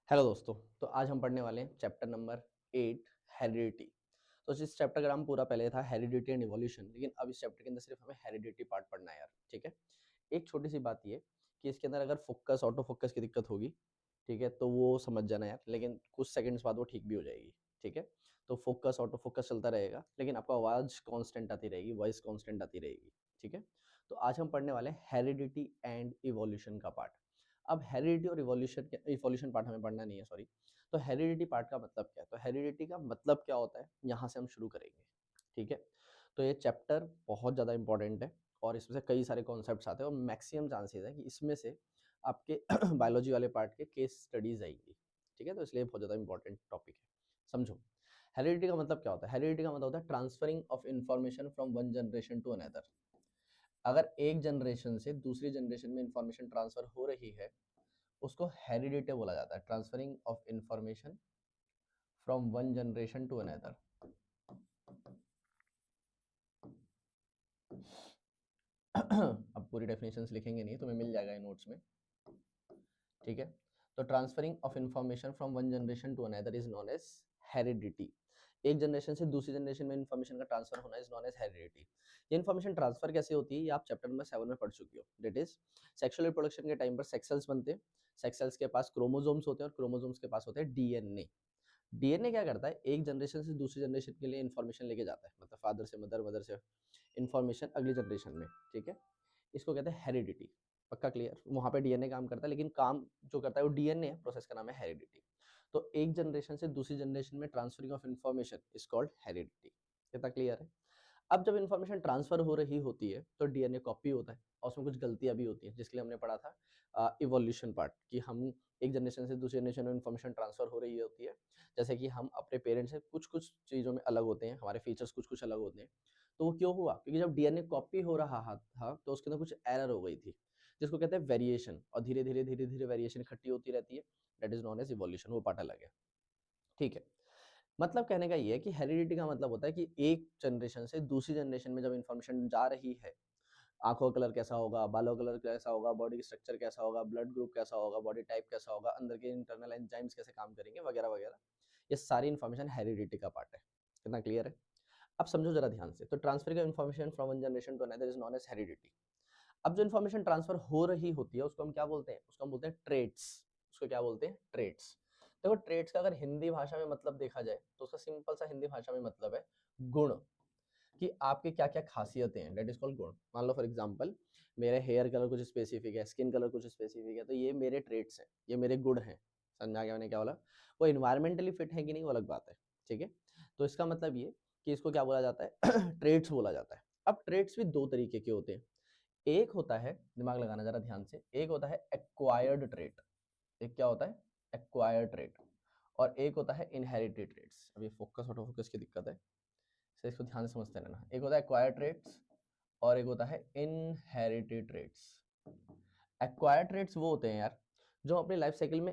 Hello दोस्तों। तो आज हम पढ़ने वाले हैं चैप्टर नंबर 8 हेरिडिटी। तो इस चैप्टर का नाम पूरा पहले था हेरिडिटी एंड इवोल्यूशन, लेकिन अब इस चैप्टर के अंदर सिर्फ हमें हेरिडिटी पार्ट पढ़ना है यार। ठीक है। एक छोटी सी बात ये कि इसके अंदर अगर फोकस ऑटो फोकस की दिक्कत होगी, ठीक है, तो वो समझ जाना यार, लेकिन कुछ सेकंड्स बाद वो ठीक भी हो जाएगी। ठीक है। तो फोकस ऑटो फोकस चलता रहेगा, लेकिन आपको आवाज़ कांस्टेंट आती रहेगी, वॉइस कांस्टेंट आती रहेगी। ठीक है। तो आज हम पढ़ने वाले हैं हेरिडिटी एंड इवोल्यूशन का पार्ट। अब हेरिडिटी और इवोल्यूशन पार्ट हमें पढ़ना नहीं है, सॉरी। तो हेरिडिटी पार्ट का मतलब क्या है? तो हेरिडिटी का मतलब क्या होता है, यहाँ से हम शुरू करेंगे। ठीक है। तो ये चैप्टर बहुत ज़्यादा इंपॉर्टेंट है और इसमें से कई सारे कॉन्सेप्ट्स आते हैं और मैक्सिमम चांसेस है कि इसमें से आपके बायोलॉजी वाले पार्ट के केस स्टडीज आएंगी। ठीक है। तो इसलिए बहुत ज़्यादा इंपॉर्टेंट टॉपिक है। समझो, हेरिडिटी का मतलब क्या होता है। हेरिडिटी का मतलब होता है transferring of information from one generation to another. अगर एक जनरेशन से दूसरी जनरेशन में इंफॉर्मेशन ट्रांसफर हो रही है, उसको हेरिडिटी बोला जाता है। Transferring of information from one generation to another. अब पूरी डेफिनेशंस लिखेंगे नहीं, तुम्हें मिल जाएगा नोट्स में। ठीक है। तो transferring of information from one generation to another is known as heredity. एक जनरेशन से दूसरी जनरेशन में इंफॉर्मेशन का ट्रांसफर होना इज नोन एज हेरिडिटी। ये इंफॉर्मेशन ट्रांसफर कैसे होती है, ये आप चैप्टर नंबर 7 में पढ़ चुकी हो। दैट इज सेक्सुअल रिप्रोडक्शन के टाइम पर सेक्स सेल्स बनते हैं। सेक्स सेल्स के पास क्रोमोसोम्स होते हैं और क्रोमोसोम्स के पास होते हैं डीएनए। डीएनए क्या करता है, एक जनरेशन से दूसरी जनरेशन के लिए इंफॉर्मेशन लेके जाता है, मतलब फादर से मदर, मदर से इंफॉर्मेशन अगली जनरेशन में। ठीक है। इसको कहते हैं हेरिडिटी। पक्का क्लियर? वहाँ पे डीएनए काम करता है, लेकिन काम जो करता है वो डीएनए है, प्रोसेस का नाम है हेरिडिटी। तो एक जनरेशन से दूसरी जनरेशन में transferring of information is called heredity. कितना क्लियर है? अब जब इन्फॉर्मेशन ट्रांसफर हो रही होती है तो डीएनए कॉपी होता है और उसमें कुछ गलतियां भी होती हैं, जिसके लिए हमने पढ़ा था इवोल्यूशन पार्ट, कि हम एक जनरेशन से दूसरी जनरेशन में इन्फॉर्मेशन ट्रांसफर हो रही होती है। जैसे कि हम अपने पेरेंट्स से कुछ कुछ चीज़ों में अलग होते हैं, हमारे फीचर्स कुछ कुछ अलग होते हैं। तो वो क्यों हुआ? क्योंकि जब डीएनए कॉपी हो रहा था तो उसके अंदर कुछ एरर हो गई थी, जिसको कहते हैं वेरिएशन, और धीरे धीरे वेरिएशन इकट्ठी होती रहती है। That is known as evolution. वो पार्ट अलग है। ठीक है। मतलब कहने का ये है कि हेरिडिटी का मतलब होता है कि एक जनरेशन से दूसरी जनरेशन में जब इंफॉर्मेशन जा रही है, आंखों का कलर कैसा होगा, बालों का कलर कैसा होगा, बॉडी स्ट्रक्चर कैसा होगा, ब्लड ग्रुप कैसा होगा, बॉडी टाइप कैसा होगा, अंदर के इंटरनल एंजाइम्स कैसे काम करेंगे, वगैरह वगैरह, ये सारी इन्फॉर्मेशन हेरिडिटी का पार्ट है। कितना क्लियर है? अब समझो जरा ध्यान से। तो transfer of information from one generation to another is known as heredity. अब जो इन्फॉर्मेशन ट्रांसफर हो रही होती है उसको हम क्या बोलते हैं? उसको हम बोलते हैं ट्रेट्स। उसको क्या बोलते हैं? ट्रेट्स। देखो, ट्रेट्स का अगर हिंदी भाषा में मतलब देखा जाए तो उसका सिंपल सा हिंदी भाषा में मतलब है गुण, कि आपके क्या क्या खासियतें हैं। डेट इज कॉल्ड गुण। मान लो फॉर एग्जाम्पल, मेरे हेयर कलर कुछ स्पेसिफिक है, स्किन कलर कुछ स्पेसिफिक है, तो ये मेरे ट्रेट्स हैं, ये मेरे गुण हैं। समझा गया मैंने क्या बोला? वो इन्वायरमेंटली फिट है कि नहीं, वो अलग बात है। ठीक है। तो इसका मतलब ये कि इसको क्या बोला जाता है? ट्रेट्स बोला जाता है। अब ट्रेट्स भी दो तरीके के होते हैं। एक होता है, दिमाग लगाना जरा ध्यान से, एक होता है एक्वायर्ड ट्रेट। एक क्या होता है? Acquired trait. और एक होता है इनहेरिटेड ट्रेट्स। अभी फोकस ऑटो फोकस की दिक्कत है, तो इसको ध्यान से समझते रहना। एक होता है एक्वायर्ड ट्रेट्स और एक होता है इनहेरिटेड ट्रेट्स। एक्वायर्ड ट्रेट्स वो होते हैं यार जो अपनी लाइफ साइकिल में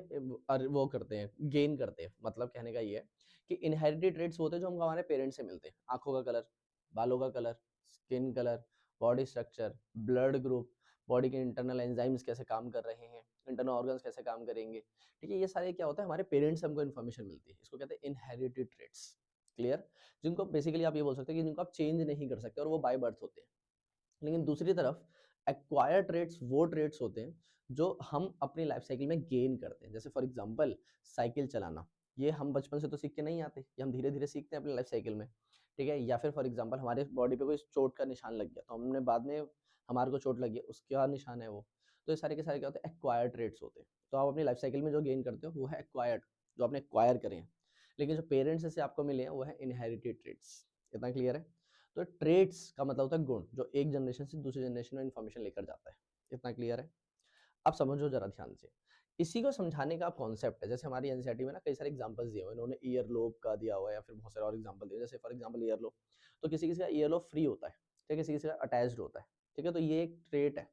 वो करते हैं, गेन करते हैं। मतलब कहने का ये है कि इनहेरिटेड ट्रेट्स होते हैं जो हमको हमारे पेरेंट्स से मिलते हैं। आंखों का कलर, बालों का colour, skin colour, body structure, blood group, body के इंटरनल एंजाइम्स कैसे काम कर रहे हैं, इंटरनल ऑर्गन्स कैसे काम करेंगे। ठीक है। ये सारे क्या होता है, हमारे पेरेंट्स से हमको इन्फॉर्मेशन मिलती है। इसको कहते हैं इनहेरिटेड ट्रेट्स। क्लियर? जिनको बेसिकली आप ये बोल सकते हैं कि जिनको आप चेंज नहीं कर सकते और वो बाय बर्थ होते हैं। लेकिन दूसरी तरफ एक्वायर ट्रेट्स वो ट्रेट्स होते हैं जो हम अपनी लाइफ साइकिल में गेन करते हैं। जैसे फॉर एग्जांपल, साइकिल चलाना, ये हम बचपन से तो सीख के नहीं आते, ये हम धीरे धीरे सीखते हैं अपनी लाइफ साइकिल में। ठीक है। या फिर फॉर एग्जांपल, हमारे बॉडी पे कोई चोट का निशान लग गया तो हमने बाद में, हमारे को चोट लगी है, उसका निशान है वो। तो ये सारे के सारे क्या होते हैं? एक्वायर ट्रेट्स होते हैं। तो आप अपनी लाइफ साइकिल में जो गेन करते हो वो है एक्वायर्ड, जो आपने एक्वायर करे हैं। लेकिन जो पेरेंट्स से आपको मिले हैं वो है इनहेरिटेड ट्रेट्स। इतना क्लियर है? तो ट्रेट्स का मतलब होता है गुण, जो एक जनरेशन से दूसरी जनरेशन में इंफॉर्मेशन लेकर जाता है। इतना क्लियर है? अब समझो जरा ध्यान से। इसी को समझाने का कॉन्सेप्ट है। जैसे हमारी एनसीईआरटी में ना कई सारे एग्जांपल्स दिए हुए हैं, इन्होंने ईयर लोब का दिया हुआ है या फिर बहुत सारे और एग्जांपल दिए। जैसे फॉर एग्जांपल ईयर लोब, तो किसी किसी का ईयर लोब फ्री होता है, ठीक है, किसी किसी का अटैच्ड होता है। ठीक है। तो ये एक ट्रेट है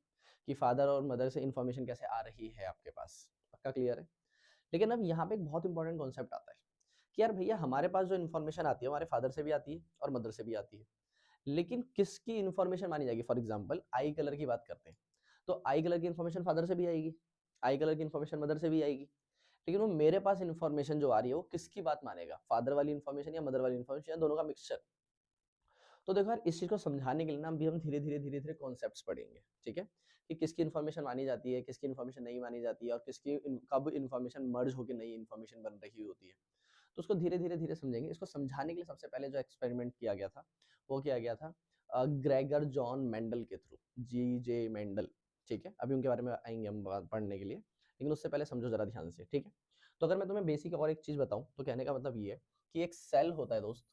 कि फादर और मदर से इंफॉर्मेशन कैसे आ रही है आपके पास। पक्का क्लियर है? लेकिन अब यहाँ पे एक बहुत इंपॉर्टेंट कॉन्सेप्ट आता है कि यार भैया, हमारे पास जो इन्फॉर्मेशन आती है हमारे फादर से भी आती है और मदर से भी आती है, लेकिन किसकी इन्फॉर्मेशन मानी जाएगी? फॉर एग्जांपल, आई कलर की बात करते हैं, तो आई कलर की इन्फॉर्मेशन फादर से भी आएगी, आई कलर की इन्फॉर्मेशन मदर से भी आएगी। लेकिन वो मेरे पास इन्फॉर्मेशन जो आ रही है वो किसकी बात मानेगा, फादर वाली इन्फॉर्मेशन या मदर वाली इन्फॉर्मेशन या दोनों का मिक्सचर। तो देखो यार, इस चीज को समझाने के लिए ना अभी हम धीरे धीरे धीरे धीरे कॉन्सेप्ट्स पढ़ेंगे, ठीक है, कि किसकी इन्फॉर्मेशन मानी जाती है, किसकी इन्फॉर्मेशन नहीं मानी जाती है, और कब इन्फॉर्मेशन मर्ज होकर नई इन्फॉर्मेशन बन रही होती है। तो उसको धीरे धीरे धीरे समझेंगे। इसको समझाने के लिए सबसे पहले जो एक्सपेरिमेंट किया गया था वो किया गया था ग्रेगर जॉन मेंडल के थ्रू, G.J. मेंडल, ठीक है, अभी उनके बारे में आएंगे हम पढ़ने के लिए, लेकिन उससे पहले समझो जरा ध्यान से, ठीक है। तो अगर मैं तुम्हें बेसिक और एक चीज बताऊं तो कहने का मतलब ये है कि एक सेल होता है दोस्त,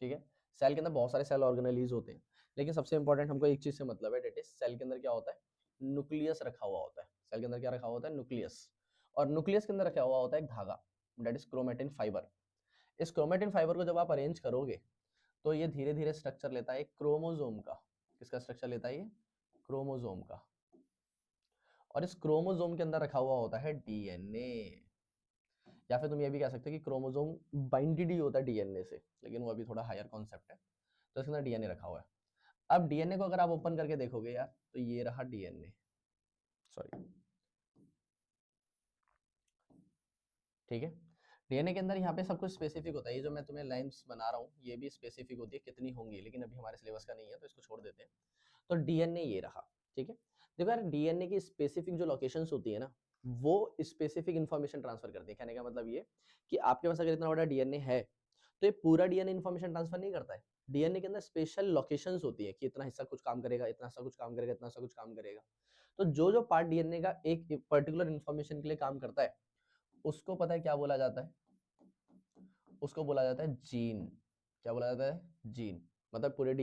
ठीक है, सेल के अंदर बहुत सारे सेल ऑर्गेनेलीज होते हैं, लेकिन सबसे इंपॉर्टेंट हमको एक चीज से मतलब है, डेट इज सेल के अंदर क्या होता है, न्यूक्लियस रखा हुआ होता है। सेल के अंदर क्या रखा हुआ होता है, न्यूक्लियस, और न्यूक्लियस के अंदर रखा हुआ होता है एक धागा, डेट इज क्रोमेटिन फाइबर। इस क्रोमेटिन फाइबर को जब आप अरेंज करोगे तो ये धीरे धीरे स्ट्रक्चर लेता है क्रोमोजोम का। किसका स्ट्रक्चर लेता है ये, क्रोमोजोम का। और इस क्रोमोजोम के अंदर रखा हुआ होता है डीएनए, या फिर तुम ये भी कह सकते हो कि क्रोमोजोम बाइंडेड ही होता है डीएनए से, लेकिन वो अभी थोड़ा हायर कॉन्सेप्ट है। तो इसके अंदर डीएनए रखा हुआ है। अब डीएनए को अगर आप ओपन करके देखोगे यार, तो ये रहा डीएनए, सॉरी, ठीक है। डीएनए के अंदर यहाँ पे सब कुछ स्पेसिफिक होता है, ये जो मैं तुम्हें लाइंस बना रहा हूँ ये भी स्पेसिफिक होती है, कितनी होंगी, लेकिन अभी हमारे सिलेबस का नहीं है तो इसको छोड़ देते हैं। तो डीएनए ये रहा, ठीक है। देखो यार, डीएनए की स्पेसिफिक जो लोकेशंस होती है ना, वो स्पेसिफिक इन्फॉर्मेशन ट्रांसफर करती है। कहने का मतलब ये कि आपके पास अगर इतना बड़ा डीएनए है तो ये पूरा डीएनए इन्फॉर्मेशन ट्रांसफर नहीं करता है। डीएनए के अंदर स्पेशल लोकेशंस होती है कि इतना हिस्सा कुछ काम करेगा, इतना हिस्सा कुछ काम करेगा, इतना हिस्सा कुछ काम करेगा। तो जो जो पार्ट डीएनए का एक पर्टिकुलर इन्फॉर्मेशन के लिए काम करता है उसको पता है क्या बोला जाता है, उसको बोला जाता है जीन। क्या बोला जाता है, जीन। मतलब पूरे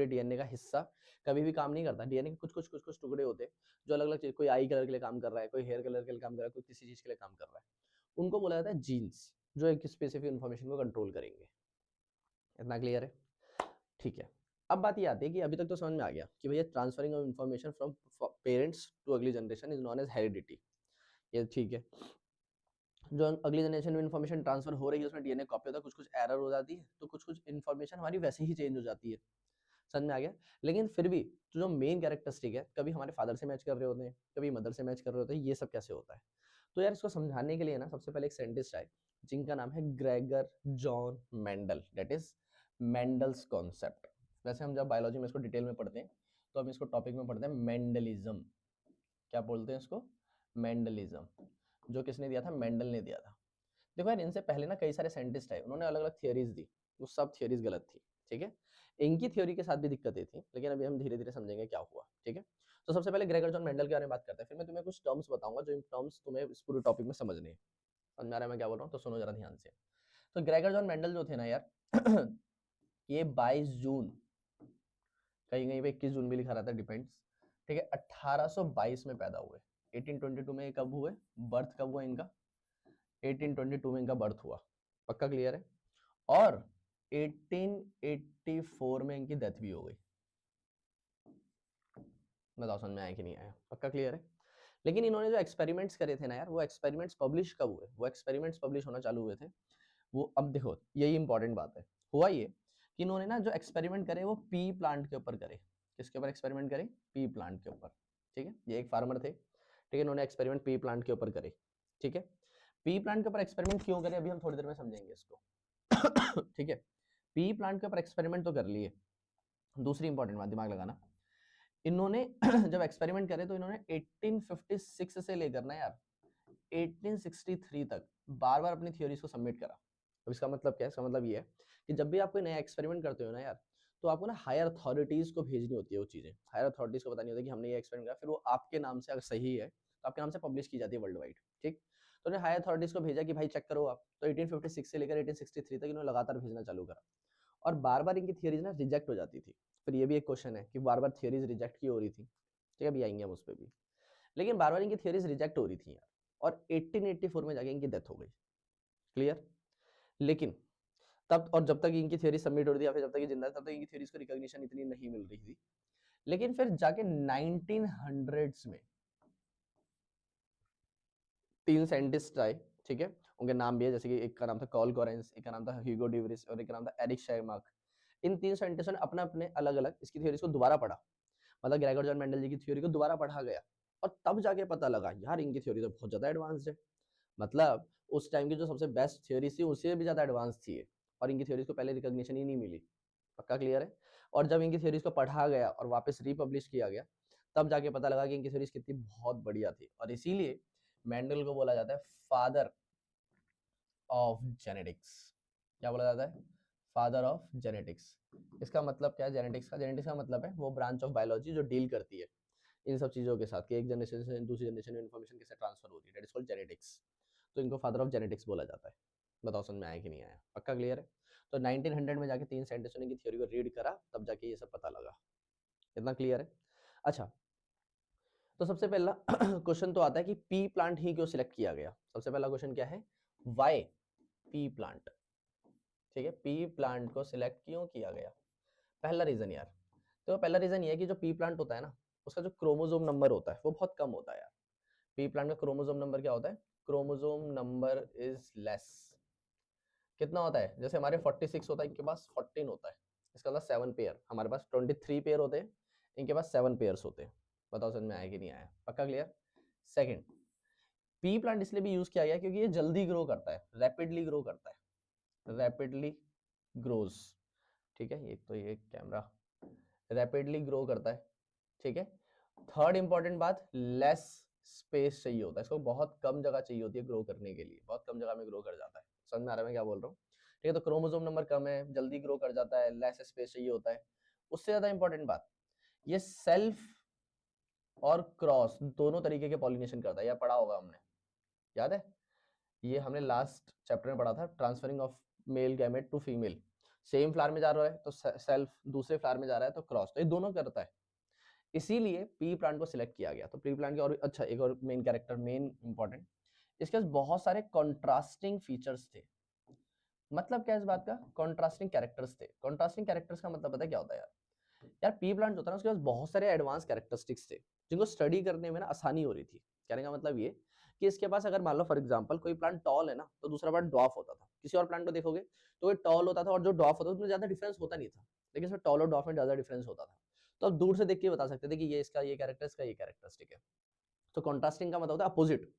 डीएनए का हिस्सा कभी भी काम नहीं करता। डीएनए के कुछ टुकड़े होते हैं जो अलग अलग चीज, कोई आई कलर के लिए काम कर रहा है, कोई हेयर कलर के लिए काम कर रहा है, कोई किसी चीज के लिए काम कर रहा है, उनको बोला जाता है जीन्स, जो एक स्पेसिफिक इन्फॉर्मेशन को कंट्रोल करेंगे। इतना क्लियर है, ठीक है। अब बात ये आती है कि अभी तक तो समझ में आ गया कि भैया transferring of information from parents to अगली generation is known as heredity, ये ठीक है। जो अगली जनरेशन में इन्फॉर्मेशन ट्रांसफर हो रही है उसमें डीएनए कॉपी होता है, कुछ कुछ एरर हो जाती है, तो कुछ कुछ इन्फॉर्मेशन हमारी वैसे ही चेंज हो जाती है, समझ में आ गया। लेकिन फिर भी जो मेन कैरेक्टरिस्टिक है, कभी हमारे फादर से मैच कर रहे होते हैं, कभी मदर से मैच कर रहे होते हैं, ये सब कैसे होता है। तो यार इसको समझाने के लिए ना सबसे पहले एक साइंटिस्ट आए जिनका नाम है Gregor John Mendel, that is Mendel's concept. वैसे हम जब बायोलॉजी में इसको डिटेल में पढ़ते हैं तो हम इसको टॉपिक में पढ़ते हैं मेंडलिज्म। क्या बोलते हैं इसको, मेंडलिज्म। जो किसने दिया था, मेंडल ने दिया था। देखो यार, इनसे पहले ना कई सारे साइंटिस्ट आए, उन्होंने अलग अलग थियोरीज दी, वो सब थियोरीज गलत थी, ठीक है। इनकी थ्योरी के साथ भी दिक्कतें थी, लेकिन अभी हम धीरे धीरे समझेंगे क्या हुआ, ठीक है। तो सबसे पहले ग्रेगर जॉन मेंडल के बारे में बात करते हैं, फिर मैं तुम्हें कुछ टर्म्स बताऊंगा जो इन टर्म्स तुम्हें इस पूरे टॉपिक में समझने हैं। समझ में आ रहा है मैं क्या बोल रहा हूँ, तो सुनो जरा ध्यान से। तो ग्रेगर जॉन मेंडल जो थे ना यार ये 22 जून, कहीं कहीं पे 21 जून भी लिखा रहता है, डिपेंड्स, ठीक है, 1822 में पैदा हुए। 1822 में कब हुए, बर्थ कब हुआ इनका, 1822 में इनका बर्थ हुआ, पक्का क्लियर है। और 1884 में इनकी डेथ भी हो गई। बताओ समझ में आया कि नहीं आया, पक्का क्लियर है। लेकिन इन्होंने जो एक्सपेरिमेंट्स करे थे ना यार, वो एक्सपेरिमेंट्स पब्लिश कब हुए, वो एक्सपेरिमेंट्स पब्लिश होना चालू हुए थे वो, अब देखो यही इंपॉर्टेंट बात है, हुआ ये कि इन्होंने ना जो एक्सपेरिमेंट करे वो पी प्लांट के ऊपर करे। किसके ऊपर एक्सपेरिमेंट करे, पी प्लांट के ऊपर, ठीक है। ये एक फार्मर थे, ठीक है, इन्होंने एक्सपेरिमेंट पी प्लांट के ऊपर करे, ठीक है। पी प्लांट के ऊपर एक्सपेरिमेंट क्यों करे अभी हम थोड़ी देर में समझेंगे इसको ठीक है। पी प्लांट के ऊपर एक्सपेरिमेंट तो कर लिए, दूसरी इंपॉर्टेंट बात दिमाग लगाना, इन्होंने जब एक्सपेरिमेंट करे तो इन्होंने 1856 से लेकर ना यार 1863 तक बार बार अपनी थ्योरीज को सबमिट करा। अब इसका मतलब क्या है, इसका मतलब ये है कि जब भी आप कोई नया एक्सपेरिमेंट करते हो ना यार, तो आपको ना हायर अथॉरिटीज को भेजनी होती है वो चीजें। हायर अथॉरिटीज को पता नहीं होता कि हमने ये एक्सपेरिमेंट करा, फिर वो आपके नाम से अगर सही है तो आपके नाम से पब्लिश की जाती है वर्ल्ड वाइड, ठीक। तो उन्हें हायर अथॉरिटीज को भेजा कि भाई चेक करो आप, तो 1856 से लेकर 1863 तक इन्होंने लगातार भेजना चालू करा, और बार बार इनकी थियरीज ना रिजेक्ट हो जाती थी। फिर ये भी एक क्वेश्चन है कि बार बार थियरीज रिजेक्ट क्यों हो रही थी, ठीक है, अभी आएंगे हम उस पर भी। लेकिन बार बार इनकी थियरीज रिजेक्ट हो रही थी यार, और 1884 में जाके इनकी डेथ हो गई, क्लियर। लेकिन तब, और जब तक इनकी थ्योरी सबमिट हो रही थी या फिर जब तक ये जिंदा था तब तक इनकी थ्योरीज को रिकॉग्निशन इतनी नहीं मिल रही थी। लेकिन फिर जाके 1900s में 3 साइंटिस्ट आए, ठीक है, उनके नाम भी है, जैसे कि एक का नाम था कॉल कोरेंस, एक का नाम था ह्यूगो ड्यूरिस और एक का नाम था एरिक शेरमार्क। इन 3 साइंटिस्टों ने अपने अपने अलग अलग इसकी थ्योरीज को दोबारा पढ़ा, मतलब ग्रेगर जॉन मेंडल जी की थ्योरी को दोबारा पढ़ा गया, और तब जाके पता लगा यार इनकी थ्योरी तो बहुत ज्यादा एडवांस्ड है। मतलब उस टाइम की जो सबसे बेस्ट थ्योरी थी उससे भी ज़्यादा एडवांस थी ये, और इनकी थ्योरीज को पहले रिकॉग्निशन ही नहीं मिली। पक्का क्लियर है? और जब इनकी थ्योरीज को पढ़ा गया और वापस रीपब्लिश किया गया, तब जाके पता लगा कि इनकी थ्योरीज कितनी बहुत बढ़िया थी, और इसीलिए मेंडल को बोला जाता है फादर ऑफ जेनेटिक्स। क्या बोला जाता है? Father of genetics. इसका मतलब क्या है जेनेटिक्स का? जेनेटिक्स का मतलब है वो ब्रांच ऑफ बायोलॉजी जो डील करती है इन सब चीज़ों के साथ कि एक जनरेशन से दूसरी जनरेशन में इन्फॉर्मेशन कैसे ट्रांसफर हो रही है, दैट इज कॉल्ड जेनेटिक्स। तो इनको फादर ऑफ जेनेटिक्स बोला जाता है। बताओ समझ में आया कि नहीं आया? पक्का क्लियर है? तो 1900 में जाके 3 साइंटिस्टों ने की थ्योरी को रीड करा, तब जाके ये सब पता लगा। इतना क्लियर है? अच्छा, तो सबसे पहला क्वेश्चन तो आता है कि पी प्लांट ही क्यों सिलेक्ट किया गया। सबसे पहला क्वेश्चन क्या है? Why pea plant? ठीक है, पी प्लांट को सिलेक्ट क्यों किया गया? पहला रीजन यार, तो पहला रीजन ये है कि जो पी प्लांट होता है ना, उसका जो क्रोमोसोम नंबर होता है वो बहुत कम होता है यार। पी प्लांट का क्रोमोसोम नंबर क्या होता है? Chromosome number is less. कितना होता है? जैसे हमारे 46 होता है, इनके पास 14 होता है। इसका मतलब 7 पेयर। हमारे पास 23 पेयर होते हैं, इनके पास 7 पेयर्स होते हैं। बताओ समझ में आया कि नहीं आया? पक्का क्लियर? सेकंड, पी प्लांट इसलिए भी यूज किया गया क्योंकि ये जल्दी ग्रो करता है, रैपिडली ग्रो करता है, रैपिडली ग्रोज। ठीक है, एक तो ये कैमरा रैपिडली ग्रो करता है। ठीक है, थर्ड इंपॉर्टेंट बात, लेस स्पेस चाहिए होता है, इसको बहुत कम जगह चाहिए होती है ग्रो करने के लिए, बहुत कम जगह में ग्रो कर जाता है। समझ में आ रहा है मैं क्या बोल रहा हूँ? ठीक है, तो क्रोमोसोम नंबर कम है, जल्दी ग्रो कर जाता है, लेस स्पेस चाहिए होता है। उससे ज्यादा इंपॉर्टेंट बात, ये सेल्फ और क्रॉस दोनों तरीके के पॉलिनेशन करता है। यह पढ़ा होगा हमने, याद है? ये हमने लास्ट चैप्टर में पढ़ा था, transferring of male gamete to female. Same flower में जा रहा है तो सेल्फ, दूसरे फ्लावर में जा रहा है तो क्रॉस, तो ये दोनों करता है। इसीलिए पी प्लांट को सिलेक्ट किया गया। तो पी प्लांट के और अच्छा एक और मेन कैरेक्टर, मेन इंपॉर्टेंट, इसके पास बहुत सारे कॉन्ट्रास्टिंग फीचर्स थे। मतलब क्या इस बात का? कॉन्ट्रास्टिंग कैरेक्टर्स थे। कॉन्ट्रास्टिंग कैरेक्टर्स का मतलब पता है क्या होता है यार? यार पी प्लांट होता है ना, उसके पास बहुत सारे एडवांस कैरेक्टरिस्टिक्स थे जिनको स्टडी करने में ना आसानी हो रही थी। कहने का मतलब ये कि इसके पास अगर मान लो फॉर एग्जांपल कोई प्लांट टॉल है ना, तो दूसरा प्लांट ड्वार्फ होता था। किसी और प्लांट को देखोगे तो वो टॉल होता था और जो ड्वार्फ होता था उसमें ज्यादा डिफरेंस होता नहीं था, लेकिन इसमें टॉल और ड्वार्फ में ज्यादा डिफरेंस होता था। तो आप दूर से देख के बता सकते थे कि ये इसका ये कैरेक्टर, इसका ये कैरेक्टरिस्टिक है। तो कॉन्ट्रास्टिंग का मतलब होता है अपोजिट।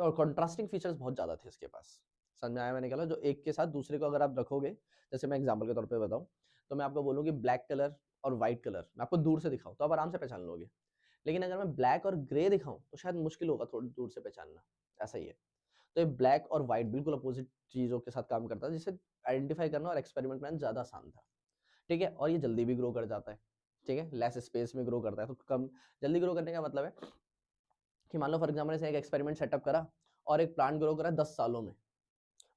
तो कॉन्ट्रास्टिंग फीचर्स बहुत ज्यादा थे इसके पास। समझ में आया मैंने कहा? जो एक के साथ दूसरे को अगर आप रखोगे, जैसे मैं एग्जांपल के तौर पे बताऊं, तो मैं आपको बोलूँ कि ब्लैक कलर और व्हाइट कलर मैं आपको दूर से दिखाऊं तो आप आराम से पहचान लोगे, लेकिन अगर मैं ब्लैक और ग्रे दिखाऊं तो शायद मुश्किल होगा थोड़ी दूर से पहचानना। ऐसा ही है। तो ये ब्लैक और व्हाइट बिल्कुल अपोजिट चीजों के साथ काम करता है, जिसे आइडेंटिफाई करना और एक्सपेरिमेंट करना ज्यादा आसान था। ठीक है, और ये जल्दी भी ग्रो कर जाता है। ठीक है, लेस स्पेस में ग्रो करता है, तो कम जल्दी ग्रो करने का मतलब है कि मान लो फॉर एग्जाम्पल इसने एक एक्सपेरिमेंट सेटअप करा और एक प्लांट ग्रो करा 10 सालों में।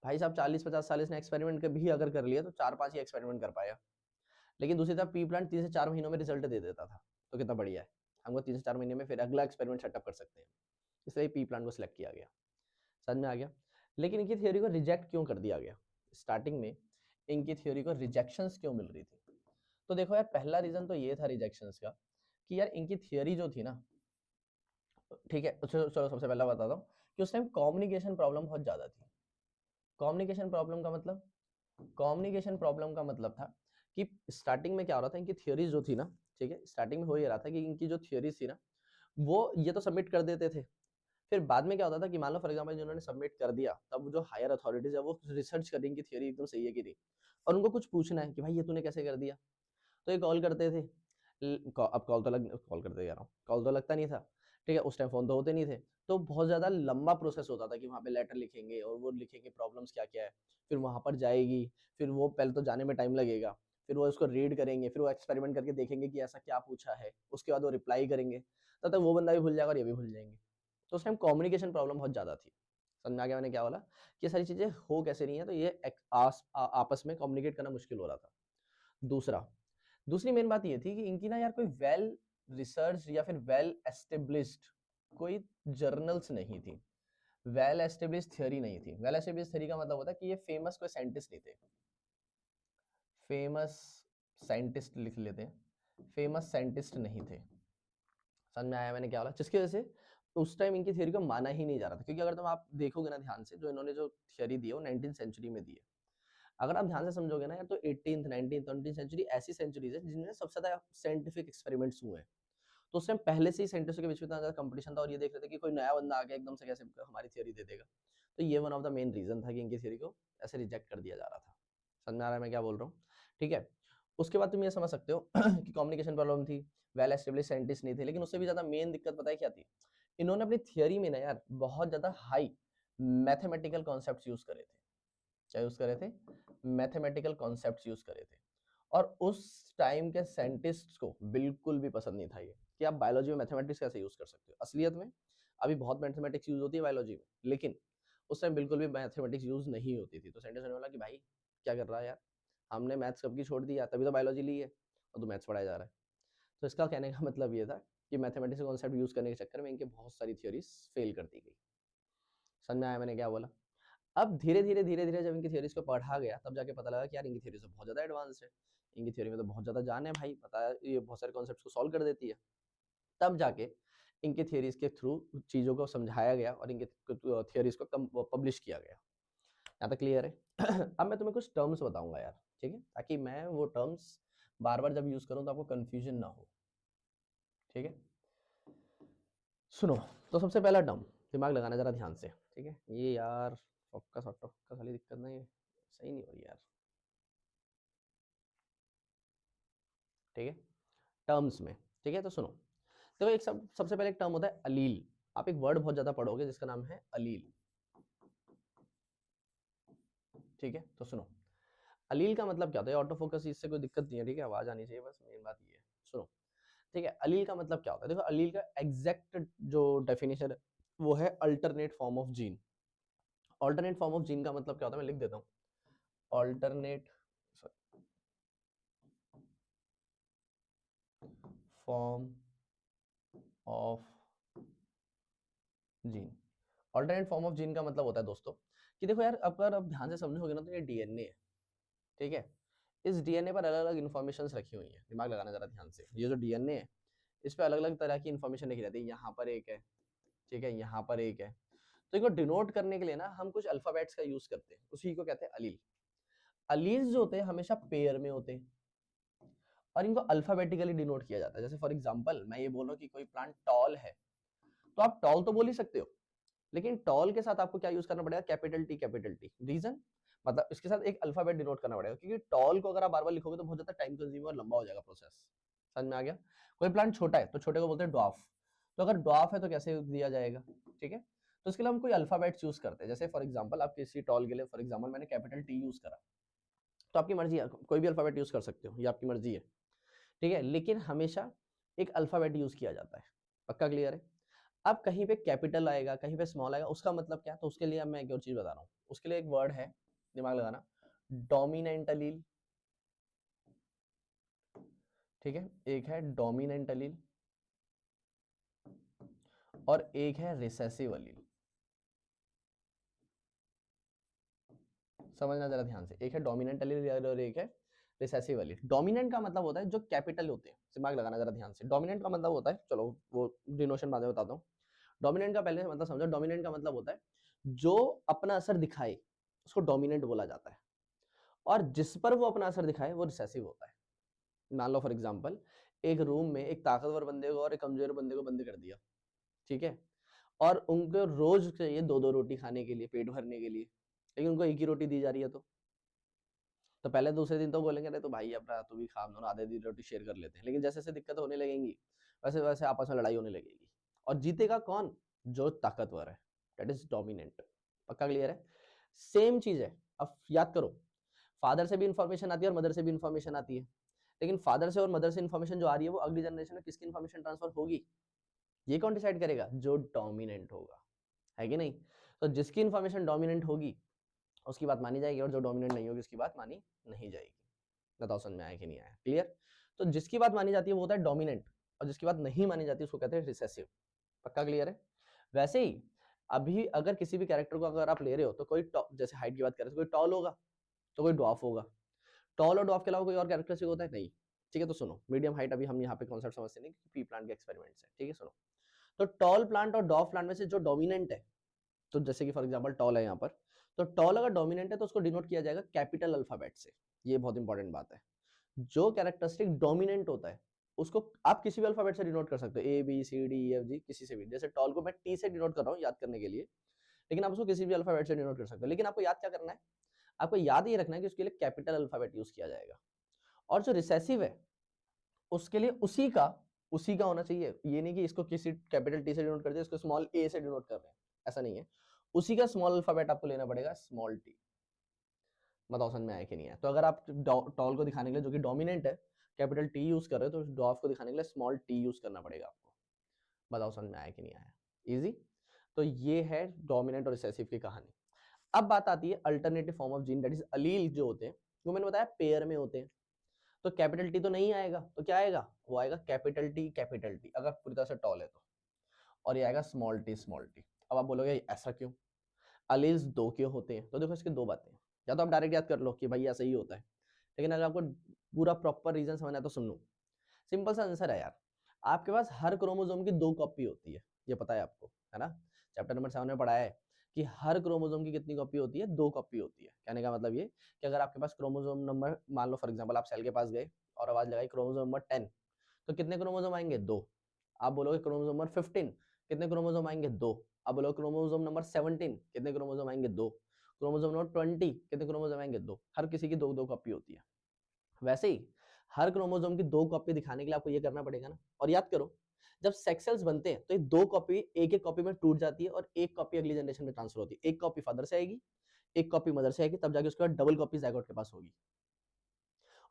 भाई साहब 40-50 साल इसने एक्सपेरिमेंट भी अगर कर लिया तो 4-5 ही एक्सपेरिमेंट कर पाया। लेकिन दूसरी तरफ पी प्लांट 3 से 4 महीनों में रिजल्ट दे देता था। तो कितना बढ़िया है, हमको 3 से 4 महीने में फिर अगला एक्सपेरिमेंट सेटअप कर सकते हैं। इसलिए पी प्लांट को सिलेक्ट किया गया। समझ में आ गया? लेकिन इनकी थ्योरी को रिजेक्ट क्यों कर दिया गया? स्टार्टिंग में इनकी थ्योरी को रिजेक्शंस क्यों मिल रही थी? तो देखो यार, पहला रीजन तो ये था रिजेक्शंस का कि यार इनकी थ्योरी जो थी ना, ठीक है, तो चलो सबसे पहला बताता हूँ कि उस टाइम कम्युनिकेशन प्रॉब्लम बहुत ज्यादा थी। कम्युनिकेशन प्रॉब्लम का मतलब, कम्युनिकेशन प्रॉब्लम का मतलब था कि स्टार्टिंग में क्या हो रहा था, इनकी थ्योरीज जो थी ना, ठीक है, स्टार्टिंग में हो ये रहा था कि इनकी जो थ्योरीज थी ना, वो ये तो सबमिट कर देते थे। फिर बाद में क्या होता था कि मान लो फॉर एग्जांपल जिन्होंने सबमिट कर दिया, तब जो हायर अथॉरिटीज है वो रिसर्च करेंगी कि थ्योरी एकदम सही है कि नहीं, और उनको कुछ पूछना है कि भाई ये तूने कैसे कर दिया। तो ये कॉल करते थे। अब कॉल तो लग कॉल करते जा रहा हूँ, कॉल तो लगता नहीं था। ठीक है, उस टाइम फोन तो होते नहीं थे, तो बहुत ज्यादा लंबा प्रोसेस होता था कि वहाँ पे लेटर लिखेंगे और वो लिखेंगे प्रॉब्लम्स क्या क्या है, फिर वहां पर जाएगी, फिर वो पहले तो जाने में टाइम लगेगा, फिर वो उसको रीड करेंगे, फिर वो एक्सपेरिमेंट करके देखेंगे कि ऐसा क्या पूछा है, उसके बाद वो रिप्लाई करेंगे। तब तक वो बंदा भी भूल जाएगा और ये भी भूल जाएंगे। तो उस टाइम कम्युनिकेशन प्रॉब्लम बहुत ज्यादा थी। समझ में आ गया मैंने क्या बोला? कि ये सारी चीजें हो कैसे रही हैं, तो ये आपस में कम्युनिकेट करना मुश्किल हो रहा था। दूसरा, दूसरी मेन बात ये थी कि इनकी ना यार कोई वेल रिसर्च या फिर वेल एस्टेब्लिश्ड कोई जर्नल्स नहीं थी, वेल एस्टेब्लिश्ड थ्योरी नहीं थी। वेल एस्टेब्लिश्ड थ्योरी का मतलब होता है कि ये फेमस कोई साइंटिस्ट नहीं थे। फेमस साइंटिस्ट लिख लेते हैं, फेमस साइंटिस्ट नहीं थे। समझ में आया मैंने क्या बोला? जिसकी वजह से उस टाइम इनकी थ्योरी को माना ही नहीं जा रहा था, क्योंकि अगर तुम आप देखोगे ना ध्यान से, जो इन्होंने जो थ्योरी दी है वो 19th सेंचुरी में दी है। अगर आप ध्यान से समझोगे ना यार, तो 18th 19th 20th सेंचुरी ऐसी सेंचुरीज है जिनमें सबसे ज्यादा साइंटिफिक एक्सपेरिमेंट्स हुए हैं। तो उस टाइम पहले से ही साइंटिस्टों के बीच में इतना ज्यादा कंपटीशन था, और ये देख रहे थे कि कोई नया बंदा आ गया एकदम से कैसे हमारी थ्योरी दे देगा। तो ये one of the main reason था कि इनकी थ्योरी को ऐसे रिजेक्ट कर दिया जा रहा था। समझ में आ रहा है मैं क्या बोल रहा हूँ? ठीक है, उसके बाद तुम ये समझ सकते हो कि कम्युनिकेशन प्रॉब्लम थी, वेल एस्टेब्लिश साइंटिस्ट नहीं थे, लेकिन उससे भी ज्यादा मेन दिक्कत पता है क्या थी? इन्होंने अपनी थियरी में ना यार बहुत ज्यादा हाई मैथमेटिकल कॉन्सेप्ट्स यूज करे थे। क्या यूज करे थे? मैथमेटिकल कॉन्सेप्ट्स यूज करे थे। और उस टाइम के साइंटिस्ट्स को बिल्कुल भी पसंद नहीं था ये कि आप बायोलॉजी में मैथमेटिक्स कैसे यूज कर सकते हो। असलियत में अभी बहुत मैथमेटिक्स यूज होती है बायोलॉजी में, लेकिन उस टाइम बिल्कुल भी मैथमेटिक्स यूज नहीं होती थी। तो साइंटिस्ट ने बोला कि भाई क्या कर रहा है यार, हमने मैथ्स कब की छोड़ दिया, तभी तो बायोलॉजी ली है और तू मैथ्स पढ़ाया जा रहा है। तो इसका कहने का मतलब ये था कि मैथमेटिक्स कॉन्सेप्ट यूज करने के चक्कर में इनके बहुत सारी थ्योरीज फेल कर दी गई। समझ में आया मैंने क्या बोला? अब धीरे धीरे जब इनकी थ्योरीज को पढ़ा गया तब जाके पता लगा कि यार इनकी थ्योरी तो बहुत ज्यादा एडवांस है, इनकी थ्योरी में तो बहुत ज्यादा जान है भाई, पता है ये बहुत सारे कॉन्सेप्ट्स को सॉल्व कर देती है। तब जाके इनके थ्योरीज के थ्रू चीजों को समझाया गया और इनके थ्योरीज को पब्लिश किया गया। यहाँ तक क्लियर है? अब मैं तुम्हें कुछ टर्म्स बताऊंगा यार, ठीक है, ताकि मैं वो टर्म्स बार बार जब यूज करूं तो आपको कंफ्यूजन ना हो। ठीक है, सुनो। तो सबसे पहला टर्म, दिमाग लगाना जरा ध्यान से, ठीक है? ये यार फोकस ऑटो वाली दिक्कत नहीं, सही नहीं हो रही यार। ठीक है, टर्म्स में, ठीक है, तो सुनो। तो एक सबसे पहले एक टर्म होता है अलील। आप एक वर्ड बहुत ज्यादा पढ़ोगे जिसका नाम है अलील। ठीक है, तो सुनो, अलील का मतलब क्या होता है? ऑटो फोकस, इससे कोई दिक्कत नहीं है, ठीक है, आवाज आनी चाहिए, बस मेन बात ये है। सुनो, ठीक है, अलील का मतलब क्या होता है? देखो, अलील का एग्जैक्ट जो डेफिनेशन है वो है alternate form of gene. Alternate form of gene का मतलब क्या होता है? मैं लिख देता हूँ, alternate form of gene. Alternate form of gene का मतलब होता है दोस्तों कि देखो यार, अगर आप ध्यान से समझोगे ना तो ये डीएनए है, ठीक है? इस डीएनए पर अलग अलग इन्फॉर्मेशन रखी हुई है, दिमाग लगाना जरा ध्यान से। ये जो डीएनए है इस पर अलग अलग तरह की इन्फॉर्मेशन लिखी रहती है। यहाँ पर एक है, ठीक है, यहाँ पर एक है। तो इनको डिनोट करने के लिए ना हम कुछ अल्फाबेट्स का यूज करते हैं, उसी को कहते हैं अलील। अलील्स जो होते हैं हमेशा पेयर में होते हैं और इनको अल्फाबेटिकली डिनोट किया जाता है। जैसे फॉर एग्जांपल मैं ये बोल रहा हूँ कि कोई प्लांट टॉल है, तो आप टॉल तो बोल ही सकते हो, लेकिन टॉल के साथ आपको क्या यूज करना पड़ेगा? Capital T, capital T. Reason मतलब इसके साथ एक अल्फाबेट डिनोट करना पड़ेगा, क्योंकि टॉल को अगर आप बार बार लिखोगे तो बहुत ज्यादा टाइम कंज्यूमिंग और लंबा हो जाएगा प्रोसेस। समझ में आ गया? कोई प्लांट छोटा है तो छोटे को बोलते हैं ड्वार्फ, तो अगर ड्वार्फ है तो कैसे दिया जाएगा? ठीक है, तो इसके लिए हम कोई अल्फाबेट्स यूज करते हैं। जैसे फॉर एग्जांपल आप किसी टॉल के लिए फॉर एग्जांपल मैंने कैपिटल टी यूज करा, तो आपकी मर्जी है, कोई भी अल्फाबेट यूज कर सकते हो, ये आपकी मर्जी है, ठीक है, लेकिन हमेशा एक अल्फाबेट यूज किया जाता है। पक्का क्लियर है? अब कहीं पे कैपिटल आएगा, कहीं पे स्मॉल आएगा, उसका मतलब क्या? तो उसके लिए अब मैं एक और चीज बता रहा हूँ, उसके लिए एक वर्ड है, दिमाग लगाना, डोमिनेंट अलील। ठीक है, एक है डोमिनेंट अलील और एक है रिसेसिव अलील। समझना जरा ध्यान से, एक है डोमिनेंट अलील और एक है रिसेसिव अलील। डोमिनेंट का मतलब होता है जो कैपिटल होते हैं, दिमाग लगाना जरा ध्यान से। डोमिनेंट का मतलब होता है, चलो वो डिनोशन बाद में बताता हूँ। डोमिनेंट का पहले मतलब समझो, डोमिनेंट का मतलब होता है जो अपना असर दिखाए उसको डोमिनेंट बोला जाता है, और जिस पर वो अपना असर दिखाए वो रिसेसिव होता है। मान लो फॉर एग्जांपल एक रूम में एक ताकतवर बंदे को और एक कमजोर बंदे को बंद कर दिया, ठीक है, और उनको रोज चाहिए दो दो रोटी खाने के लिए, पेट भरने के लिए, लेकिन उनको एक ही रोटी दी जा रही है। तो पहले दूसरे दिन तो बोलेंगे अरे तो भाई अपना तू भी खा, हम दोनों आधे आधी रोटी शेयर कर लेते हैं, लेकिन जैसे जैसे दिक्कत होने लगेंगी वैसे वैसे आपस में लड़ाई होने लगेगी, और जीतेगा कौन? जो ताकतवर है, दैट इज डोमिनेंट। पक्का क्लियर है? सेम चीज है। अब याद करो, फादर से भी इंफॉर्मेशन आती है और मदर से भी इंफॉर्मेशन आती है, लेकिन फादर से और मदर से इंफॉर्मेशन जो आ रही है वो अगली जनरेशन में किसकी इंफॉर्मेशन ट्रांसफर होगी? ये कौन डिसाइड करेगा? जो डोमिनेंट होगा, है कि नहीं? तो जिसकी इंफॉर्मेशन डोमिनेंट होगी उसकी बात मानी जाएगी, और जो डोमिनेंट नहीं होगी उसकी बात मानी नहीं जाएगी। बताओ समझ में आया कि नहीं आया? क्लियर? तो जिसकी बात मानी जाती है वो होता है डोमिनेंट, और जिसकी बात नहीं मानी जाती है उसको कहते हैं रिसेसिव। पक्का क्लियर है? वैसे ही अभी अगर किसी भी कैरेक्टर को अगर आप ले रहे हो तो कोई जैसे हाइट की बात करें तो कोई टॉल होगा तो कोई ड्वार्फ होगा। टॉल और ड्वार्फ के अलावा कोई और कैरेक्टरिस्टिक होता है? नहीं। ठीक है, तो सुनो, मीडियम हाइट अभी हम यहाँ पे कॉन्सेप्ट समझते नहीं, पी प्लांट के एक्सपेरिमेंट्स है, ठीक है, सुनो। तो टॉल प्लांट और डॉर्फ प्लांट में से जो डोमिनेंट है, तो जैसे कि फॉर एग्जांपल टॉल है यहाँ पर, तो टॉल अगर डोमिनेंट है तो उसको डिनोट किया जाएगा कैपिटल अल्फाबेट से। ये बहुत इंपॉर्टेंट बात है। जो कैरेक्टरिस्टिक डोमिनेंट होता है उसको आप किसी भी अल्फाबेट से डिनोट कर सकते हो, A B C D E F G, किसी से भी। जैसे टॉल को मैं टी से डिनोट कर रहा हूँ याद करने के लिए, लेकिन आप उसको किसी भी अल्फाबेट से डिनोट कर सकते हो। लेकिन आपको याद क्या करना है, आपको याद ये रखना है कि उसके लिए कैपिटल अल्फाबेट यूज किया जाएगा, और जो रिसेसिव है उसके लिए उसी का होना चाहिए। ये नहीं कि इसको किसी कैपिटल टी से डिनोट कर दिया, इसको स्मॉल ए से डिनोट कर रहे हैं, ऐसा नहीं है। उसी का स्मॉल अल्फाबेट आपको लेना पड़ेगा, स्मॉल टी। बताओ समझ में आया कि नहीं है? तो अगर आप टॉल को दिखाने के लिए, जो कि डोमिनेंट है, कैपिटल टी यूज कर रहे हो, तो डॉफ को दिखाने के लिए स्मॉल टी यूज करना पड़ेगा आपको। बताओ समझ में आया कि नहीं आया? इजी। तो ये है डोमिनेंट और रिसेसिव की कहानी। अब बात आती है alternative form of gene, that is allele जो होते हैं, वो मैंने बताया पेयर में होते हैं। तो कैपिटल टी तो नहीं आएगा, तो क्या आएगा? वो आएगा कैपिटल टी अगर पूरी तरह से टॉल है तो, और ये आएगा स्मॉल टी स्मॉल टी। अब आप बोलोगे ऐसा क्यों, अलील्स दो क्यों होते हैं? तो देखो इसकी दो बातें, या तो आप डायरेक्ट याद कर लो कि भाई ऐसा ही होता है, लेकिन अगर आपको पूरा प्रॉपर रीजन समझना है तो सुन लो। सिंपल सा आंसर है यार, आपके पास हर क्रोमोसोम की दो कॉपी होती है, ये पता है आपको, है ना? चैप्टर नंबर 7 में पढ़ा है कि हर क्रोमोसोम की कितनी कॉपी होती है? दो कॉपी होती है। कहने का मतलब ये कि अगर आपके पास क्रोमोसोम नंबर, मान लो फॉर एग्जांपल आप सेल के पास गए और आवाज लगाई क्रोमोसोम नंबर 10, तो कितने क्रोमोसोम आएंगे? दो। आप बोलोगे क्रोमोसोम नंबर 15, कितने क्रोमोसोम आएंगे? दो। आप बोलोगे क्रोमोसोम नंबर 17, कितने क्रोमोसोम आएंगे? दो। क्रोमोसोम नंबर 20, कितने क्रोमोसोम आएंगे? दो। हर किसी की दो दो कॉपी होती है। वैसे ही हर क्रोमोसोम की दो कॉपी दिखाने के लिए आपको ये करना पड़ेगा ना। और याद करो, जब सेक्स सेल्स बनते हैं तो ये दो कॉपी एक एक कॉपी में टूट जाती है और एक कॉपी अगली जनरेशन में ट्रांसफर होती है। एक कॉपी फादर से आएगी, एक कॉपी मदर से आएगी, तब जाके उसके बाद डबल कॉपी ज़ायगोट के पास होगी।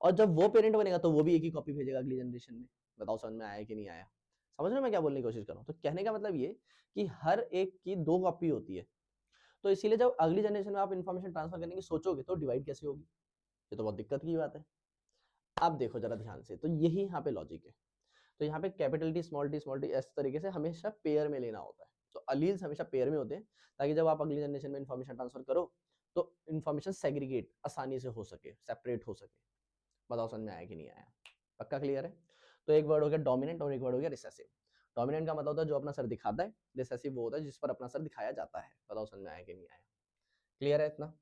और जब वो पेरेंट बनेगा तो वो भी एक ही कॉपी भेजेगा अगली जनरेशन में। बताओ समझ में आया कि नहीं आया? समझ रहे हो मैं क्या बोलने की कोशिश कर रहा हूँ? तो कहने का मतलब ये कि हर एक की दो कॉपी होती है, तो इसीलिए जब अगली जनरेशन में आप इन्फॉर्मेशन ट्रांसफर करने की सोचोगे तो डिवाइड कैसे होगी? ये तो बहुत दिक्कत की बात है। अब देखो जरा ध्यान से, तो यही यहाँ पे लॉजिक है। तो यहाँ पे कैपिटल टी स्मॉल टी इस तरीके से हमेशा पेयर में लेना होता है। तो अलील्स हमेशा पेयर में होते हैं, ताकि जब आप अगली जनरेशन में इन्फॉर्मेशन ट्रांसफर करो तो इन्फॉर्मेशन सेग्रीगेट आसानी से हो सके, सेपरेट हो सके। बताओ समझ में आया कि नहीं आया? पक्का क्लियर है? तो एक वर्ड हो गया डोमिनेंट और एक वर्ड हो गया रिसेसिव। डोमिनेंट का मतलब होता है जो अपना सर दिखाता है, रिसेसिव वो होता है जिस पर अपना सर दिखाया जाता है। बताओ समझ में आया कि नहीं आया? क्लियर है इतना?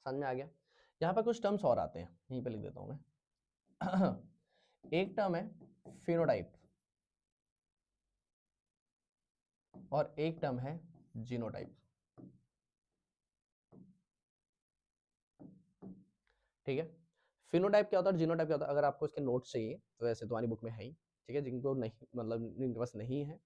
समझ में आ गया? यहाँ पर कुछ टर्म्स और आते हैं, यहीं पे लिख देता हूँ मैं। एक टर्म है फिनोटाइप और एक टर्म है जीनोटाइप। ठीक है? फिनोटाइप क्या होता है और जीनोटाइप क्या होता है, अगर आपको इसके नोट्स चाहिए तो वैसे तुम्हारी बुक में है ही, ठीक है? जिनको नहीं, मतलब जिनके पास नहीं है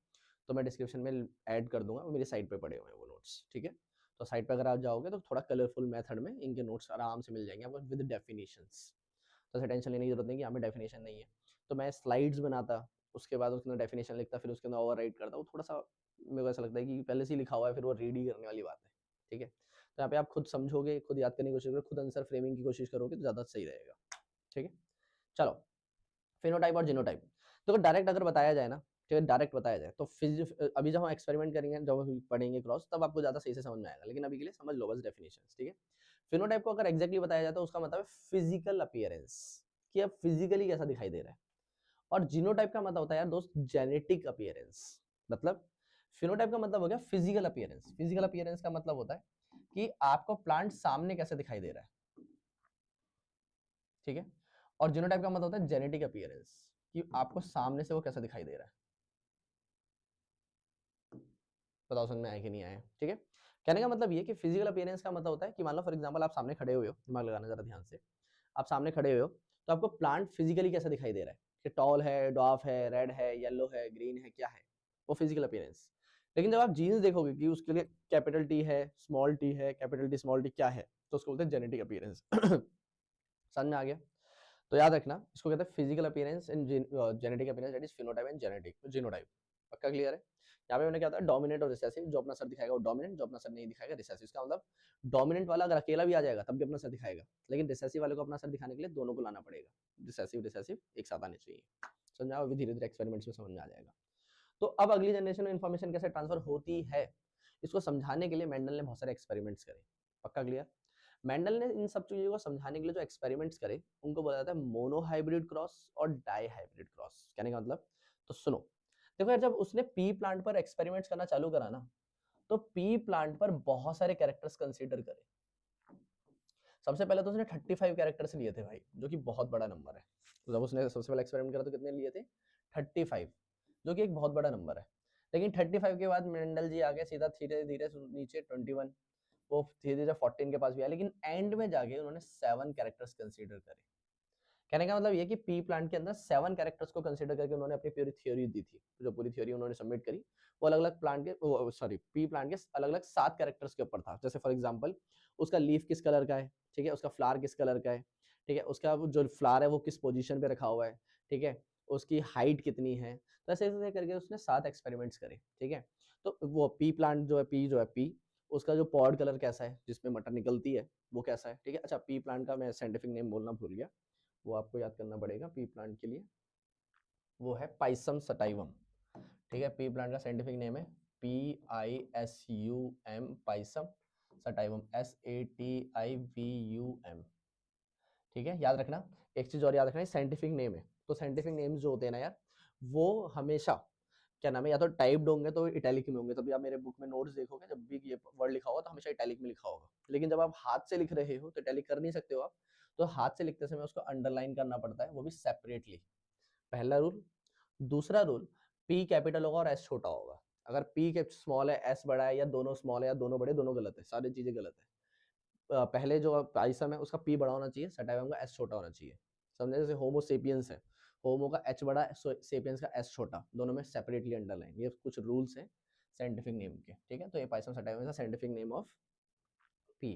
तो मैं डिस्क्रिप्शन में ऐड कर दूंगा, वो मेरी साइट पे पड़े हुए हैं वो नोट्स, ठीक है? तो साइट पे अगर आप जाओगे तो थोड़ा कलरफुल मेथड में इनके नोट्स आराम से मिल जाएंगे आपको विद डेफिनेशंस। तो ऐसे टेंशन लेने की जरूरत नहीं कि यहाँ पे डेफिनेशन नहीं है। तो मैं स्लाइड्स बनाता, उसके बाद उसके अंदर डेफिनेशन लिखता, फिर उसके अंदर ओवर राइट करता, वो थोड़ा सा मेरे को ऐसा लगता है कि पहले से ही लिखा हुआ है, फिर वो रीड ही करने वाली बात है। ठीक है? तो यहाँ पे आप खुद समझोगे, खुद याद करने की कोशिश करोगे, खुद आंसर फ्रेमिंग की कोशिश करोगे तो ज़्यादा सही रहेगा। ठीक है? चलो, फिनोटाइप और जीनोटाइप। तो डायरेक्ट अगर बताया जाए ना, ठीक है, डायरेक्ट बताया जाए तो अभी जब हम एक्सपेरिमेंट करेंगे, जब हम पढ़ेंगे क्रॉस, तब आपको ज़्यादा सही से समझ में आएगा, लेकिन अभी के लिए समझ लो बस डेफिनेशंस। ठीक है? फिनोटाइप को अगर एग्जैक्टली बताया जाए तो उसका मतलब है फिजिकल अपीयरेंस, कि अब फिजिकली कैसा दिखाई दे रहा है। और जीनोटाइप का मतलब होता है यार दोस्त जेनेटिक अपीयरेंस। मतलब फिनोटाइप का मतलब हो गया फिजिकल अपीयरेंस, फिजिकल अपीयरेंस का मतलब होता है कि आपको प्लांट सामने कैसे दिखाई दे रहा है। ठीक है? और जीनोटाइप का मतलब होता है जेनेटिक अपीयरेंस, कि आपको सामने से वो कैसा दिखाई दे रहा है। बताओ समझ में आया कि नहीं आया? ठीक है? कहने का मतलब ये कि फिजिकल अपीयरेंस का मतलब होता है कि मान लो फॉर एग्जांपल आप सामने खड़े हुए हो, दिमाग लगाना जरा ध्यान से, आप सामने खड़े हुए हो तो आपको प्लांट फिजिकली कैसा दिखाई दे रहा है, कि टॉल है, डॉफ है, रेड है, येलो है, ग्रीन है, क्या है, वो फिजिकल अपीयरेंस। लेकिन जब आप जीन्स देखोगे कि उसके लिए कैपिटल टी है, स्मॉल टी है, कैपिटल टी स्मॉल टी क्या है, तो उसको बोलते हैं जेनेटिक अपीयरेंस। समझ में आ गया? तो याद रखना, इसको कहते हैं physical appearance and genetic appearance, that is phenotype and genetic genotype. पक्का क्लियर है? यहाँ पे मैंने क्या होता है डोमिनेंट और रिसेसिव, जो अपना सर दिखाएगा वो डोमिनेंट, जो अपना सर नहीं दिखाएगा रिसेसिव। इसका मतलब डोमिनेंट वाला अगर अकेला भी आ जाएगा तब भी अपना सर दिखाएगा, लेकिन रिसेसिव वाले को अपना सर दिखाने के लिए दोनों को लाना पड़ेगा, रिसेसिव रिसेसिव एक साथ आने चाहिए। समझा? अभी धीरे धीरे एक्सपेरिमेंट्स में समझ में आ जाएगा। तो अब अगली जनरेशन में इन्फॉर्मेशन कैसे ट्रांसफर होती है, इसको समझाने के लिए मेंडल ने बहुत सारे एक्सपेरिमेंट्स करे। पक्का क्लियर? मेंडल ने इन सब चीजों को समझाने के लिए जो एक्सपेरिमेंट्स करे उनको बोला जाता है मोनो हाइब्रिड क्रॉस और डाई हाइब्रिड क्रॉस। कहने का मतलब, तो सुनो, देखो यार, जब उसने पी प्लांट पर एक्सपेरिमेंट्स करना चालू करा ना, तो पी प्लांट पर बहुत सारे कैरेक्टर्स कंसीडर करे। सबसे पहले तो उसने 35 कैरेक्टर्स लिए थे भाई, जो कि बहुत बड़ा नंबर है। तो जब उसने सबसे पहले एक्सपेरिमेंट करा तो कितने लिए थे? 35, जो कि एक बहुत बड़ा नंबर है। लेकिन 35 के बाद मेंडल जी आ गए, सीधा धीरे धीरे नीचे 21, वो धीरे धीरे 14 के पास भी आया, लेकिन एंड में जाके उन्होंने 7 कैरेक्टर्स कंसीडर करे। कहने का मतलब ये कि पी प्लांट के अंदर 7 कैरेक्टर्स को कंसीडर करके उन्होंने अपनी पूरी थ्योरी दी थी। जो पूरी थ्योरी उन्होंने सबमिट करी वो अलग अलग प्लांट के सॉरी पी प्लांट के अलग अलग 7 कैरेक्टर्स के ऊपर था। जैसे फॉर एग्जांपल उसका लीफ किस कलर का है, ठीक है, उसका फ्लावर किस कलर का है, ठीक है, उसका जो फ्लावर है वो किस पोजीशन पे रखा हुआ है, ठीक है, उसकी हाइट कितनी है। तो ऐसे ऐसे करके उसने 7 एक्सपेरिमेंट्स करे, ठीक है। तो वो पी प्लांट जो है पी उसका जो पॉड कलर कैसा है जिसमें मटर निकलती है वो कैसा है, ठीक है। अच्छा, पी प्लांट का मैं साइंटिफिक नेम बोलना भूल गया, वो आपको याद करना पड़ेगा पी प्लांट के लिए, वो है पाइसम सटाइवम, ठीक है। पी प्लांट का साइंटिफिक नेम है PISUM, पाइसम सटाइवम, SATIVUM, ठीक है, याद रखना। एक चीज और याद रखना, साइंटिफिक नेम है, तो साइंटिफिक नेम्स जो होते हैं ना यार, वो हमेशा क्या नाम है, या तो टाइप्ड होंगे तो इटैलिक में होंगे। तभी आप मेरे बुक में नोट्स देखोगे, जब भी ये वर्ड लिखा होगा तो हमेशा इटैलिक में लिखा होगा। लेकिन जब आप हाथ से लिख रहे हो तो इटैलिक कर नहीं सकते हो आप, तो हाथ से लिखते समय उसको अंडरलाइन करना पड़ता है, वो भी सेपरेटली, पहला रूल। दूसरा रूल, पी कैपिटल होगा और एस छोटा होगा। अगर पी के स्मॉल है एस बड़ा है, या दोनों स्मॉल है या दोनों बड़े, दोनों गलत है, सारी चीजें गलत है। पहले जो पाइसम है उसका पी बड़ा होना चाहिए, सटाइवम का एस छोटा होना चाहिए, समझे। जैसे होमो सेपियंस है, होमो का एच बड़ा, सेपियंस का एस छोटा, दोनों में सेपरेटली अंडरलाइन। ये कुछ रूल्स हैं साइंटिफिक नेम के, ठीक है। तो ये पाइसम सटाइवम का साइंटिफिक नेम ऑफ पी,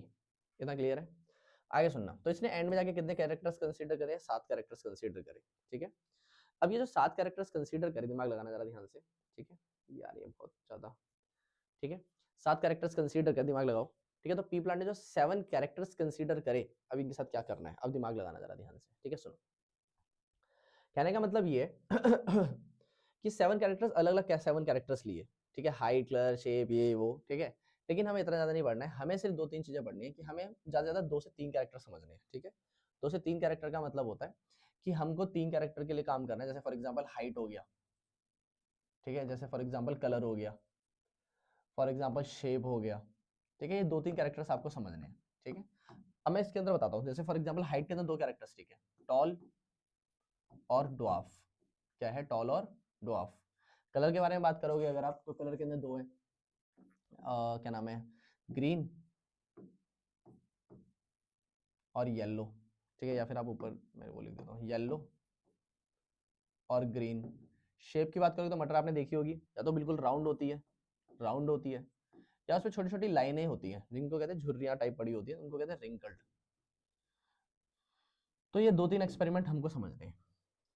इतना क्लियर है। आगे सुनना, तो इसने एंड में जाके कितने कैरेक्टर्स कंसीडर करे, 7 कैरेक्टर्स कंसीडर करे, ठीक है। अब ये जो 7 कैरेक्टर्स कंसीडर करे, दिमाग लगाना जरा ध्यान से, ठीक है यार, ये बहुत ज्यादा, ठीक है। 7 कैरेक्टर्स कंसीडर कर, दिमाग लगाओ, ठीक है। तो पी प्लांट ने जो 7 कैरेक्टर्स कंसीडर करे, अब इनके साथ क्या करना है, अब दिमाग लगाना जरा ध्यान से, ठीक है। सुनो, कहने का मतलब ये कि 7 कैरेक्टर्स अलग अलग 7 कैरेक्टर्स लिए, ठीक है, हाइट, कलर, शेप, ये वो, ठीक है। लेकिन हमें इतना ज्यादा नहीं पढ़ना है, हमें सिर्फ 2-3 चीजें पढ़नी है, कि हमें ज्यादा से ज्यादा 2 से 3 कैरेक्टर समझने हैं, ठीक है। 2 से 3 कैरेक्टर का मतलब होता है कि हमको 3 कैरेक्टर के लिए काम करना है। जैसे फॉर एग्जाम्पल हाइट हो गया, ठीक है, जैसे फॉर एग्जाम्पल कलर हो गया, फॉर एग्जाम्पल शेप हो गया, ठीक है। ये 2-3 कैरेक्टर्स आपको समझने हैं, ठीक है। अब मैं इसके अंदर बताता हूँ, जैसे फॉर एग्जाम्पल हाइट के अंदर 2 कैरेक्टर्स, ठीक है, टॉल और ड्वार्फ। क्या है, टॉल और ड्वार्फ। कलर के बारे में बात करोगे अगर आप, तो कलर के अंदर 2 है, क्या नाम है, ग्रीन और येलो, ठीक है। या फिर आप ऊपर मैं वो लिख देता हूँ, येलो और ग्रीन। शेप की बात करोगे तो मटर आपने देखी होगी, या तो बिल्कुल राउंड होती है, राउंड होती है, या उसमें छोटी छोटी लाइनें होती हैं जिनको कहते हैं झुर्रियां टाइप पड़ी होती है, उनको कहते हैं रिंकल्ड। तो ये 2-3 एक्सपेरिमेंट हमको समझने हैं,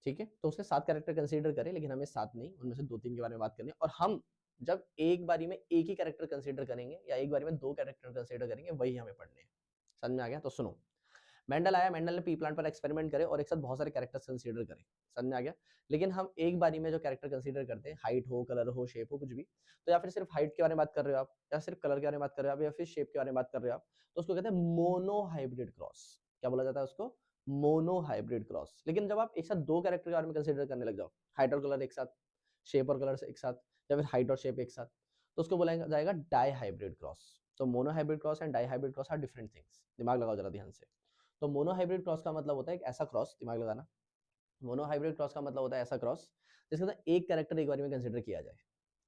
ठीक है। तो उसने 7 कैरेक्टर कंसीडर करे, लेकिन हमें 7 नहीं, उनमें से 2-3 के बारे में बात करनी है। और हम जब एक बारी में एक ही कैरेक्टर कंसीडर करेंगे या एक बारी में 2 कैरेक्टर कंसीडर करेंगे, वही हमें पढ़ने हैं। समझ में आ गया? तो सुनो, मेंडल आया, मेंडल ने पी प्लांट पर एक्सपेरिमेंट करे और एक साथ बहुत सारे कैरेक्टर्स कंसीडर करे, समझ में आ गया। लेकिन हम एक बारी में जो कैरेक्टर कंसीडर करते हैं, हाइट हो, कलर हो, शेप हो, कुछ भी, तो या फिर सिर्फ हाइट के बारे में बात कर रहे हो आप, या सिर्फ कलर के बारे में बात कर रहे हो आप, या फिर शेप के बारे में बात कर रहे हो आप, तो उसको कहते हैं मोनो हाइब्रिड क्रॉस। क्या बोला जाता है उसको? Mono hybrid cross. लेकिन जब आप एक साथ 2 कैरेक्टर के बारे में कंसीडर करने लग जाओ, हाइट और कलर एक साथ, शेप और कलर एक साथ, या फिर हाइट और शेप एक साथ, तो उसको बोला जाएगा डाई हाइब्रिड क्रॉस। तो monohybrid cross and dihybrid cross are different things, दिमाग लगाओ जरा ध्यान से। तो मोनो हाइब्रिड क्रॉस का मतलब होता है एक ऐसा क्रॉस, दिमाग लगाना, मोनो हाइब्रिड क्रॉस का मतलब होता है ऐसा क्रॉस जिसके अंदर एक कैरेक्टर एक बार में कंसीडर किया जाए,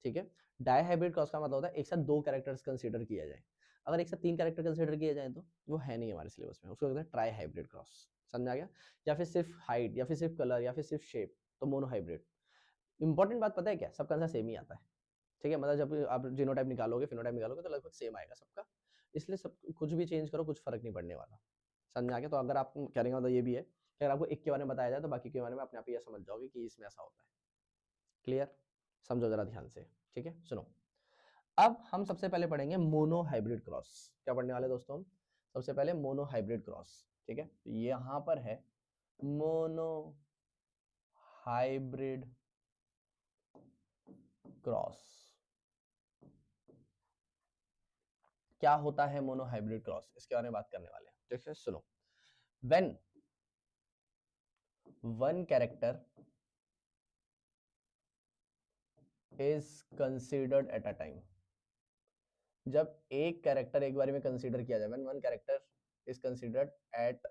ठीक है। डाई हाइब्रिड क्रॉस का मतलब होता है एक साथ 2 कैरेक्टर्स कंसीडर किया जाए। अगर एक साथ 3 कैरेक्टर कंसीडर किए जाए तो वो है नहीं हमारे सिलेबस में, उसको कहते हैं ट्राई हाइब्रिड क्रॉस। समझ आ गया? या फिर सिर्फ हाइट, या फिर सिर्फ कलर, या फिर सिर्फ शेप, तो मोनो हाइब्रिड। इंपॉर्टेंट बात पता है क्या, सबका आंसर सेम ही आता है, ठीक है। मतलब जब आप जीनोटाइप निकालोगे, फिनोटाइप निकालोगे, तो लगभग सेम आएगा सबका। इसलिए सब कुछ भी चेंज करो, कुछ फर्क नहीं पड़ने वाला। समझ में आ गया? तो अगर आप कहने का मतलब ये भी है कि अगर आपको एक के बारे में बताया जाए तो बाकी के बारे में अपने आप ही समझ जाओगे कि इसमें ऐसा होता है। क्लियर? समझो जरा ध्यान से, ठीक है। सुनो, अब हम सबसे पहले पढ़ेंगे मोनो हाइब्रिड क्रॉस। क्या पढ़ने वाले दोस्तों हम? सबसे पहले मोनो हाइब्रिड क्रॉस, ठीक है। तो यहाँ पर है मोनो हाइब्रिड क्रॉस। क्या होता है मोनो हाइब्रिड क्रॉस, इसके बारे में बात करने वाले हैं, ठीक है। सुनो, when one character is considered at a time, जब एक कैरेक्टर एक बार में कंसीडर किया जाए, when one character is considered at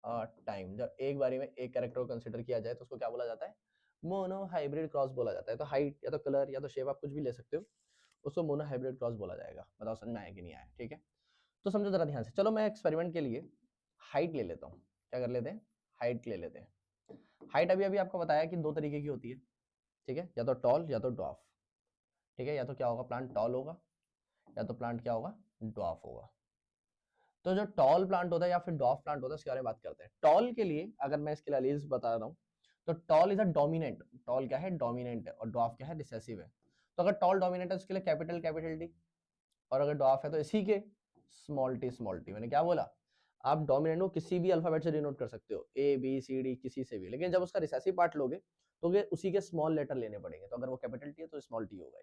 a time, जब एक बारी में एक कैरेक्टर को कंसीडर किया जाए तो उसको क्या बोला जाता है? मोनो हाइब्रिड क्रॉस बोला जाता है। तो हाइट या तो कलर या तो शेप आप कुछ भी ले सकते हो, उसको मोनो हाइब्रिड क्रॉस बोला जाएगा। बताओ समझ में आया कि नहीं आया? ठीक है, तो समझो जरा ध्यान से। चलो मैं एक्सपेरिमेंट के लिए हाइट ले लेता हूँ। क्या कर लेते हैं? हाइट ले लेते हैं। हाइट अभी अभी आपको बताया कि दो तरीके की होती है, ठीक है, या तो टॉल या तो ड्वार्फ। ठीक है, या तो क्या होगा, प्लांट टॉल होगा, या तो प्लांट क्या होगा, ड्वार्फ होगा। तो जो टॉल प्लांट होता है या फिर ड्वार्फ प्लांट होता है उसके बारे में बात करते हैं। टॉल के लिए अगर मैं इसके लिए एलील्स बता रहा हूँ, तो tall is a dominant. Tall क्या है? डोमिनेंट है। और ड्वार्फ क्या है? रिसेसिव है। तो अगर टॉल डोमिनेंट है उसके लिए कैपिटल टी, और अगर ड्वार्फ है तो इसी के स्मॉल टी स्मॉल टी। मैंने क्या बोला? आप डोमिनेंट को किसी भी अल्फाबेट से डिनोट कर सकते हो, ए बी सी डी किसी से भी, लेकिन जब उसका रिसेसिव पार्ट लोगे तो उसी के स्मॉल लेटर लेने पड़ेंगे। तो अगर वो कैपिटल टी है तो स्मॉल टी होगा।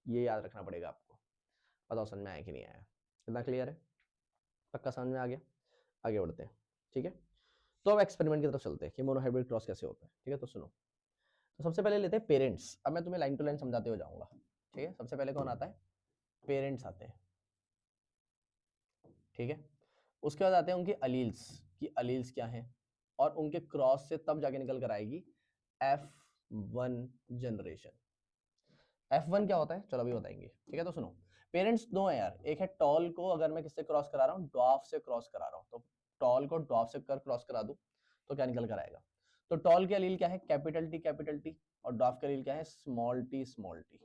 ये याद रखना पड़ेगा आपको। बताओ समझ में आया कि नहीं आया? कितना क्लियर है? पक्का समझ में आ गया? आगे बढ़ते हैं, ठीक है। तो अब एक्सपेरिमेंट की तरफ चलते हैं कि मोनोहाइब्रिड क्रॉस कैसे होता है। ठीक है, तो सुनो। तो सबसे पहले लेते हैं पेरेंट्स। अब मैं तुम्हें लाइन टू लाइन समझाते हो जाऊंगा, ठीक है। सबसे पहले कौन आता है? पेरेंट्स आते हैं, ठीक है। उसके बाद आते हैं उनके अलील्स, कि अलील्स क्या हैं, और उनके क्रॉस से तब जाके निकल कर आएगी F1 जनरेशन। F1 क्या होता है चलो अभी बताएंगे, ठीक है। तो सुनो, पेरेंट्स दो है यार। एक है टॉल को अगर मैं किससे क्रॉस करा रहा हूँ, ड्वार्फ से क्रॉस करा रहा हूँ, तो टॉल को ड्वार्फ से कर क्रॉस करा दूं तो क्या निकल कर आएगा? तो टॉल के अलील क्या है? कैपिटल टी, और ड्वार्फ के अलील क्या है? Small T small T.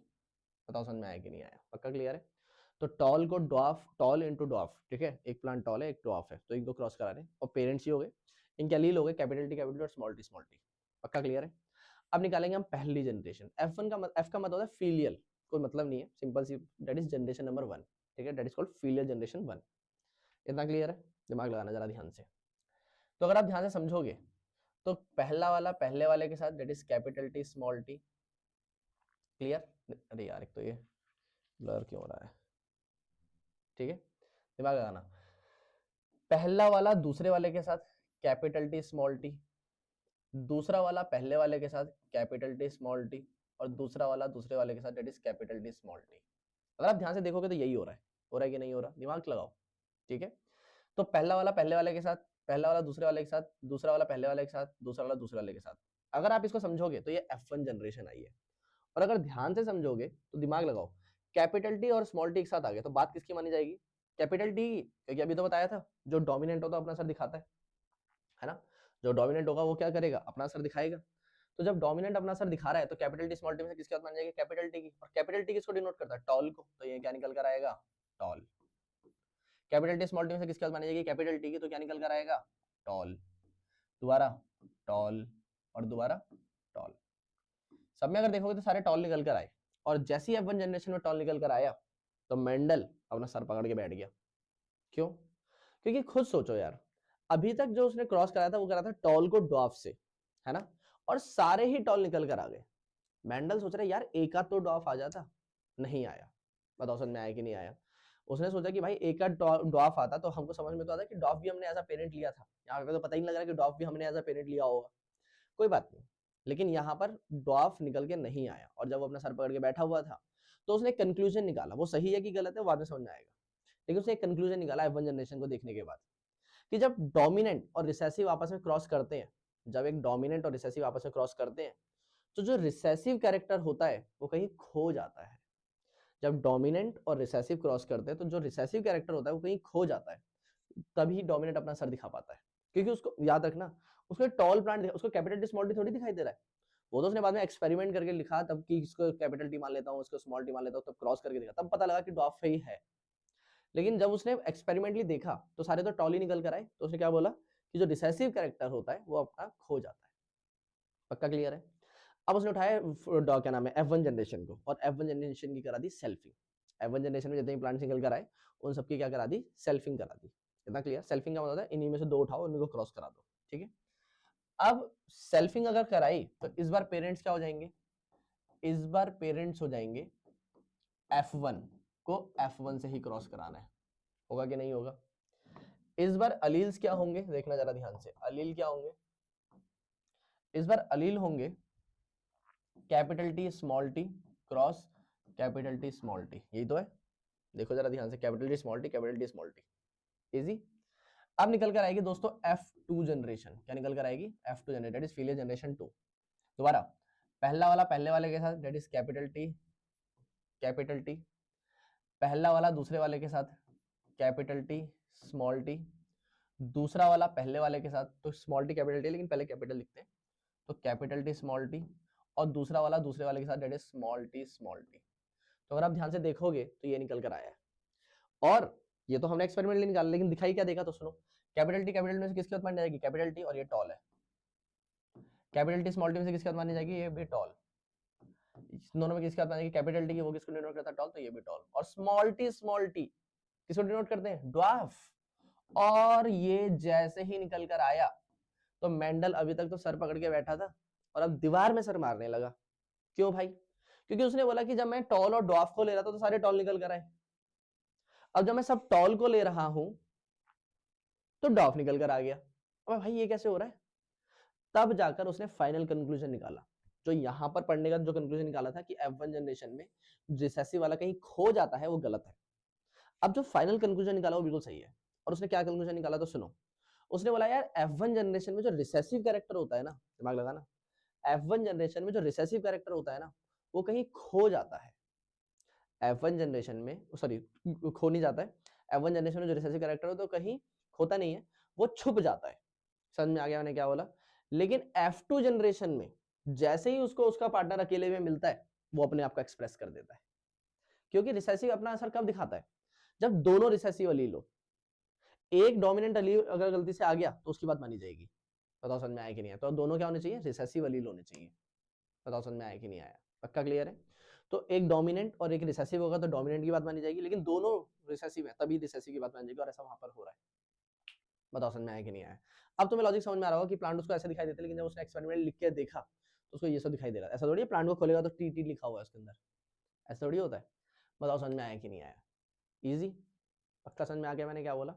बताओ समझ में आया कि नहीं आया? पक्का क्लियर है? तो टॉल को ड्वार्फ, टॉल इंटू ड्वार्फ, ठीक है, एक प्लांट टॉल है एक ड्वार्फ है, तो इनको क्रॉस करा रहे हैं, और पेरेंट्स ही हो गए। इनके अलील हो गए कैपिटल टी और स्मॉल टी। पक्का क्लियर है? अब निकालेंगे हम पहली जनरेशन। F1 का एफ का मतलब होता है फीलियल, कोई मतलब नहीं है, simple see, that is generation number 1। ठीक है, that is called filial generation 1। इतना क्लियर है? दिमाग लगाना जरा ध्यान से। तो अगर आप ध्यान से समझोगे तो पहला वाला पहले वाले के साथ, that is capital T small T. Clear? अरे यार एक तो ये ब्लर क्यों हो रहा है? ठीक है, दिमाग लगाना। पहला वाला दूसरे वाले के साथ कैपिटल टी स्मॉल टी, दूसरा वाला पहले वाले के साथ कैपिटल टी स्मॉल टी, और दूसरा वाला दूसरे वाले के साथ that is capital T small T. अगर आप ध्यान से देखोगे तो यही हो रहा है कि नहीं हो रहा? दिमाग लगाओ, ठीक है। तो पहला वाला पहले वाले के साथ, पहला वाला दूसरे वाले के साथ, दूसरा वाला पहले वाले के साथ, दूसरा वाला दूसरे वाले के साथ। अगर आप इसको समझोगे तो ये F1 जनरेशन आई है। और अगर ध्यान से समझोगे तो दिमाग लगाओ, कैपिटल टी और स्मॉल टी एक साथ आ गए तो बात किसकी मानी जाएगी? कैपिटल टी, क्योंकि अभी तो बताया था जो डोमिनेंट होता है अपना सर दिखाता है ना। जो डोमिनेंट होगा वो क्या करेगा? अपना सर दिखाएगा। तो जब डोमिनेंट अपना सर दिखा रहा है तो कैपिटल टी स्मॉल टी में से किसकी बात मानी जाएगी? कैपिटल टी की। और कैपिटल टी किसको डिनोट करता है? टॉल को। तो ये क्या निकल कर आएगा? Tall. Capital T small T में से किसकी बात मानी जाएगी? कैपिटल टी की। तो क्या निकल कर आएगा? टॉल। दोबारा टॉल, और दोबारा टॉल। सब में अगर देखोगे तो सारे टॉल निकल कर आए। और जैसे ही F1 जनरेशन में टॉल निकल कर आया तो मेंडल अपना सर पकड़ के बैठ गया। क्यों? क्योंकि खुद सोचो यार, अभी तक जो उसने क्रॉस कराया था वो करा था टॉल को ड्वार्फ से, है ना, और सारे ही टॉल निकल कर आ गए। मेंडल सोच रहे यार एक आध तो ड्वार्फ आ जाता, नहीं आया। बताओ समझ में आया कि नहीं आया? उसने सोचा कि भाई एक आध ड्वार्फ आता तो हमको समझ में तो आता कि ड्वार्फ भी हमने एज अ पेरेंट लिया था। यहाँ पे तो पता ही नहीं लग रहा कि ड्वार्फ भी हमने एज अ पेरेंट लिया होगा। कोई बात नहीं, लेकिन यहाँ पर ड्वार्फ निकल के नहीं आया। और जब वो अपना सर पकड़ के बैठा हुआ था तो उसने कंक्लूजन निकाला, वो सही है कि गलत है बाद में समझ में आएगा, लेकिन उसने एक कंक्लूजन निकाला F1 जनरेशन को देखने के बाद, कि जब डोमिनेंट और रिसेसिव आपस में क्रॉस करते हैं, जब एक डोमिनेंट और रिसेसिव आपस में क्रॉस करते हैं तो जो रिसेसिव कैरेक्टर होता है वो कहीं खो जाता है। जब डोमिनेंट और रिसेसिव क्रॉस करते हैं तो जो रिसेसिव कैरेक्टर होता है वो कहीं खो जाता है, तभी डोमिनेंट अपना सर दिखा पाता है। क्योंकि उसको याद रखना, उसको टॉल प्लांट, उसको कैपिटल टी स्मॉल टी थोड़ी दिखाई दे रहा है। वो तो उसने बाद में एक्सपेरिमेंट करके लिखा तब कि इसको कैपिटल टी मान लेता हूँ, इसको स्मॉल टी मान लेता हूँ, तब क्रॉस करके देखा, तब पता लगा कि ड्वार्फ ही है। लेकिन जब उसने एक्सपेरिमेंटली देखा तो सारे तो टॉल ही निकल कर आए, तो उसने क्या बोला कि जो रिसेसिव कैरेक्टर होता है वो अपना खो जाता है। पक्का क्लियर है? अब उसने उठाया क्या नाम है, F1 जनरेशन को, और F1 जनरेशन की करा दी सेल्फिंग। F1 जनरेशन में जितने प्लांट निकल कर आए उन सबकी क्या करा दी? सेल्फिंग करा दी। इतना क्लियर? सेल्फिंग का मतलब है इन्हीं में से दो उठाओ, उनको क्रॉस करा दो, ठीक है। अब सेल्फिंग अगर कराई तो इस बार पेरेंट्स क्या हो जाएंगे? इस बार पेरेंट्स हो जाएंगे F1 को F1 से ही क्रॉस कराना है। होगा कि नहीं होगा? इस बार अलील्स क्या होंगे? देखना जरा ध्यान से, अलील क्या होंगे इस बार? अलील होंगे capital T small T cross capital T small T. यही तो है, देखो जरा ध्यान से, capital T small T, capital T small T. Easy. अब निकल कर आएगी दोस्तों F2 जनरेशन। क्या निकल कर आएगी? F2 generation, that is filial generation 2। दोबारा पहला वाला पहले वाले के साथ that is capital T, capital T. पहला वाला दूसरे वाले के साथ कैपिटल टी स्मॉल टी। दूसरा वाला पहले वाले के साथ, तो स्मॉल टी कैपिटल टी लेकिन पहले कैपिटल लिखते हैं, तो कैपिटल टी स्मॉल टी। और दूसरा वाला दूसरे वाले के साथ that is small T small T. तो अगर आप ध्यान से देखोगे तो ये निकल कर आया है। और ये तो हमने एक्सपेरिमेंटली निकाला, लेकिन दिखाई क्या देगा, तो सुनो। कैपिटल टी कैपिटल में से किसकी बात मानी जाएगी, कैपिटल टी, और ये टॉल है। कैपिटल टी स्मॉल टी में से किसकी बात मानी जाएगी, ये भी टॉल। दोनों में किसकी बात मानी जाएगी, कैपिटल टी की, वो किसको डिनोट करता है, टॉल, तो ये भी टॉल। और स्मॉल टी किसको डिनोट करते हैं, ड्वार्फ। और ये जैसे ही निकल कर आया तो मेंडल अभी तक तो सर पकड़ के बैठा था और अब दीवार में सर मारने लगा। क्यों भाई, क्योंकि उसने बोला कि जब मैं टॉल और ड्वार्फ को ले रहा था तो सारे टॉल निकल कर आए, अब जब मैं सब टॉल को ले रहा हूं तो ड्वार्फ निकल कर आ गया। अब भाई ये कैसे हो रहा है, तब जाकर उसने फाइनल कंक्लूजन निकाला। जो यहां पर पढ़ने का जो कंक्लूजन निकाला था कि F1 जनरेशन में रिसेसिव वाला कहीं खो जाता है, वो गलत है। अब जो फाइनल कंक्लूजन निकाला वो बिल्कुल सही है। और उसने क्या कंक्लूजन निकाला, तो सुनो। उसने बोला यार F1 जनरेशन में जो रिसेसिव कैरेक्टर होता है ना, दिमाग लगाना, F1 जनरेशन में जो रिसेसिव कैरेक्टर होता है ना, वो कहीं खो जाता है। F1 जनरेशन में, सॉरी, खो नहीं जाता है। F1 जनरेशन में जो रिसेसिव कैरेक्टर हो तो कहीं खोता नहीं है, वो छुप जाता है। समझ में आ गया मैंने क्या बोला। लेकिन F2 जनरेशन में जैसे ही उसको उसका पार्टनर अकेले में मिलता है, वो अपने आप को एक्सप्रेस कर देता है। क्योंकि रिसेसिव अपना असर कब दिखाता है, जब दोनों रिसेसिव अलील हो। एक डोमिनेंट अलील अगर गलती से आ गया तो उसकी बात मानी जाएगी। बताओ समझ में आया कि नहीं आया। तो दोनों क्या होने चाहिए, रिसेसिव अलील होने चाहिए। बताओ समझ में आया कि नहीं आया, पक्का क्लियर है। तो एक डोमिनेंट और एक रिसेसिव होगा तो डोमिनेंट की बात मानी जाएगी, लेकिन दोनों रिसेसिव है तभी रिसेसिव की बात मानी जाएगी, और ऐसा वहां पर हो रहा है। बताओ समझ में आया कि नहीं आया। अब तुम्हें लॉजिक समझ में आ रहा होगा कि प्लांट उसको ऐसे दिखाई देता है, लेकिन जब उसने एक्सपेरिमेंट लिख के देखा तो उसको ये सब दिखाई दे रहा है। ऐसा थोड़ी है प्लांट को खोलेगा तो टी लिखा हुआ है उसके अंदर, ऐसा थोड़ी होता है। बताओ समझ में आया कि नहीं आया। इजी, पक्का समझ में आ गया मैंने क्या बोला।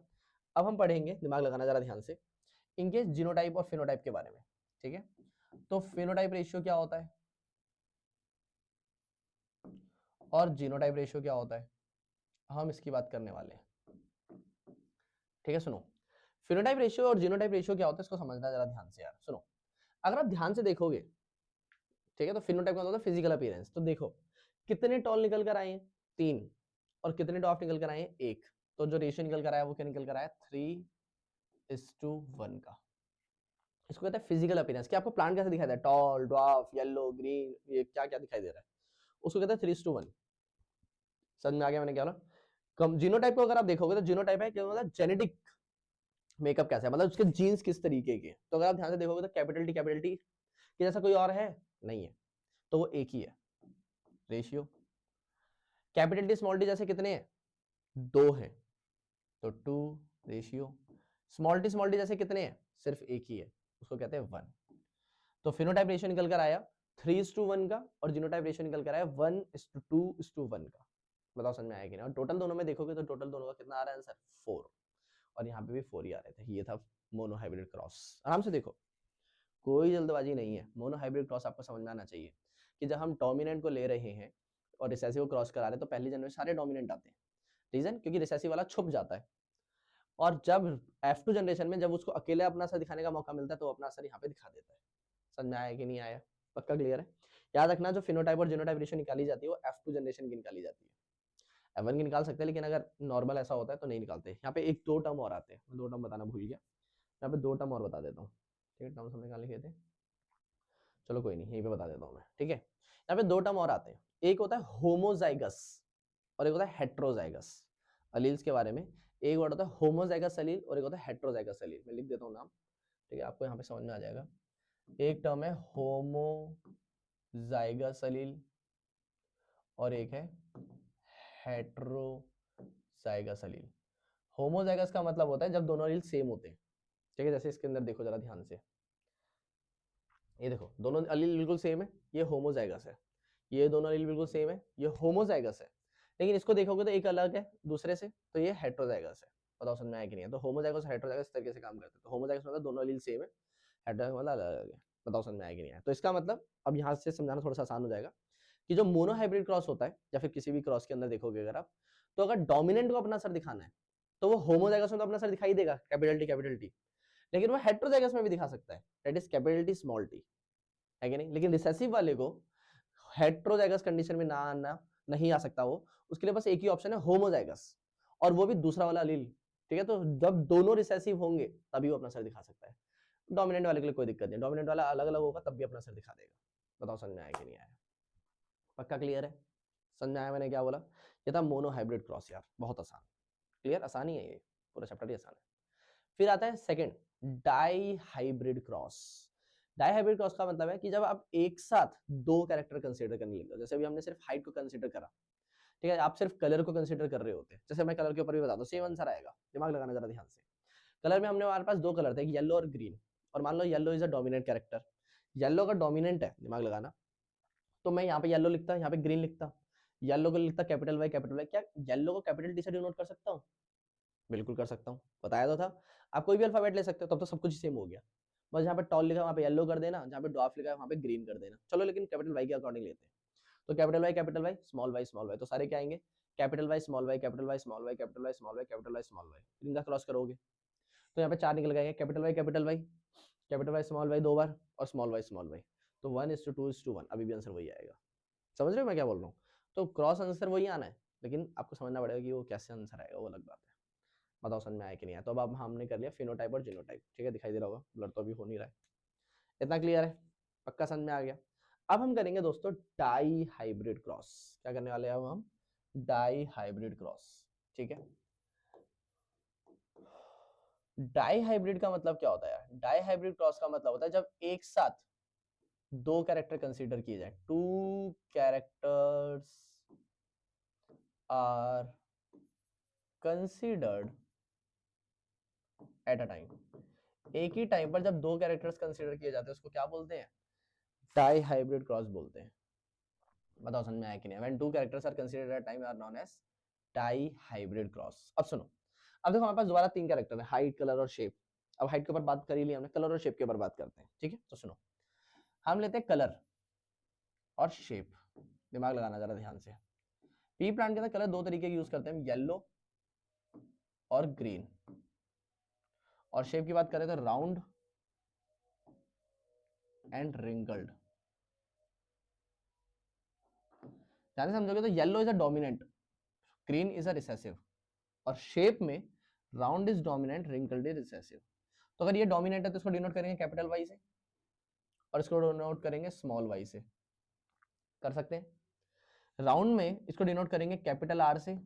अब हम पढ़ेंगे, दिमाग लगाना जरा ध्यान से, इनके जीनोटाइप और फिनोटाइप के बारे में। ठीक है, तो फिनोटाइप रेशियो क्या होता है और जीनोटाइप रेशियो क्या होता है, हम इसकी बात करने वाले हैं। ठीक है, सुनो। फिनोटाइप रेशियो और जीनोटाइप रेशियो क्या होता है, इसको समझना जरा ध्यान से यार। सुनो, अगर आप ध्यान से देखोगे, ठीक है, तो फिनोटाइप का मतलब होता है फिजिकल अपीयरेंस। तो देखो कितने टॉल निकल कर आए हैं, 3, और कितने डॉफ निकल कर आए हैं, 1। तो जो रेशियो निकल कर आया वो क्या निकल कर आया, 3:1 का। इसको कहते हैं फिजिकल अपीयरेंस, कि आपको प्लांट कैसे दिखाई दे रहा है, टॉल, ड्वार्फ, येलो, ग्रीन, ये क्या क्या दिखाई दे रहा है, उसको कहते हैं 3:1। समझ में आ गया मैंने क्या बोला। कम जीनोटाइप को अगर आप देखोगे तो जीनोटाइप है क्या, मतलब जेनेटिक मेकअप कैसा है, मतलब उसके जीन्स किस तरीके के। तो अगर आप ध्यान से देखोगे तो कैपिटल टी कि जैसा कोई और है नहीं है, तो वो एक ही है ratio. Capital T small T जैसे कितने हैं, 2 हैं, तो 2 रेशियो। स्मॉल टी जैसे कितने हैं, सिर्फ एक ही है, उसको कहते हैं 1। तो फिनोटाइप रेशियो निकल कर आया 3:1 का, और जीनोटाइप रेशियो निकल कर आया 1:2:1 का। बताओ समझ में आया कि नहीं। और टोटल दोनों में देखोगे तो टोटल दोनों का कितना आ रहा है आंसर, 4। और यहाँ पे भी 4 ही आ रहे थे। ये था मोनोहाइब्रिड क्रॉस। आराम से देखो, कोई जल्दबाजी नहीं है। मोनोहाइब्रिड क्रॉस आपको समझ में आना चाहिए कि जब हम डोमिनेंट को ले रहे हैं और रिसेसिव को क्रॉस करा रहे हैं तो पहली जनरेशन सारे डोमिनेंट आते हैं। रीजन, क्योंकि रिसेसिव वाला छुप जाता है, और जब F2 जनरेशन में जब उसको अकेले अपना असर दिखाने का मौका मिलता है तो वो अपना असर यहाँ पे दिखा देता है। समझ में आया कि नहीं आया, पक्का क्लियर है। याद रखना, जो फिनोटाइप और जीनोटाइप रेशियो निकाली जाती है वो F2 जनरेशन की निकाली जाती है। F1 की निकाल सकते हैं, लेकिन अगर नॉर्मल ऐसा होता है तो नहीं निकालते। यहाँ पे एक 2 टर्म और आते हैं, मैं 2 टर्म बताना भूल गया, यहाँ पे 2 टर्म और बता देता हूँ। ठीक है, टर्म्स हमने निकाल लिखे थे, चलो कोई नहीं, यहीं पे बता देता हूँ मैं। ठीक है, यहाँ पे 2 टर्म और आते हैं, एक होता है होमोजाइगस और एक होता है हेट्रोजाइगस अलील्स के बारे में। एक वर्ड होता है होमोजाइगस अलील और एक होता है हेट्रोजाइगस अलील। मैं लिख देता हूँ नाम, ठीक है, आपको यहाँ पे समझ में आ जाएगा। एक टर्म है होमोजाइगस अलील और एक है हेट्रोजाइगस अलील। होमोजाइगस का मतलब होता है जब दोनों अलील सेम होते हैं। ठीक है, जैसे इसके अंदर देखो जरा ध्यान से, ये देखो दोनों अलील बिल्कुल सेम है, ये होमोजाइगस है। ये दोनों अलील बिल्कुल सेम है, ये होमोजाइगस है। लेकिन इसको देखोगे तो एक अलग है दूसरे से, तो ये हेट्रोजाइगस है। बताओ समझ में आया कि नहीं है। तो होमोजाइगस और हेट्रोजाइगस इस तरीके से काम करते हैं। तो होमोजाइगस मतलब दोनों अलील सेम है, हेट्रोजाइगस मतलब अलग अलग है। बताओ समझ में आया कि नहीं है। तो इसका मतलब अब यहाँ से समझाना थोड़ा सा आसान हो जाएगा कि जो मोनोहाइब्रिड क्रॉस होता है या फिर किसी भी क्रॉस के अंदर देखोगे अगर आप, तो अगर डोमिनेंट को अपना असर दिखाना है तो वो होमोजाइगस में तो अपना असर दिखाई देगा, कैपिटल टी, लेकिन वो हेट्रोजाइगस में भी दिखा सकता है, that is capital T small T. है कि नहीं। लेकिन रिसेसिव वाले को हेट्रोजाइगस कंडीशन में ना आना, नहीं आ सकता वो, उसके लिए बस एक ही ऑप्शन है, होमोजाइगस, और वो भी दूसरा वाला अलील। ठीक है, तो जब दोनों रिसेसिव होंगे तभी वो अपना सर दिखा सकता है। डोमिनेंट वाले के लिए कोई दिक्कत नहीं, डोमिनेंट वाला अलग अलग होगा तब भी अपना सर दिखा देगा। बताओ समझ में आया कि नहीं आया? पक्का क्लियर है? समझ में आया मैंने क्या बोला? ये था मोनो हाइब्रिड क्रॉस यार, बहुत आसान। क्लियर, आसान ही है ये, पूरा चैप्टर ही आसान है। फिर आता है second, dihybrid cross. Dihybrid cross का मतलब है कि जब आप एक साथ दो कैरेक्टर कंसीडर करने लगे, जैसे अभी हमने सिर्फ हाइट को कंसीडर करा, ठीक है, आप सिर्फ कलर को कंसीडर कर रहे होते हैं। जैसे मैं कलर के ऊपर भी बता दूं, सेम आंसर आएगा, दिमाग लगाना जरा ध्यान से। कलर में हमने, हमारे पास दो कलर थे, एक येलो और ग्रीन, और मान लो yellow is a dominant character, yellow का डोमिनेंट है, दिमाग लगाना, तो मैं यहाँ पे येलो लिखता, यहाँ पे ग्रीन लिखता, येलो को लिखता कैपिटल वाई कैपिटल वाई। क्या येलो को कैपिटल टी से डिनोट कर सकता हूँ? बिल्कुल कर सकता हूँ, बताया तो था। आप कोई भी अल्फाबेट ले सकते हो, तब तो सब कुछ सेम हो गया। बस जहाँ पे टॉल लिखा है वहाँ पे येलो कर देना, जहाँ पे ड्वार्फ लिखा है वहाँ पे ग्रीन कर देना। चलो लेकिन कैपिटल वाई के अकॉर्डिंग लेते हैं, तो कैपिटल वाई स्मॉल वाई, तो सारे क्या आएंगे? Capital Y small Y capital Y small Y capital Y small Y capital Y small Y, इनका क्रॉस करोगे तो यहाँ पे चार निकल गए, capital Y capital Y capital Y small Y दो बार, और स्मॉल वाई, तो 1:2:1, अभी भी आंसर वही आएगा। समझ रहे हो मैं क्या बोल रहा हूँ? तो क्रॉस आंसर वही आना है, लेकिन आपको समझना पड़ेगा कि वो कैसे आंसर आएगा, वो अलग बात है। बताओ समझ में आया कि नहीं आया? तो अब हमने कर लिया फिनोटाइप और जीनोटाइप, ठीक है, दिखाई दे रहा होगा, ब्लर तो अभी हो नहीं रहा है। इतना क्लियर है? पक्का समझ में आ गया? अब हम करेंगे दोस्तों डाई हाइब्रिड क्रॉस। क्या करने वाले हैं अब हम? डाई हाइब्रिड क्रॉस, ठीक है। डाई हाइब्रिड का मतलब क्या होता है यार? डाई हाइब्रिड क्रॉस का मतलब होता है जब एक साथ दो कैरेक्टर कंसीडर किए जाए, two characters are considered at a time. एक ही टाइम पर जब दो कैरेक्टर्स कंसीडर किए जाते हैं उसको क्या बोलते हैं? डाई हाइब्रिड क्रॉस बोलते हैं। बताओ समझ में आया कि नहीं? When two characters are considered at a time are known as dihybrid cross. अब सुनो, अब देखो हमारे पास दोबारा तीन कैरेक्टर है, हाइट कलर और शेप। अब हाइट के ऊपर बात कर ही ली हमने, कलर और शेप के ऊपर बात करते हैं, ठीक है। तो सुनो, हम लेते हैं कलर और शेप, दिमाग लगाना जरा ध्यान से। पी प्लांट के अंदर कलर दो तरीके के यूज करते हैं, येलो और ग्रीन, और शेप की बात करें तो राउंड एंड रिंकल्ड। ध्यान से समझोगे तो yellow is a dominant, green is a recessive, और शेप में round is dominant, wrinkled is recessive. तो अगर ये डोमिनेंट है तो इसको डिनोट करेंगे कैपिटल वाई से, और इसको डिनोट करेंगे स्मॉल वाई से, कर सकते हैं। राउंड में इसको डिनोट करेंगे कैपिटल आर से,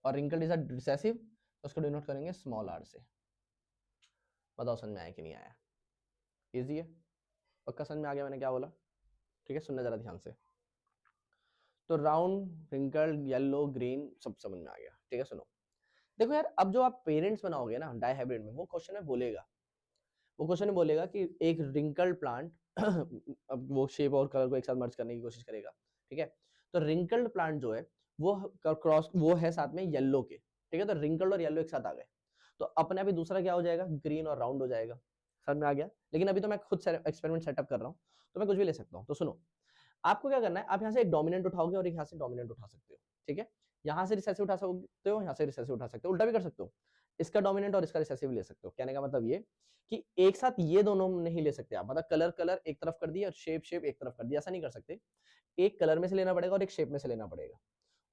और रिंकल्ड इज अ रिसेसिव, तो इसको डिनोट करेंगे स्मॉल आर से। बताओ समझ में आया कि नहीं आया? इजी है, पक्का समझ में आ गया मैंने क्या बोला? ठीक है, सुनना जरा ध्यान से। तो राउंड, रिंकल्ड, येलो, ग्रीन सब समझ में आ गया, ठीक है। सुनो, देखो यार, अब जो आप पेरेंट्स बनाओगे ना डाई हाइब्रिड में, वो क्वेश्चन में बोलेगा, वो क्वेश्चन में बोलेगा कि एक रिंकल्ड प्लांट अब वो शेप और कलर को एक साथ मर्ज करने की कोशिश करेगा, ठीक है। तो रिंकल्ड प्लांट जो है वो क्रॉस, वो है साथ में येलो के, ठीक है। तो रिंकल्ड और येलो एक साथ आ गए, तो अपने आप ही दूसरा क्या हो जाएगा? ग्रीन और राउंड हो जाएगा। समझ में आ गया? लेकिन अभी तो मैं खुद एक्सपेरिमेंट सेटअप कर रहा हूँ, तो मैं कुछ भी ले सकता हूँ। तो सुनो, आपको क्या करना है, आप यहाँ से एक डोमिनेंट उठाओगे और एक यहाँ से डोमिनेंट उठा सकते हो, ठीक है। यहाँ से रिसेसिव उठा सकते हो, यहाँ से रिसेसिव उठा सकते हो, उल्टा भी कर सकते हो, इसका डोमिनेंट और इसका रिसेसिव ले सकते हो। कहने का मतलब ये कि एक साथ ये दोनों नहीं ले सकते आप, मतलब कलर कलर एक तरफ कर दिया और शेप शेप एक तरफ कर दिया, ऐसा नहीं कर सकते। एक कलर में से लेना पड़ेगा और एक शेप में से लेना पड़ेगा,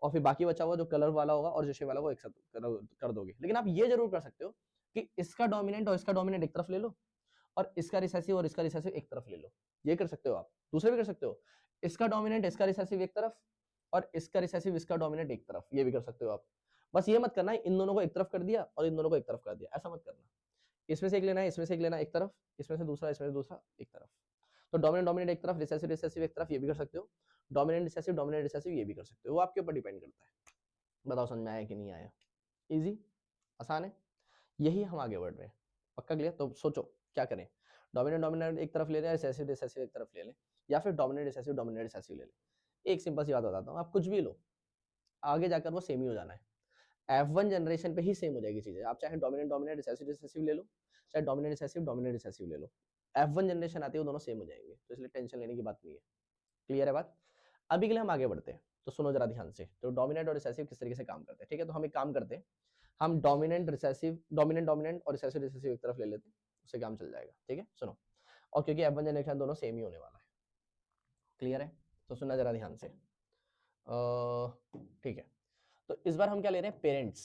और फिर बाकी बचा हुआ जो कलर वाला होगा और जो शेप वाला होगा एक साथ कर दोगे। लेकिन आप ये जरूर कर सकते हो कि इसका डोमिनेंट और इसका डोमिनेंट एक तरफ ले लो, और इसका रिसेसिव और इसका रिसेसिव एक तरफ ले लो। ये कर सकते हो आप। दूसरे भी कर सकते हो, इसका डोमिनेंट इसका रिसेसिव एक तरफ, और इसका रिसेसिव इसका डोमिनेंट एक तरफ, ये भी कर सकते हो आप। बस ये मत करना है इन दोनों को एक तरफ कर दिया और इन दोनों को एक तरफ कर दिया, ऐसा मत करना। इसमें से एक लेना है, इसमें से एक लेना एक तरफ, इसमें से दूसरा, इसमें से दूसरा एक तरफ। तो डोमिनेंट डोमिनेंट एक तरफ, रिसेसिव रिसेसिव एक तरफ, ये भी कर सकते हो। डोमिनेंट रिसेसिव ये भी कर सकते हो, वो आपके ऊपर डिपेंड करता है। बताओ समझ में आया कि नहीं आया? इजी, आसान है, यही हम आगे बढ़ रहे हैं। पक्का क्लियर? तो सोचो क्या करें, डोमिनेंट डोमिनेंट एक तरफ ले लें, रिसेसिव रिसेसिव एक तरफ ले लें, या फिर डोमिनेंट रिसेसिव ले लें। एक सिंपल सी बात बताता हूँ, आप कुछ भी लो, आगे जाकर वो सेम ही हो जाना है। F1 जनरेशन पे ही सेम हो जाएगी चीजें, आप चाहे डोमिनेंट डोमिनेंट रिसेसिव रिसेसिव ले लो, चाहे डोमिनेंट रिसेसिव ले लो, F1 जनरेशन आती है वो दोनों सेम हो जाएंगे, तो इसलिए टेंशन लेने की बात नहीं है। क्लियर है बात? अभी के लिए हम आगे बढ़ते हैं, तो सुनो जरा ध्यान से, तो डोमिनेंट और रिसेसिव किस तरीके से काम करते हैं, ठीक है। तो हम एक काम करते हैं, हम डोमिनेंट डोमिनेंट और रिसेसिव रिसेसिव एक तरफ ले लेते हैं, उससे काम चल जाएगा, ठीक है। सुनो, और क्योंकि F1 जनरेशन दोनों सेम ही होने वाला है, क्लियर है? तो सुनना जरा ध्यान से। ठीक है, तो इस बार हम क्या ले रहे हैं, पेरेंट्स।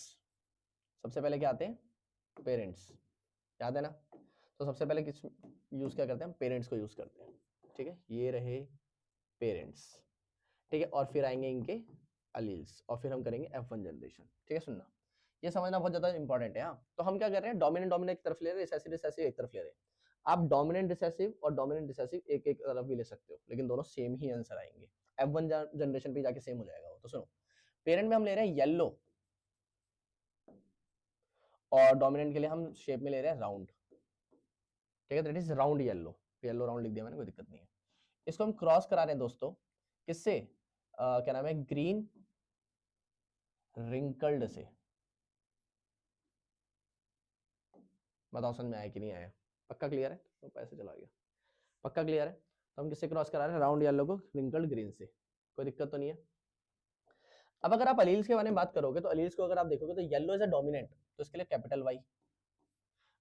सबसे पहले क्या आते हैं, पेरेंट्स, याद है ना? तो सबसे पहले किस यूज क्या करते हैं, हम पेरेंट्स को यूज करते हैं। ठीक है, ये रहे पेरेंट्स। ठीक है, और फिर आएंगे इनके अलील्स, और फिर हम करेंगे F1 जनरेशन। ठीक है, सुनना, ये समझना बहुत ज्यादा इंपॉर्टेंट है। हाँ, तो हम क्या कर रहे हैं, डोमिनेंट डोमिनेंट एक तरफ ले रहे हैं, रिसेसिव रिसेसिव एक तरफ ले रहे हैं। आप डोमिनेंट रिसेसिव और डोमिनेंट रिसेसिव एक एक तरफ भी ले सकते हो, लेकिन दोनों सेम ही आंसर आएंगे। F1 जनरेशन पे जाके सेम हो जाएगा वो। तो सुनो, पेरेंट में हम ले रहे हैं येलो, और डोमिनेंट के लिए हम शेप में ले रहे हैं राउंड। ठीक है, that is round yellow. Yellow round लिख दिया मैंने, कोई दिक्कत नहीं है। इसको हम क्रॉस करा रहे हैं दोस्तों, किससे, क्या नाम है, ग्रीन रिंकल्ड से। बताओ समझ में आया कि नहीं आया? पक्का क्लियर है? तो पैसे चला गया। पक्का क्लियर है? तो हम किससे क्रॉस करा रहे हैं, राउंड येलो को रिंकल्ड ग्रीन से। कोई दिक्कत तो नहीं है? अब अगर आप अलील्स के बारे में बात करोगे, तो अलील्स को अगर आप देखोगे तो येलो इज अ डोमिनेंट, तो इसके लिए capital Y.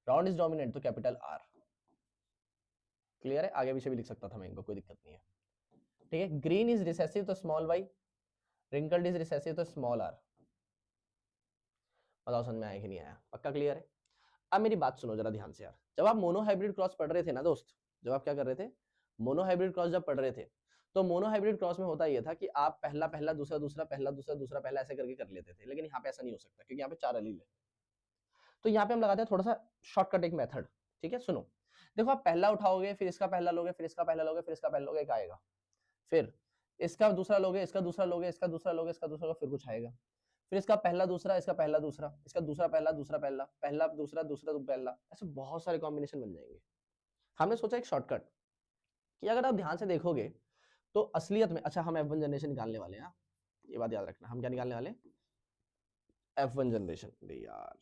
Round is dominant, तो कैपिटल आर। क्लियर है? आगे पीछे भी लिख सकता था मैं इनको, कोई दिक्कत नहीं है। ठीक है, ग्रीन इज रिसेसिव तो small Y, wrinkled is recessive तो स्मॉल आर। बताओ समझ में आया कि नहीं आया? पक्का क्लियर है? अब मेरी बात सुनो जरा ध्यान से यार, जब आप मोनो हाइब्रिड क्रॉस पढ़ रहे थे ना दोस्त, जब आप क्या कर रहे थे, मोनो हाइब्रिड क्रॉस जब पढ़ रहे थे, तो मोनो हाइब्रिड क्रॉस में होता यह था कि आप पहला पहला दूसरा दूसरा पहला दूसरा दूसरा पहला ऐसे करके कर लेते थे, लेकिन यहाँ पे ऐसा नहीं हो सकता, क्योंकि यहाँ पे 4 अलील है। तो यहाँ पे हम लगाते हैं थोड़ा सा शॉर्टकट एक मेथड। ठीक है, सुनो, देखो आप पहला उठाओगे, फिर इसका पहला लोगे, फिर इसका पहला लोगे, फिर इसका पहला लोगे, एक आएगा। फिर इसका दूसरा लोगे, इसका दूसरा लोगे, इसका दूसरा लोगे, इसका दूसरा लोगे, फिर कुछ आएगा। फिर इसका पहला दूसरा, इसका पहला दूसरा, इसका दूसरा पहला, दूसरा पहला, पहला दूसरा, दूसरा पहला, ऐसे बहुत सारे कॉम्बिनेशन बन जाएंगे। हमने सोचा एक शॉर्टकट, कि अगर आप ध्यान से देखोगे तो असलियत में, अच्छा हम F1 जनरेशन निकालने वाले हैं, ये बात याद रखना, हम क्या निकालने वाले, F1 जनरेशन यार।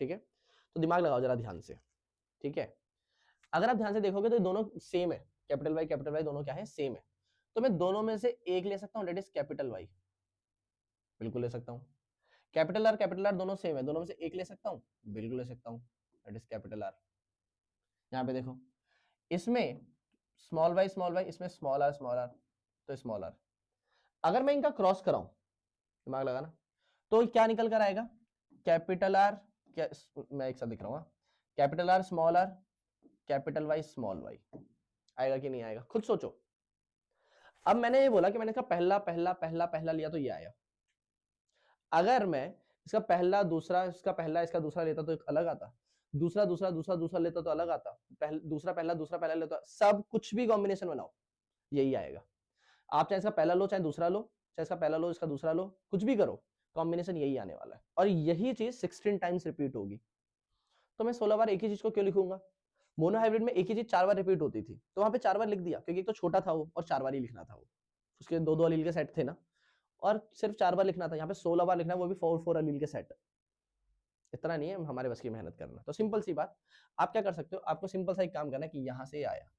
ठीक है, तो दिमाग लगाओ जरा ध्यान से। ठीक है, अगर आप ध्यान से देखोगे तो ये दोनों सेम है, कैपिटल वाई दोनों क्या है, सेम है। तो मैं दोनों में से एक ले सकता हूं, दैट इज कैपिटल वाई, बिल्कुल ले सकता हूं। कैपिटल आर दोनों सेम है, दोनों में से एक ले सकता हूं, बिल्कुल ले सकता हूं, दैट इज कैपिटल आर। यहाँ पे देखो, इसमें स्मॉल वाई, इसमें स्मॉल आर, तो स्मॉल आर। अगर मैं इनका क्रॉस कराऊं, दिमाग लगाना, तो क्या निकल कर आएगा, कैपिटल आर, क्या, मैं एक साथ दिख रहा हूँ, capital R small R, capital Y small Y. आएगा कि नहीं आएगा, खुद सोचो। अब मैंने ये बोला कि मैंने इसका पहला पहला पहला पहला लिया तो ये आया। अगर मैं इसका पहला दूसरा, इसका पहला इसका दूसरा लेता तो एक अलग आता, दूसरा दूसरा दूसरा दूसरा लेता तो अलग आता, दूसरा पहला लेता, सब कुछ भी कॉम्बिनेशन बनाओ यही आएगा। आप चाहे इसका पहला लो, चाहे दूसरा लो, चाहे इसका पहला लो, इसका दूसरा लो, कुछ भी करो, कॉम्बिनेशन यही आने वाला है, और यही चीज 16 टाइम्स रिपीट होगी। तो मैं 16 बार एक ही चीज को क्यों लिखूंगा? मोनो हाइब्रिड में एक ही चीज 4 बार रिपीट होती थी, तो वहां पे 4 बार लिख दिया, क्योंकि एक तो छोटा था वो, और 4 बार ही लिखना था वो, उसके दो दो अलील के सेट थे ना, और सिर्फ 4 बार लिखना था। यहाँ पे 16 बार लिखना है, वो भी 4 अलील के सेट। इतना नहीं है हमारे बस की मेहनत करना। तो सिंपल सी बात, आप क्या कर सकते हो, आपको सिंपल सा एक काम करना है कि यहाँ से आया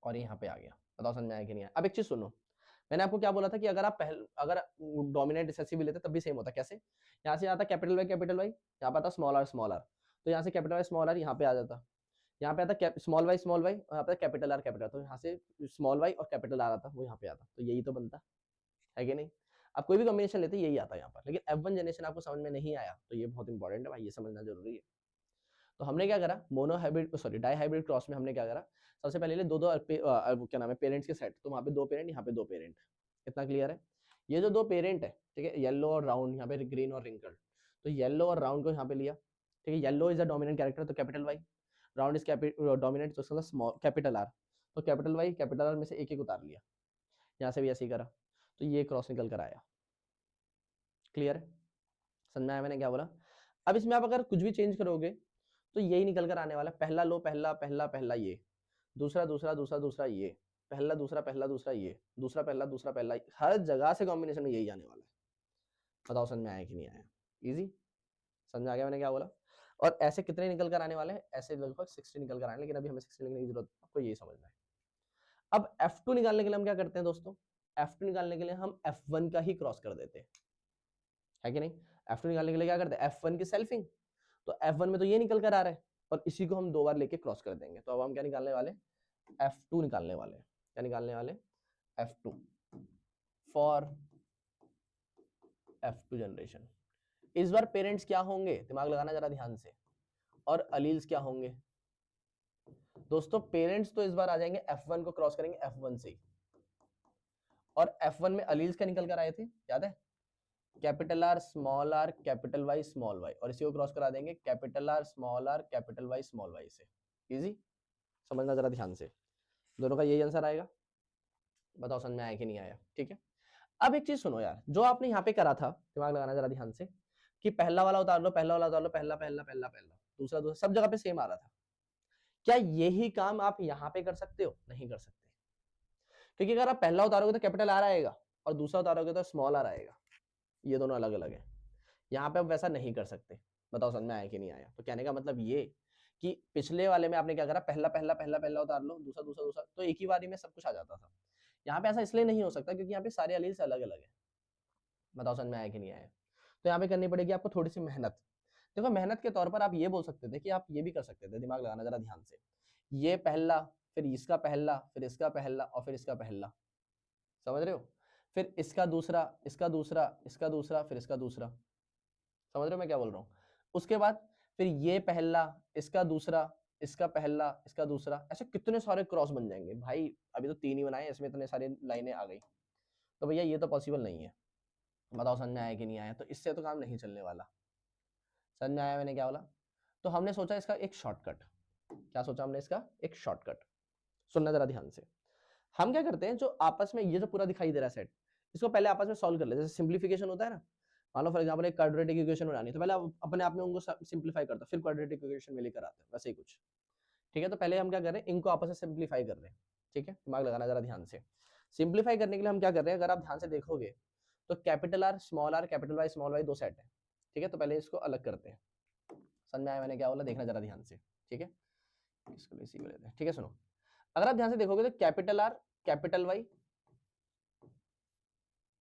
और यहाँ पे आ गया। बताओ समझ में आया कि नहीं आया? अब एक चीज सुनो, मैंने आपको क्या बोला था कि अगर आप अगर डोमिनेट रिसेसिव भी लेते तब भी सेम होता। कैसे? यहाँ से आता कैपिटल वाई, यहाँ पे आता स्मॉल आर, तो यहाँ से कैपिटल वाई स्मॉल आर यहाँ पे आ जाता, यहाँ पे आता स्मॉल वाई और यहाँ पे कैपिटल आर, तो यहाँ से स्मॉल वाई और कैपिटल आर आता, वो यहाँ पे आता, तो यही तो बनता है कि नहीं? आप कोई भी कॉम्बिनेशन लेते यही आता है यहाँ पर। लेकिन F1 जनरेशन आपको समझ में नहीं आया, तो ये बहुत इंपॉर्टेंट है भाई, ये समझना जरूरी है। तो हमने क्या करा, monohybrid sorry dihybrid cross में हमने क्या करा, सबसे पहले ले दो दो क्या नाम है, पेरेंट्स के सेट, तो वहाँ पे 2 पेरेंट, यहाँ पे 2 पेरेंट। इतना क्लियर है? ये जो 2 पेरेंट है, ठीक है, येलो और राउंड, यहाँ पे ग्रीन और रिंकल्ड, तो येलो और राउंड को यहाँ पे लिया। ठीक है, yellow is a dominant character, तो capital Y, round is dominant, तो स्मॉल कैपिटल आर, तो कैपिटल वाई कैपिटल आर में से एक एक उतार लिया, यहाँ से भी ऐसे ही करा, तो ये क्रॉस निकल कर आया। क्लियर है? समझ में आया मैंने क्या बोला? अब इसमें आप अगर कुछ भी चेंज करोगे तो यही निकल कर आने वाला है, पहला लो, पहला पहला पहला ये, दूसरा दूसरा दूसरा दूसरा ये, पहला दूसरा पहला दूसरा ये, दूसरा पहला दूसरा पहला, हर जगह से कॉम्बिनेशन में यही आने वाला है। बताओ समझ में आया कि नहीं आया? इजी समझ में आ गया मैंने क्या बोला? और ऐसे कितने निकल कर आने वाले हैं? ऐसे लगभग 60 निकल कर आने, लेकिन अभी हमें 60 लिखने की जरूरत है, आपको यही समझना है। अब F2 निकालने के लिए हम क्या करते हैं दोस्तों? F2 निकालने के लिए हम F1 का ही क्रॉस कर देते हैं, है कि नहीं? F2 निकालने के लिए क्या करते हैं? F1 की सेल्फिंग, तो F1 में तो ये निकल कर आ रहा है, और इसी को हम 2 बार लेके क्रॉस कर देंगे। तो अब हम क्या निकालने वाले? F2 निकालने वाले हैं। क्या निकालने वाले? F2 for F2 generation. इस बार पेरेंट्स क्या होंगे, दिमाग लगाना जरा ध्यान से, और अलील्स क्या होंगे दोस्तों। पेरेंट्स तो इस बार आ जाएंगे F1 को क्रॉस करेंगे F1 से, और F1 में अलील्स क्या निकल कर आए थे, याद है, capital R capital Y small Y, और इसी को क्रॉस करा देंगे capital R capital Y small Y से। इजी, समझना जरा ध्यान से, दोनों का यही आंसर आएगा। बताओ समझ में आया कि नहीं आया, ठीक है। अब एक चीज सुनो यार, जो आपने यहाँ पे करा था, दिमाग लगाना जरा ध्यान से, कि पहला वाला उतार लो, पहला वाला उतार लो, पहला पहला पहला पहला, दूसरा दूसरा, सब जगह पे सेम आ रहा था। क्या यही काम आप यहाँ पे कर सकते हो? नहीं कर सकते, क्योंकि अगर आप पहला उतारोगे तो कैपिटल आर आएगा, और दूसरा उतारोगे तो स्मॉल आर आएगा, ये दोनों अलग अलग है। यहाँ पे आप वैसा नहीं कर सकते। बताओ समझ में आया कि नहीं आया। तो कहने का मतलब ये कि पिछले वाले में आपने क्या करा, पहला पहला पहला पहला उतार लो, दूसरा दूसरा दूसरा, तो एक ही बारी में सब कुछ आ जाता था। यहाँ पे ऐसा इसलिए नहीं हो सकता क्योंकि यहाँ पे सारे अलील्स अलग अलग है। बताओ समझ में आया कि नहीं आया। तो यहाँ पे करनी पड़ेगी आपको थोड़ी सी मेहनत। देखो मेहनत के तौर पर आप ये बोल सकते थे कि आप ये भी कर सकते थे, दिमाग लगाना जरा ध्यान से, ये पहला, फिर इसका पहला, फिर इसका पहला, और फिर इसका पहला, समझ रहे हो, फिर इसका दूसरा, इसका दूसरा, इसका दूसरा, फिर इसका दूसरा, समझ रहे हो मैं क्या बोल रहा हूँ। उसके बाद फिर ये पहला, इसका दूसरा, इसका पहला, इसका दूसरा, ऐसे कितने सारे क्रॉस बन जाएंगे भाई। अभी तो 3 ही बनाए, इसमें इतने सारी लाइनें आ गई, तो भैया ये तो पॉसिबल नहीं है। बताओ समझ में आया कि नहीं आया। तो इससे तो काम नहीं चलने वाला। समझ में आया मैंने क्या बोला। तो हमने सोचा इसका एक शॉर्टकट, क्या सोचा हमने, इसका एक शॉर्टकट। सुनना जरा ध्यान से। हम क्या करते हैं, जो आपस में ये जो पूरा दिखाई दे रहा है सेट, इसको पहले आपस में सॉल्व कर लेते हैं। जैसे सिंप्लीफिकेशन होता है ना, मान लो फॉर एग्जांपल एक क्वाड्रेटिक इक्वेशन बनानी है, तो पहले आप अपने आप में उनको सिंप्लीफाई करते हैं, फिर क्वाड्रेटिक इक्वेशन में लेकर आते हैं, वैसे ही कुछ, ठीक है। तो पहले हम क्या कर रहे हैं, इनको आपस में सिंप्लीफाई कर रहे हैं, ठीक है। दिमाग लगाना जरा ध्यान से। सिंप्लीफाई करने के लिए हम क्या कर रहे हैं, अगर आप ध्यान से देखोगे तो कैपिटल आर कैपिटल वाई दो सेट है, ठीक है। तो पहले इसको अलग करते हैं। समझ में आया मैंने क्या बोला, देखना जरा ध्यान से, ठीक है। इसको इसी को लेते हैं, ठीक है। सुनो, अगर आप ध्यान से देखोगे तो कैपिटल आर कैपिटल वाई,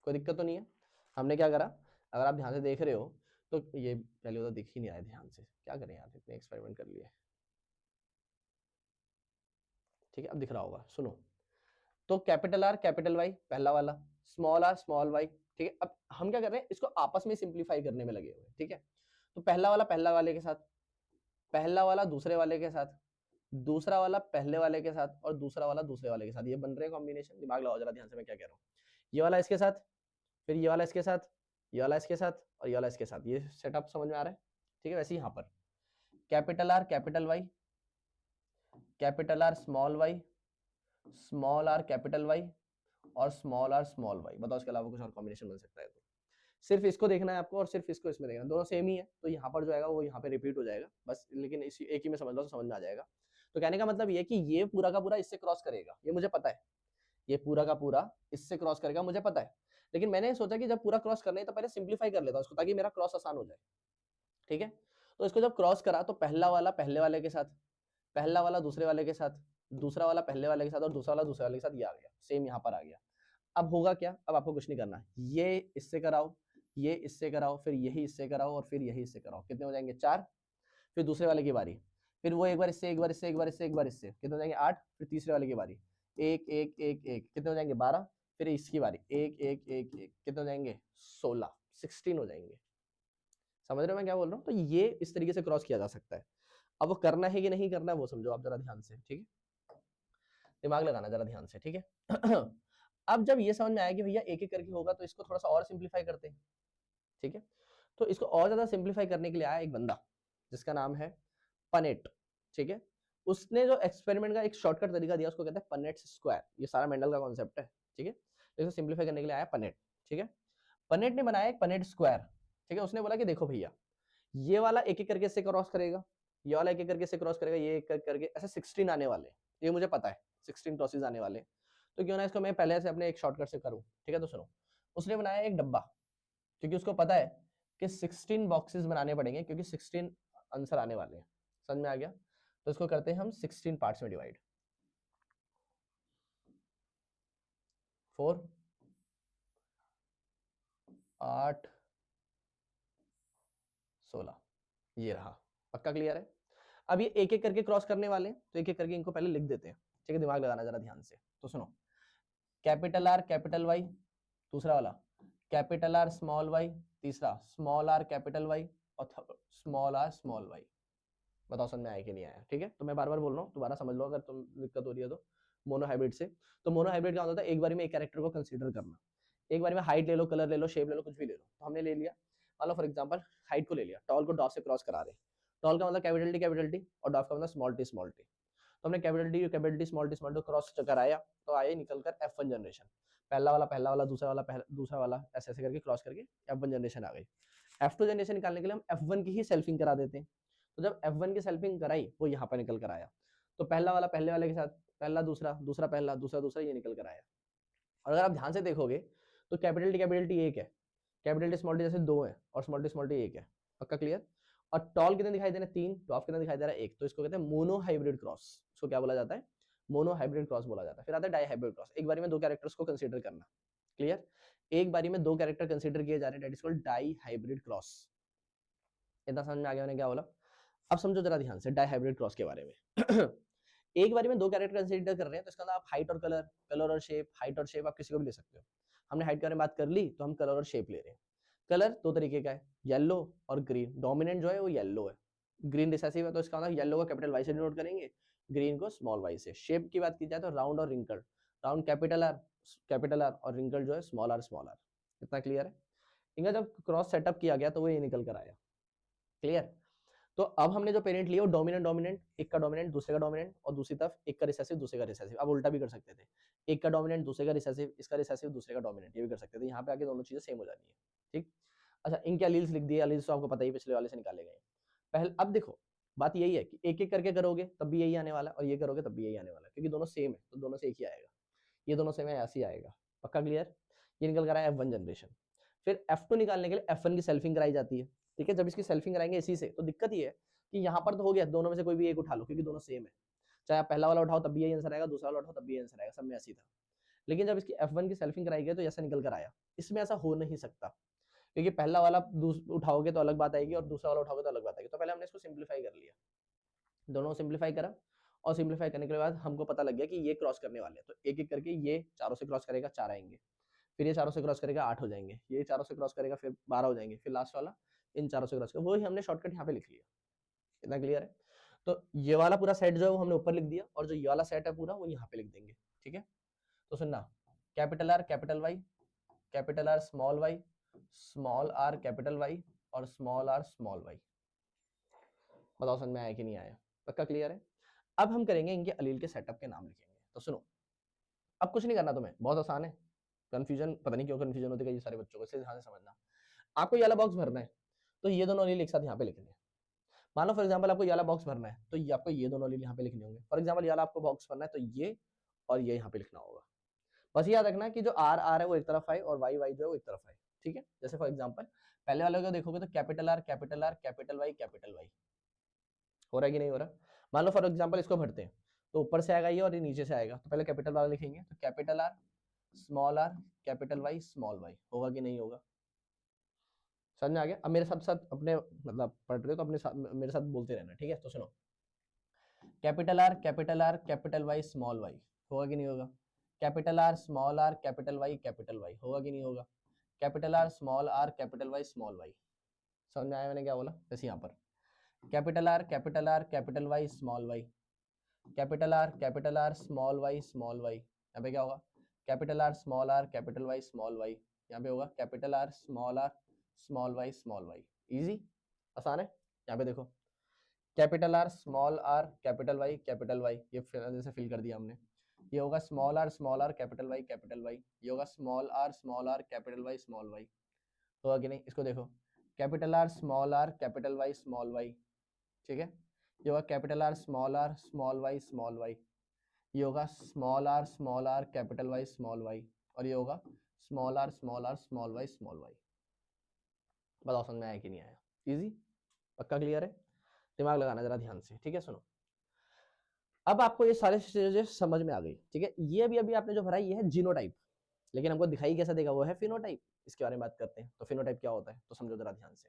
कोई दिक्कत तो नहीं है। हमने क्या करा, अगर आप ध्यान से देख रहे हो तो ये पहले तो दिख ही नहीं रहा है, ध्यान से क्या करें यार, इतने एक्सपेरिमेंट कर लिए, ठीक है। अब दिख रहा होगा, सुनो। तो कैपिटल आर कैपिटल वाई पहला वाला, स्मॉल आर स्मॉल वाई, ठीक है। अब हम क्या कर रहे हैं, इसको आपस में सिंप्लीफाई करने में लगे हुए, ठीक है। तो पहला वाला पहला वाले के साथ, पहला वाला दूसरे वाले के साथ, दूसरा वाला पहले वाले के साथ, और दूसरा वाला दूसरे वाले के साथ, ये बन रहे हैं कॉम्बिनेशन। दिमाग लगाओ जरा ध्यान से मैं क्या कह रहा हूँ। ये वाला इसके साथ, फिर ये वाला इसके साथ, ये वाला इसके साथ, और ये वाला इसके साथ, ये सेटअप समझ में आ रहा है, ठीक है। वैसे ही यहाँ पर capital R capital Y, capital R small R capital Y, और स्मॉल वाई। बताओ इसके अलावा कुछ और कॉम्बिनेशन बन सकता है तो सिर्फ इसको देखना है आपको, और सिर्फ इसको इसमें देखना, दोनों सेम ही है, तो यहाँ पर जो आएगा वो यहाँ पे रिपीट हो जाएगा बस, लेकिन इसी एक ही में समझ लो तो समझ में आ जाएगा। तो कहने का मतलब ये कि ये पूरा का पूरा इससे क्रॉस करेगा, ये मुझे पता है, ये पूरा का पूरा इससे क्रॉस करेगा, मुझे पता है। लेकिन मैंने सोचा कि जब पूरा क्रॉस करना है तो पहले सिंप्लीफाई कर लेता हूं इसको, ताकि मेरा क्रॉस आसान हो जाए, ठीक है। तो इसको जब क्रॉस करा तो पहला वाला पहले वाले के साथ, पहला वाला दूसरे वाले के साथ, दूसरा वाला पहले वाले के साथ, और दूसरा वाला दूसरे वाले के साथ, ये आ गया सेम यहाँ पर आ गया। अब होगा क्या, अब आपको कुछ नहीं करना, ये इससे कराओ, ये इससे कराओ, फिर यही इससे कराओ, और फिर यही इससे कराओ, कितने हो जाएंगे 4। फिर दूसरे वाले की बारी, फिर वो एक बार इससे, एक बार इससे, एक बार इससे, एक बार इससे, कितने हो जाएंगे 8। फिर तीसरे वाले की बारी, एक एक एक एक, कितने हो जाएंगे 12। फिर इसकी बारी, एक एक एक एक, कितने हो जाएंगे 16 हो जाएंगे। समझ रहे हो मैं क्या बोल रहा हूँ। तो ये इस तरीके से क्रॉस किया जा सकता है। अब वो करना है कि नहीं करना है वो समझो आप जरा ध्यान से, ठीक है। दिमाग लगाना जरा ध्यान से, ठीक है। अब जब ये समझ में आया कि भैया एक एक करके होगा, तो इसको थोड़ा सा और सिंप्लीफाई करते हैं, ठीक है। तो इसको और ज्यादा सिंप्लीफाई करने के लिए आया एक बंदा जिसका नाम है पनेट, ठीक है। उसने जो एक्सपेरिमेंट का एक शॉर्टकट तरीका दिया उसको कहते हैं पनेट स्क्वायर। ये सारा मेंडल का कॉन्सेप्ट है, ठीक है। तो इसको सिंप्लीफाई करने के लिए आया पनेट, ठीक है। पनेट ने बनाया एक पनेट स्क्वायर, ठीक है। उसने बोला कि देखो भैया, ये वाला एक एक करके से क्रॉस करेगा, ये वाला एक एक करके से क्रॉस करेगा, ये एक एक करके ऐसे 16 आने वाले, ये मुझे पता है 16 क्रॉसेस आने वाले। तो क्यों ना इसको मैं पहले से अपने एक शॉर्टकट से करूं, ठीक है। तो सुनो, उसने बनाया एक डब्बा, क्योंकि उसको पता है कि 16 बॉक्सेस बनाने पड़ेंगे, क्योंकि 16 आंसर आने वाले हैं। समझ में आ गया। तो इसको करते हैं हम 16 पार्ट्स में डिवाइड, 4 8 16, ये रहा। पक्का क्लियर है। अब ये एक एक करके क्रॉस करने वाले हैं, तो एक एक करके इनको पहले लिख देते हैं, ठीक है। दिमाग लगाना जरा ध्यान से। तो सुनो, कैपिटल आर कैपिटल वाई, दूसरा वाला कैपिटल आर स्मॉल वाई, तीसरा स्मॉल आर कैपिटल वाई, और स्मॉल आर स्मॉल वाई। बताओ समझ में आया कि नहीं आया? ठीक है, तो मैं बार बार बोल रहा हूँ, दोबारा समझ लो अगर तुम दिक्कत हो रही है तो। मोनो हाइब्रिड से, तो मोनो हाइब्रिड क्या होता है, एक बार में एक कैरेक्टर को कंसीडर करना, एक बार में हाइट ले लो, कलर ले लो, शेप ले लो, कुछ भी ले लो। तो हमने ले लिया, मान लो फॉर एग्जांपल हाइट को ले लिया, टॉल को डॉफ से क्रॉस करा रहे, टॉल का मतलब कैपिटल टी और डॉफ का मतलब स्मॉल टी। तो हमने capital T small T cross कराया, तो आए निकल कर F1 जनरेशन, पहला वाला दूसरा वाला ऐसे ऐसे करके क्रॉस करके F1 जनरेशन आ गई। F2 जनरेशन निकालने के लिए हम F1 की ही सेल्फिंग करा देते हैं। तो जब F1 की सेल्फिंग कराई वो यहाँ पर निकल कर आया, तो पहला वाला पहले वाले के साथ, पहला दूसरा, दूसरा पहला, दूसरा दूसरा, ये निकल कर आया। और अगर आप ध्यान से देखोगे तो कैपिटल टी एक है, कैपिटल टी स्मॉल टी जैसे दो है, और स्मॉल टी एक है। पक्का क्लियर? और टॉल कितने दिखाई दे रहे हैं? तीन, डॉफ कितना दिखाई दे रहा है? एक। तो इसको कहते हैं मोनो हाइब्रिड क्रॉस। इसको क्या बोला जाता है? मोनो हाइब्रिड क्रॉस बोला जाता है। फिर आता है डाई हाइब्रिड क्रॉस, एक बारी में दो कैरेक्टर्स को कंसीडर करना। क्लियर? एक बारी में दो कैरेक्टर कंसीडर किए जा रहे हैं, that is called dihybrid cross. इतना समझ में आ गया मैंने क्या बोला? अब समझो जरा ध्यान से डाई हाइब्रिड क्रॉस के बारे में। एक बारी में दो कैरेक्टर कंसीडर कर रहे हैं, तो इसका मतलब आप हाइट और कलर, कलर और शेप, हाइट और शेप आप किसी को भी ले सकते हो। हमने हाइट के बारे में बात कर ली, तो हम कलर और शेप ले रहे हैं। कलर दो तरीके का है, येलो और ग्रीन। डोमिनेंट जो है वो येलो है, ग्रीन रिसेसिव है, तो इसका मतलब येलो को कैपिटल वाई से डिनोट करेंगे, ग्रीन को स्मॉल वाई से। शेप की बात की जाए तो राउंड और रिंकल, राउंड कैपिटल आर और रिंकल जो है स्मॉल आर। इतना क्लियर है? इनका जब क्रॉस सेटअप किया गया तो वो ये निकल कर आया। क्लियर? तो अब हमने जो पेरेंट लिया वो डोमिनेंट, एक का डोमिनेंट दूसरे का डोमिनेंट, और दूसरी तरफ एक का रिसेसिव दूसरे का रिसेसिव। अब उल्टा भी कर सकते थे, एक का डोमिनेंट दूसरे का रिसेसिव, इसका रिसेसिव दूसरे का डोमिनेंट, ये भी कर सकते थे। यहाँ पे आके दोनों चीजें सेम हो जानी है। ठीक? अच्छा, इनके अलील्स लिख दिए, अलील्स तो आपको पता ही पिछले वाले से निकाले गए। पहले अब देखो बात यही है कि एक एक करके करोगे तब भी यही आने वाला, और ये करोगे तब भी यही आने वाला, क्योंकि दोनों सेम है तो दोनों से एक ही आएगा। ये दोनों सेम है, ऐसे ही आएगा। पक्का क्लियर? ये निकल कर आया F1 जनरेशन। फिर F2 निकालने के लिए F1 की सेल्फिंग कराई जाती है। ठीक है, जब इसकी सेल्फिंग कराएंगे इसी से, तो दिक्कत ये है कि यहाँ पर तो हो गया, दोनों में से कोई भी एक उठा लो क्योंकि दोनों सेम है। चाहे आप पहला वाला उठाओ तब भी यही आंसर आएगा, दूसरा वाला उठाओ तब भी यही आंसर आएगा, सब में ऐसी था। लेकिन जब इसकी F1 की सेल्फिंग कराई गई तो ऐसा निकल कर आया। इसमें ऐसा हो नहीं सकता, क्योंकि पहला वाला उठाओगे तो अलग बात आएगी और दूसरा वाला उठाओगे तो अलग बात आएगी। तो पहले हमने इसको सिंप्लीफाई कर लिया, दोनों सिंप्लीफाई करा, और सिंप्लीफाई करने के बाद हमको पता लग गया कि ये क्रॉस करने वाले हैं, तो एक एक करके ये चारों से क्रॉस करेगा, 4 आएंगे। फिर ये चारों से क्रॉस करेगा, 8 हो जाएंगे। ये चारों से क्रॉस करेगा, फिर 12 हो जाएंगे। फिर लास्ट वाला इन चारों से क्रॉस करेगा, वही हमने शॉर्टकट यहाँ पे लिख लिया। इतना क्लियर है? तो ये वाला पूरा सेट जो है वो हमने ऊपर लिख दिया, और जो ये वाला सेट है पूरा वो यहाँ पे लिख देंगे। ठीक है, तो सुनना, capital R capital Y, capital R small R capital Y, और स्मॉल आर स्मॉल वाई। बताओ समझ में आया कि नहीं आया? पक्का क्लियर है? अब हम करेंगे इनके अलील के सेटअप के नाम लिखेंगे। तो सुनो, अब कुछ नहीं करना तुम्हें, बहुत आसान है। कंफ्यूजन पता नहीं क्यों कंफ्यूजन होती है ये सारे बच्चों को, इसलिए ध्यान से समझना। आपको ये वाला बॉक्स भरना है, तो ये दोनों अलील एक साथ यहाँ पे लिखने हैं। मान लो फॉर एग्जांपल आपको ये वाला बॉक्स भरना है, तो ये आपको ये दोनों अलील यहाँ पे लिखने होंगे। फॉर एग्जांपल ये वाला आपको बॉक्स भरना है, तो ये और ये यहाँ पे लिखना होगा। बस याद रखना कि जो आर आर है वो एक तरफ आए और वाई वाई जो है वो एक तरफ आए। ठीक है, जैसे फॉर एग्जांपल पहले वाले को देखोगे तो कैपिटल आर कैपिटल वाई हो रहा है कि नहीं हो रहा? मान लो फॉर एग्जांपल इसको भरते हैं, तो ऊपर से आएगा ये और ये नीचे से आएगा, तो पहले कैपिटल वाला लिखेंगे, तो capital R capital Y small Y. होगा कि नहीं होगा? समझ में आ गया? अब मेरे साथ साथ अपने मतलब पढ़ रहे हो तो अपने साथ मेरे साथ बोलते रहना। ठीक है, तो सुनो, capital R capital Y small Y. होगा कि नहीं होगा? Capital R capital Y. होगा कि नहीं होगा? Capital R capital Y small Y. समझ में आया मैंने क्या बोला? जैसे यहाँ पर capital R capital Y small Y, capital R small Y. यहाँ पे क्या होगा? Capital R capital Y small Y. यहाँ पे होगा capital R small Y. Easy, आसान है। यहाँ पे देखो, कैपिटल आर कैपिटल वाई, ये जैसे फिल कर दिया हमने। ये होगा स्मॉल आर कैपिटल वाई। ये होगा स्मॉल आर कैपिटल वाई। होगा कि नहीं? इसको देखो, capital R capital Y small Y. ठीक है, ये होगा कैपिटल आर स्मॉल वाई। ये होगा small R capital Y small Y, और ये होगा स्मॉल आर स्मॉल वाई। बताओ समझ में आया कि नहीं आया? इजी, पक्का क्लियर है? दिमाग लगाना जरा ध्यान से। ठीक है, सुनो, अब आपको ये सारे चीजें समझ में आ गई। ठीक है, ये अभी आपने जो भरा ये है जीनोटाइप, लेकिन हमको दिखाई कैसा देगा? वो है फिनोटाइप। इसके बारे में बात करते हैं, तो फिनोटाइप क्या होता है तो समझो जरा ध्यान से।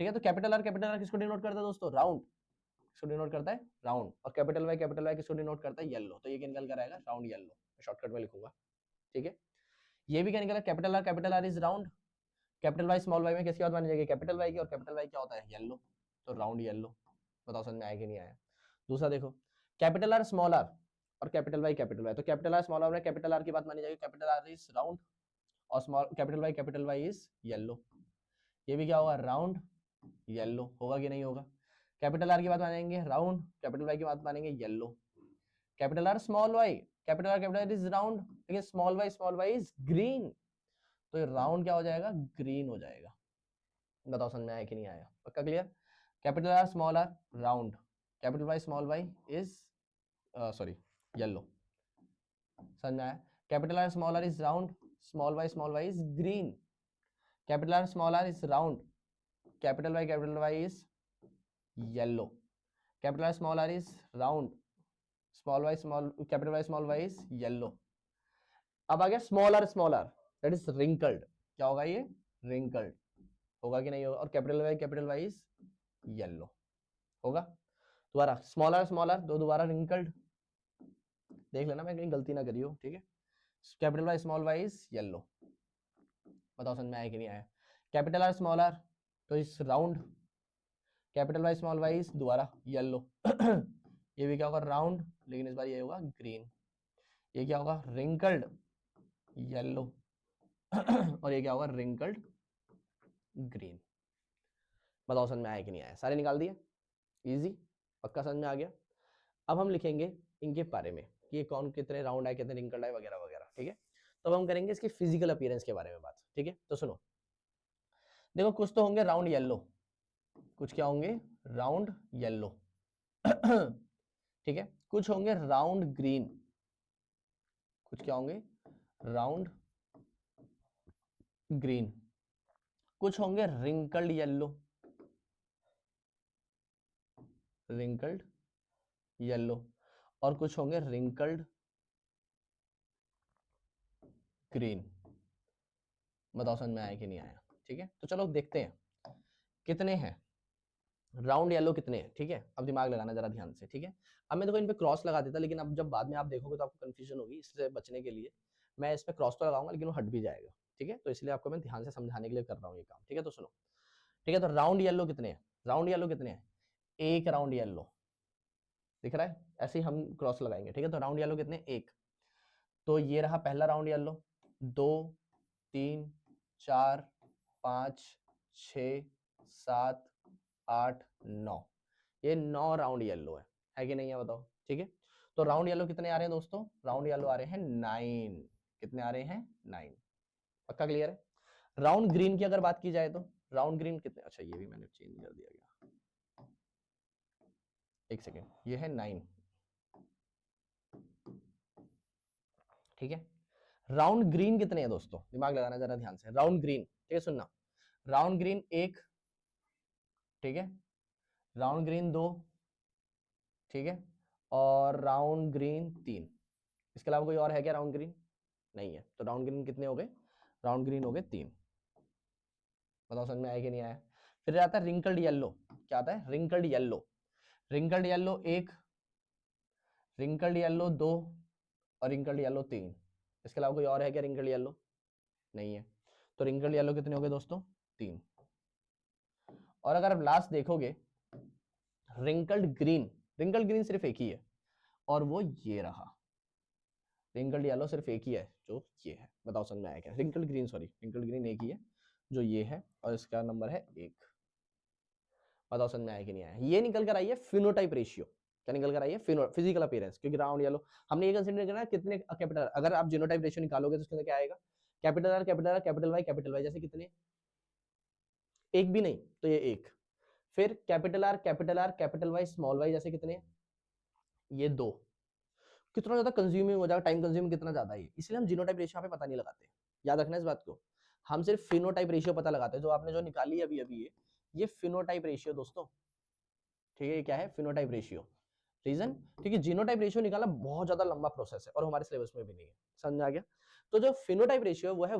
ठीक है, तो कैपिटल आर किसको डिनोट करता है दोस्तों? राउंड। किसको डिनोट करता है? राउंड। और कैपिटल वाई किसको डिनोट करता है? येलो। तो ये निकल कर आएगा राउंड येलो, शॉर्टकट में लिखूंगा। ठीक है। ये भी क्या निकला, capital R is round, capital Y small Y में किसकी बात मानी जाएगी, कैपिटल वाई की, और कैपिटल वाई क्या होता है, येलो, तो राउंड येलो। बताओ समझ में आया कि नहीं आया। दूसरा देखो, कैपिटल आर स्मॉल आर और कैपिटल वाई, तो कैपिटल आर स्मॉल आर में कैपिटल आर की बात मानी जाएगी, कैपिटल आर इज राउंड और small capital Y is yellow. ये भी क्या होगा, राउंड येलो, होगा कि नहीं होगा। कैपिटल आर की बात मानेंगे राउंड, कैपिटल वाई की बात मानेंगे yellow. Capital R small Y, capital is round, लेकिन स्मॉल वाई इज ग्रीन, तो ये राउंड क्या हो जाएगा, ग्रीन हो जाएगा। बताओ समझ में आया कि नहीं आया, पक्का clear. Capital R small R round, capital Y small Y is sorry yellow, समझ में आया। Capital R small R is round, small Y is green, capital R small R is round, capital Y is yellow, capital R small R is round, capital Y small Y is yellow. अब आ गया small R that is wrinkled, क्या होगा ये, wrinkled, होगा कि नहीं होगा। और कैपिटल वाई इज येलो, होगा। दोबारा स्मॉल आर दो, दोबारा रिंकल्ड, देख लेना मैं कहीं गलती ना करी हो, ठीक है। Capital Y small Y is yellow, बताओ समझ में आया कि नहीं आया। कैपिटल आर स्मॉल आर तो इस round, capital Y small Y is दोबारा येलो ये भी क्या होगा, राउंड, लेकिन इस बार ये होगा ग्रीन। ये क्या होगा, रिंकल्ड येलो और ये क्या होगा, रिंकल्ड ग्रीन। बताओ समझ में आया कि नहीं आया, सारे निकाल दिए, इजी, पक्का समझ में आ गया। अब हम लिखेंगे इनके बारे में कि ये कौन कितने राउंड आए, कितने रिंकल्ड आए वगैरह वगैरह, ठीक है। तो हम करेंगे इसकी फिजिकल अपीयरेंस के बारे में बात, ठीक है। तो सुनो, देखो कुछ तो होंगे राउंड येलो, कुछ क्या होंगे, राउंड येलो ठीक है। कुछ होंगे राउंड ग्रीन, कुछ क्या होंगे, राउंड ग्रीन। कुछ होंगे रिंकल्ड येलो, रिंकल्ड येलो, और कुछ होंगे रिंकल्ड ग्रीन। बताओ समझ में आया कि नहीं आया, ठीक है। तो चलो देखते हैं कितने हैं राउंड येलो, कितने हैं, ठीक है। अब दिमाग लगाना जरा ध्यान से, ठीक है। अब मैं देखो इन पे क्रॉस लगा देता, लेकिन अब जब बाद में आप देखोगे तो आपको कंफ्यूजन होगी, इससे बचने के लिए मैं इस पे क्रॉस तो लगाऊंगा लेकिन वो हट भी जाएगा, ठीक है। तो इसलिए आपको मैं ध्यान से समझाने के लिए कर रहा हूँ ये काम, ठीक है। तो सुनो, ठीक है। तो राउंड येलो कितने हैं, राउंड येलो कितने हैं, एक राउंड येलो दिख रहा है, ऐसे ही हम क्रॉस लगाएंगे, ठीक है। तो राउंड येलो कितने, एक। तो ये रहा पहला राउंड येलो, 2 3 4 5 6 7 8 9, ये 9 राउंड येलो है कि नहीं है, बताओ, ठीक है। तो राउंड येलो कितने आ रहे हैं दोस्तों, राउंड येलो आ रहे हैं 9, कितने आ रहे हैं 9, पक्का क्लियर है। राउंड ग्रीन की अगर बात की जाए तो राउंड ग्रीन कितने, अच्छा ये भी मैंने चेंज कर दिया गया, एक सेकेंड, ये है 9, ठीक है। राउंड ग्रीन कितने हैं दोस्तों, दिमाग लगाना जरा ध्यान से, राउंड ग्रीन, ठीक है, सुनना, राउंड ग्रीन एक, ठीक है, राउंड ग्रीन दो, ठीक है, और राउंड ग्रीन तीन। इसके अलावा कोई और है क्या राउंड ग्रीन, नहीं है। तो राउंड ग्रीन कितने हो गए, राउंड ग्रीन हो गए 3। बताओ समझ में आया कि नहीं आया। फिर आता है रिंकल्ड येलो, क्या आता है, रिंकल्ड येलो, रिंकल्ड येलो एक, रिंकल्ड येलो दो, और रिंकल्ड येलो तीन। इसके अलावा कोई और है क्या रिंकल्ड येलो, नहीं है। तो रिंकल्ड येलो कितने हो गए दोस्तों, 3। और अगर आप लास्ट देखोगे रिंकल्ड ग्रीन सिर्फ एक ही है, और वो ये रहा, रिंकल्ड येलो सिर्फ एक ही है जो ये है। बताओ समझ में आया क्या, रिंकल्ड ग्रीन एक ही है जो ये है, और इसका नंबर है 1। बताओ समझ में आया कि नहीं आया। ये निकल कर आई है फिनोटाइप रेशियो, क्या निकल कर आई है, फिजिकल अपीयरेंस, क्योंकि राउंड येलो हमने ये कंसीडर करना कितने कैपिटल, अगर आप जीनोटाइप रेशियो निकालोगे तो उसके अंदर क्या आएगा, कैपिटल आर कैपिटल वाई, जैसे कितने, एक भी नहीं तो ये एक। फिर capital R capital Y small Y, जैसे कितने, ये 2। कितना ज्यादा कंज्यूमिंग हो जाएगा, टाइम कंज्यूमिंग कितना ज्यादा है, इसलिए हम जीनोटाइप रेशियो पे पता नहीं लगाते, याद रखना इस बात को। हम सिर्फ फिनोटाइप रेशियो पता लगाते हैं, जो आपने जो निकाली अभी अभी ये फिनोटाइप रेशियो दोस्तों, ठीक है। ये क्या है, फिनोटाइप रेशियो, रीजन, ठीक है। जीनोटाइप रेशियो निकालना बहुत ज्यादा लंबा प्रोसेस है और हमारे सिलेबस में भी नहीं है, समझ आ गया। तो जो फिनोटाइप रेशियो वो है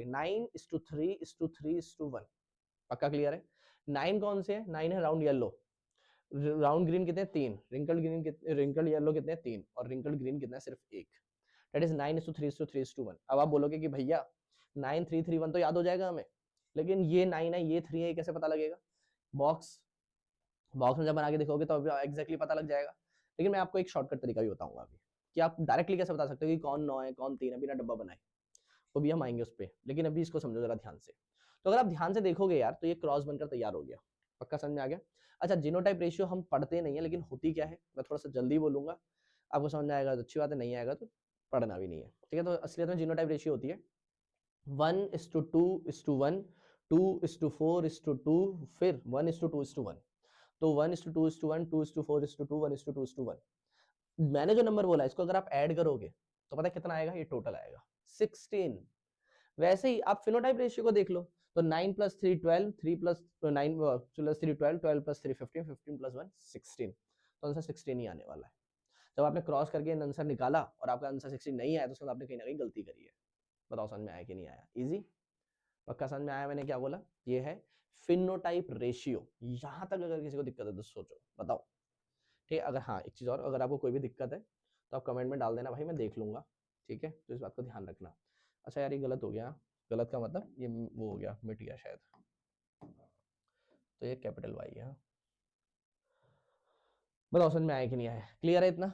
9:3:1, पक्का क्लियर है। 9 कौन से है, 9 है राउंड येलो, राउंड ग्रीन कितने, 3, रिंकल्ड येलो कितने, 3, और रिंकल्ड ग्रीन कितना, सिर्फ 1। That is 9:3:3:1। अब आप बोलोगे कि भैया 9:3:3:1 तो याद हो जाएगा हमें, लेकिन ये 9 है ये 3 है, ये कैसे पता लगेगा? बॉक्स बॉक्स में जब बना के देखोगे तो एग्जैक्टली पता लग जाएगा। लेकिन मैं आपको एक शॉर्टकट तरीका भी बताऊंगा अभी कि आप डायरेक्टली कैसे बता सकते हो कि कौन 9 है कौन 3 है बिना डब्बा बनाए। तो भी हम आएंगे उस पर, लेकिन अभी इसको समझो जरा ध्यान से। तो अगर आप ध्यान से देखोगे यार तो ये क्रॉस बनकर तैयार हो गया। पक्का समझ में आ गया? अच्छा, जीनोटाइप रेशियो हम पढ़ते नहीं है, लेकिन होती क्या है मैं थोड़ा सा जल्दी बोलूंगा, आपको समझ में आएगा तो अच्छी बात है, नहीं आएगा तो पढ़ना भी नहीं है, ठीक है। तो असलियत में जीनोटाइप रेशियो होती है 1:2:1, 2:4:2, फिर 1:2:1। तो 1:2:1, 2:4:2, 1:2:1। मैंने जो नंबर बोला इसको अगर आप ऐड करोगे तो पता है कितना आएगा? ये टोटल आएगा 16। वैसे ही आप फिनोटाइप रेशियो को देख लो, तो 9 + 3 12, 3 + 9 + 3 12, 12 + 3 15, 15 + 1 16। तो आंसर 16 ही आने वाला है। जब आपने क्रॉस करके आंसर निकाला और आपका आंसर 16 नहीं आया तो उसमें आपने कहीं ना कहीं गलती करी है। बताओ समझ में आया कि नहीं आया? इजी? पक्का समझ में आया? मैंने क्या बोला? ये है फिनोटाइप रेशियो। यहां तक अगर किसी को दिक्कत है तो सोचो बताओ, ठीक है। अगर हाँ एक चीज और, अगर आपको कोई भी दिक्कत है तो आप कमेंट में डाल देना भाई, मैं देख लूंगा, ठीक है। तो इस बात को ध्यान रखना। अच्छा यार ये गलत हो गया, गलत का मतलब ये वो हो गया, मिट गया शायद, तो ये कैपिटल वाई है। बताओ समझ में आया कि नहीं आया? क्लियर है इतना?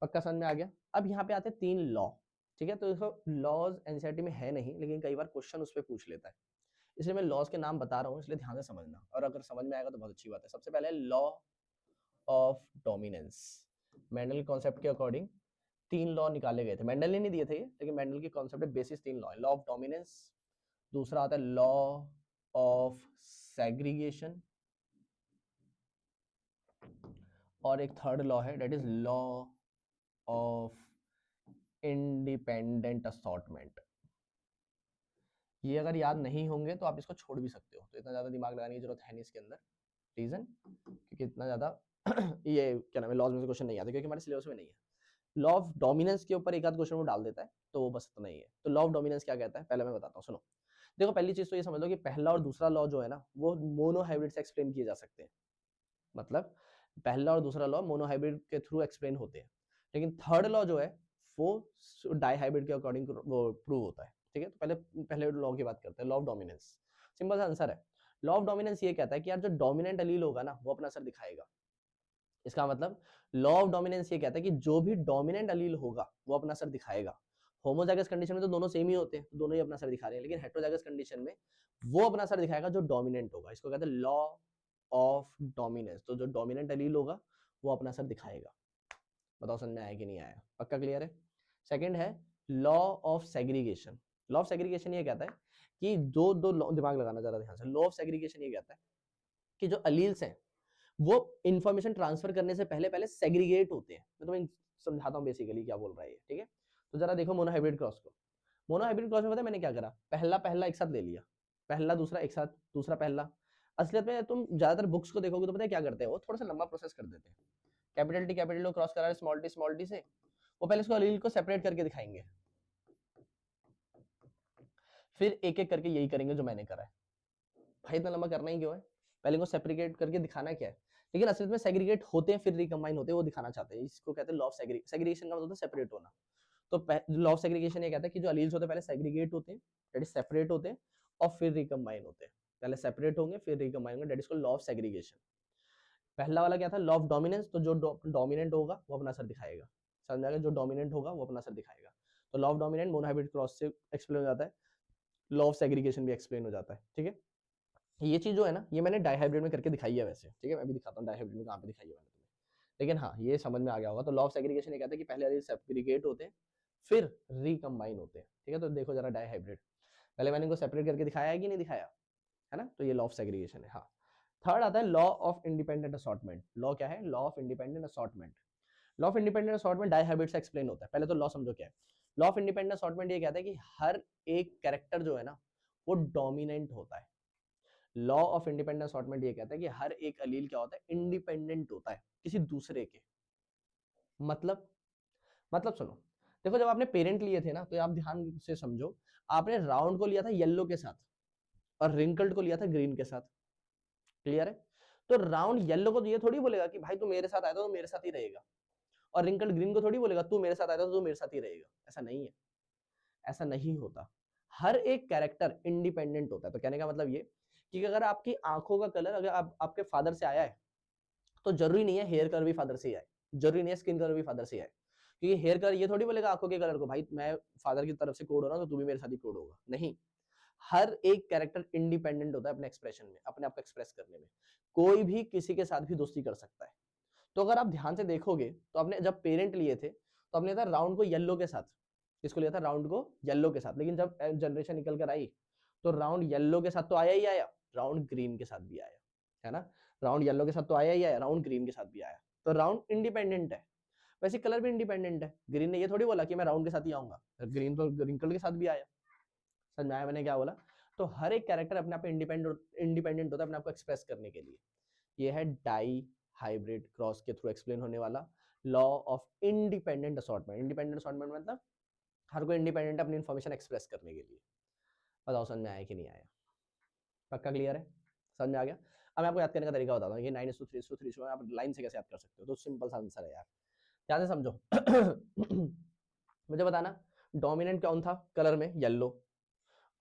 पक्का समझ में आ गया? अब यहाँ पे आते हैं 3 लॉ, ठीक है। तो देखो लॉज एनसीईआरटी में है नहीं, लेकिन कई बार क्वेश्चन उस पर पूछ लेता है, इसलिए मैं लॉज के नाम बता रहा हूँ, इसलिए ध्यान से समझना, और अगर समझ में आएगा तो बहुत अच्छी बात है। सबसे पहले law of dominance. Mendel concept के अकॉर्डिंग 3 लॉ निकाले गए थे, मेंडल ने नहीं दिए थे ये, लेकिन मेंडल के कॉन्सेप्ट पे बेसिस 3 लॉ है। लॉ ऑफ डोमिनेंस, दूसरा आता है लॉ ऑफ सेग्रीगेशन, और एक थर्ड लॉ है that is law of independent assortment. ये अगर याद नहीं होंगे तो आप इसको छोड़ भी सकते हो, तो इतना ज्यादा दिमाग लगाने की जरूरत है नहीं इसके अंदर। रीजन क्योंकि इतना ज्यादा ये क्या नाम है लॉज में से क्वेश्चन नहीं आते क्योंकि हमारे सिलेबस में नहीं है। लॉ ऑफ डोमिनेंस के ऊपर एक आध क्वेश्चन वो डाल देता है, तो वो बस इतना ही है। तो लॉ ऑफ डोमिनेंस क्या कहता है पहले मैं बताता हूँ, सुनो। देखो पहली चीज तो ये समझ लो कि पहला और दूसरा लॉ जो है ना वो मोनोहाइब्रिड से एक्सप्लेन किए जा सकते हैं। मतलब पहला और दूसरा लॉ मोनोहाइब्रिड के थ्रू एक्सप्लेन होते हैं, लेकिन थर्ड लॉ जो है वो डाईहाइब्रिड के अकॉर्डिंग वो प्रूव होता है, ठीक है। तो पहले पहले लॉ की बात करते हैं, लॉ ऑफ डोमिनेंस। सिंपल सा आंसर है, लॉ ऑफ डोमिनेंस ये कहता है कि यार जो डोमिनेंट अलील होगा ना वो अपना असर दिखाएगा। इसका मतलब लॉ ऑफ डोमिनेंस ये कहता है कि जो भी डोमिनेंट अलील होगा वो अपना असर दिखाएगा। होमोजाइगस कंडीशन में तो दोनों सेम ही होते हैं, दोनों ही अपना असर दिखा रहे हैं, लेकिन हेटेरोजाइगस कंडीशन में वो अपना असर दिखाएगा जो डोमिनेंट होगा। इसको कहते हैं लॉ ऑफ डोमिनेंस। तो जो डोमिनेंट अलील होगा वो अपना असर दिखाएगा। बताओ समझ में आया कि नहीं आया? पक्का क्लियर है? सेकंड है law of segregation. Law of segregation ये कहता है कि जो दो दिमाग लगाना जरा ध्यान से, लॉ ऑफ सेग्रीगेशन ये कहता है कि जो अलील्स हैं वो इंफॉर्मेशन ट्रांसफर करने से पहले पहले सेग्रीगेट होते हैं। मैं तुम्हें समझाता हूँ बेसिकली क्या बोल रहा है ये, ठीक है। तो जरा देखो मोनोहाइब्रिड क्रॉस को। मोनोहाइब्रिड क्रॉस में पता है मैंने क्या करा? पहला पहला एक साथ ले लिया, पहला दूसरा एक साथ, दूसरा पहला। असलियत में तुम ज्यादातर बुक्स को देखोगे तो पता है क्या करते हैं, वो थोड़ा सा लंबा प्रोसेस कर देते हैं। कैपिटल टी क्रॉस करा है स्मॉल टी से, वो पहले इसको अलील को सेपरेट करके दिखाएंगे, फिर एक एक करके यही करेंगे जो मैंने करा है। भाई इतना लंबा करना ही क्यों है? पहले इनको सेपरेट करके दिखाना क्या है, लेकिन असल में सेग्रीगेट होते हैं फिर रिकम्बाइन होते हैं, वो दिखाना चाहते हैं। इसको कहते हैं लॉ ऑफ सेग्रीगेशन का मतलब होता है सेपरेट होना। तो लॉ ऑफ सेग्रीगेशन ये कहता है कि जो अलील्स होते हैं पहले सेग्रीगेट होते हैं, दैट इज सेपरेट होते हैं, और फिर रिकम्बाइन होते हैं। पहले सेपरेट होंगे फिर रिकम्बाइन होंगे, that is called law of segregation. पहला वाला क्या था? Law of dominance. तो जो डोमिनेंट होगा वो अपना असर दिखाएगा। समझ में आ गया? जो डोमिनेंट होगा वो अपना असर दिखाएगा। तो law of dominant monohybrid cross से एक्सप्लेन हो जाता है, लॉ ऑफ सेग्रीगेशन भी एक्सप्लेन हो जाता है, ठीक है। ये चीज जो है ना ये मैंने डाईहाइब्रिड में करके दिखाई है वैसे, ठीक है। मैं भी दिखाता हूँ डाईहाइब्रिड में कहाँ पे दिखाई है मैंने तुम्हें, लेकिन हाँ ये समझ में आ गया होगा। तो लॉ ऑफ सेग्रीगेशन ये कहता है कि पहले अलील सेग्रीगेट होते हैं फिर रिकम्बाइन होते हैं, ठीक है। तो देखो जरा डाईहाइब्रिड, पहले मैंने इनको सेपरेट करके दिखाया है कि नहीं दिखाया है ना, तो ये लॉ ऑफ सेग्रीगेशन है। हाँ, थर्ड आता है law of independent assortment. Law क्या है? Law of independent assortment. Law of independent assortment dihybrid से एक्सप्लेन होता है। पहले तो लॉ समझो क्या है। लॉ ऑफ इंडिपेंडेंट असॉर्टमेंट ये कहता है कि हर एक कैरेक्टर जो है ना वो डोमिनेंट होता है। लॉ ऑफ इंडिपेंडेंट असॉर्टमेंट ये कहता है कि हर एक अलील क्या होता है? इंडिपेंडेंट होता है किसी दूसरे के। मतलब सुनो, देखो जब आपने पेरेंट लिए थे ना तो आप ध्यान से समझो, आपने राउंड को लिया था येलो के साथ और रिंकल्ड को लिया था ग्रीन के साथ। क्लियर है? तो राउंड येलो को तो ये थोड़ी बोलेगा कि भाई तू मेरे साथ आया तो मेरे साथ ही रहेगा, और रिंकल्ड ग्रीन को थोड़ी बोलेगा तू मेरे साथ आया तो तू मेरे साथ ही रहेगा, ऐसा नहीं है, ऐसा नहीं होता। हर एक कैरेक्टर इंडिपेंडेंट होता है। तो कहने का मतलब ये कि अगर आपकी आंखों का कलर अगर आपके फादर से आया है तो जरूरी नहीं है हेयर कलर भी फादर से ही आए, जरूरी नहीं है स्किन कलर भी फादर से ही आए, क्योंकि हेयर कलर ये थोड़ी बोलेगा आंखों के कलर को भाई मैं फादर की तरफ से कोड हो रहा हूं तो तू भी मेरे साथ ही कोड होगा, नहीं। हर एक कैरेक्टर इंडिपेंडेंट होता है अपने एक्सप्रेशन में, अपने आप को एक्सप्रेस करने में। कोई भी किसी के साथ भी दोस्ती कर सकता है। तो अगर आप ध्यान से देखोगे तो आपने जब पेरेंट लिए थे तो आपने था राउंड को येलो के साथ, किसको लिया था, राउंड को येलो के साथ, लेकिन जब जनरेशन निकल कर आई तो राउंड येलो के साथ तो आया ही आया, राउंड ग्रीन के साथ भी आया, है ना। राउंड येलो के साथ तो आया ही आया, राउंड ग्रीन के साथ भी आया। तो राउंड इंडिपेंडेंट है। वैसे कलर भी इंडिपेंडेंट है, ग्रीन ने ये थोड़ी बोला कि मैं राउंड के साथ ही आऊंगा, ग्रीन तो ग्रीन कलर के साथ भी आया। समझ में आया मैंने क्या बोला। तो हर एक कैरेक्टर अपने आप इंडिपेंडेंट होता है अपने आप को एक्सप्रेस करने के लिए। ये है डाई हाइब्रिड क्रॉस के थ्रू एक्सप्लेन होने वाला law of independent assortment. Independent assortment मतलब हर कोई इंडिपेंडेंट अपनी इन्फॉर्मेशन एक्सप्रेस करने के लिए। बताओ समझ में आया कि नहीं आया, पक्का क्लियर है, समझ में आ गया। अब मैं आपको याद करने का तरीका बताता हूँ कि 9:3:3 आप लाइन से कैसे याद कर सकते हो। तो सिंपल सा आंसर है यार, ध्यान से समझो। मुझे बताना डोमिनेंट कौन था कलर में, येलो,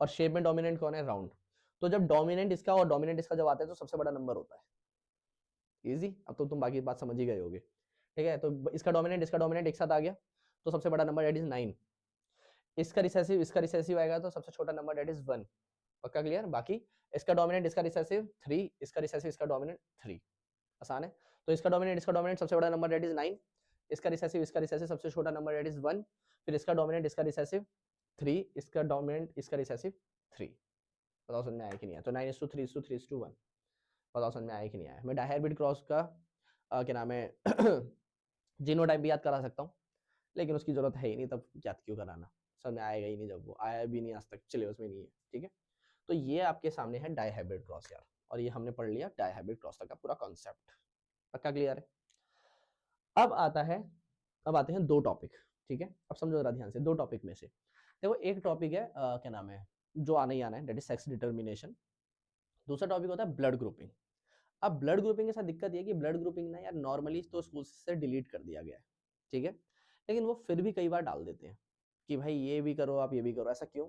और शेप में डोमिनेंट कौन है, राउंड। तो जब डोमिनेंट इसका और डोमिनेंट इसका जब आता है तो सबसे बड़ा नंबर होता है। इजी, अब तो तुम बाकी बात समझ ही गए होगे, ठीक है। तो इसका डोमिनेंट एक साथ आ गया तो सबसे बड़ा नंबर दैट इज 9। इसका रिसेसिव आएगा तो सबसे छोटा नंबर दैट इज 1। पक्का क्लियर। बाकी इसका डोमिनेंट इसका रिसेसिव 3, इसका रिसेसिव इसका डोमिनेंट 3, आसान है। तो इसका डोमिनेंट सबसे बड़ा नंबर दैट इज 9, इसका रिसेसिव सबसे छोटा नंबर दैट इज 1, फिर इसका डोमिनेंट इसका रिसेसिव 3, इसका डोमिनेंट इसका रिसेसिव 3। बताओ समझ में आया कि नहीं आया। तो 9:3:3:1। बताओ समझ में आया कि नहीं आया। मैं डायहाइब्रिड क्रॉस का क्या नाम है जीनोटाइप भी याद करा सकता हूँ, लेकिन उसकी जरूरत है ही नहीं, तब याद क्यों कराना, समझ में आएगा ही नहीं जब वो आया भी नहीं, आज तक सिलेबस में नहीं है, ठीक है। तो ये आपके सामने है डायहाइब्रिड क्रॉस यार, और ये हमने पढ़ लिया डायहाइब्रिड क्रॉस तक का पूरा कॉन्सेप्ट। पक्का क्लियर है। अब आता है, अब आते हैं दो टॉपिक, ठीक है। अब समझो जरा ध्यान से, दो टॉपिक में से देखो एक टॉपिक है क्या नाम है जो आना ही आना है, दैट इज सेक्स डिटर्मिनेशन। दूसरा टॉपिक होता है ब्लड ग्रुपिंग। अब ब्लड ग्रुपिंग के साथ दिक्कत ये है कि ब्लड ग्रुपिंग ना यार नॉर्मली तो स्कूल से डिलीट कर दिया गया है, ठीक है, लेकिन वो फिर भी कई बार डाल देते हैं कि भाई ये भी करो आप ये भी करो। ऐसा क्यों?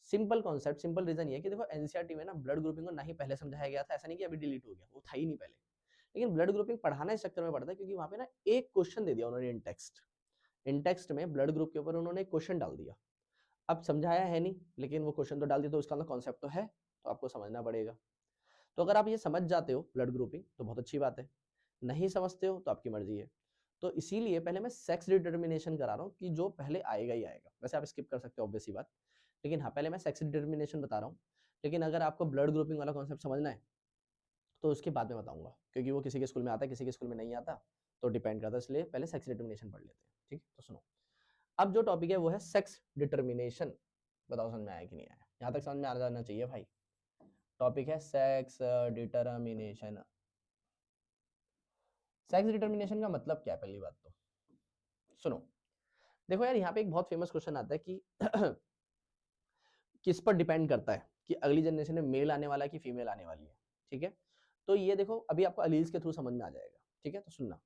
सिंपल कॉन्सेप्ट, सिंपल रीजन ये है कि देखो एनसीईआरटी में ना ब्लड ग्रुपिंग को ना ही पहले समझाया गया था, ऐसा नहीं कि अभी डिलीट हो गया, वो था ही नहीं पहले। लेकिन ब्लड ग्रुपिंग पढ़ाना इस चक्कर में पड़ता है क्योंकि वहां पे ना एक क्वेश्चन दे दिया उन्होंने इन टेक्स्ट में ब्लड ग्रुप के ऊपर उन्होंने एक क्वेश्चन डाल दिया। अब समझाया है नहीं, लेकिन वो क्वेश्चन तो डाल दिया, तो उसका अंदर कॉन्सेप्ट तो है, तो आपको समझना पड़ेगा। तो अगर आप ये समझ जाते हो ब्लड ग्रुपिंग तो बहुत अच्छी बात है, नहीं समझते हो तो आपकी मर्जी है। तो इसीलिए पहले मैं सेक्स डिटर्मिनेशन करा रहा हूँ कि जो पहले आएगा ही आएगा, वैसे आप स्किप कर सकते हो ऑब्वियस सी बात, लेकिन हाँ पहले मैं सेक्स डिटर्मिनेशन बता रहा हूँ। लेकिन अगर आपको ब्लड ग्रुपिंग वाला कॉन्सेप्ट समझना है तो उसके बाद में बताऊंगा, क्योंकि वो किसी के स्कूल में आता है किसी के स्कूल में नहीं आता, तो डिपेंड करता है, इसलिए पहले सेक्स डिटर्मिनेशन पढ़ लेते हैं, ठीक। तो सुनो, अब जो टॉपिक है वो है सेक्स डिटर्मिनेशन। बताओ समझ में आया कि नहीं आया, यहाँ तक समझ में आ जाना चाहिए भाई। टॉपिक है सेक्स डिटर्मिनेशन। सेक्स डिटर्मिनेशन का मतलब क्या है, पहली बात तो सुनो। देखो यार यहाँ पे एक बहुत फेमस क्वेश्चन आता है कि किस पर डिपेंड करता है कि अगली जनरेशन में मेल आने वाला है कि फीमेल आने वाली है, ठीक है। तो ये देखो अभी आपको अलील्स के थ्रू समझ में आ जाएगा, ठीक है। तो सुनना,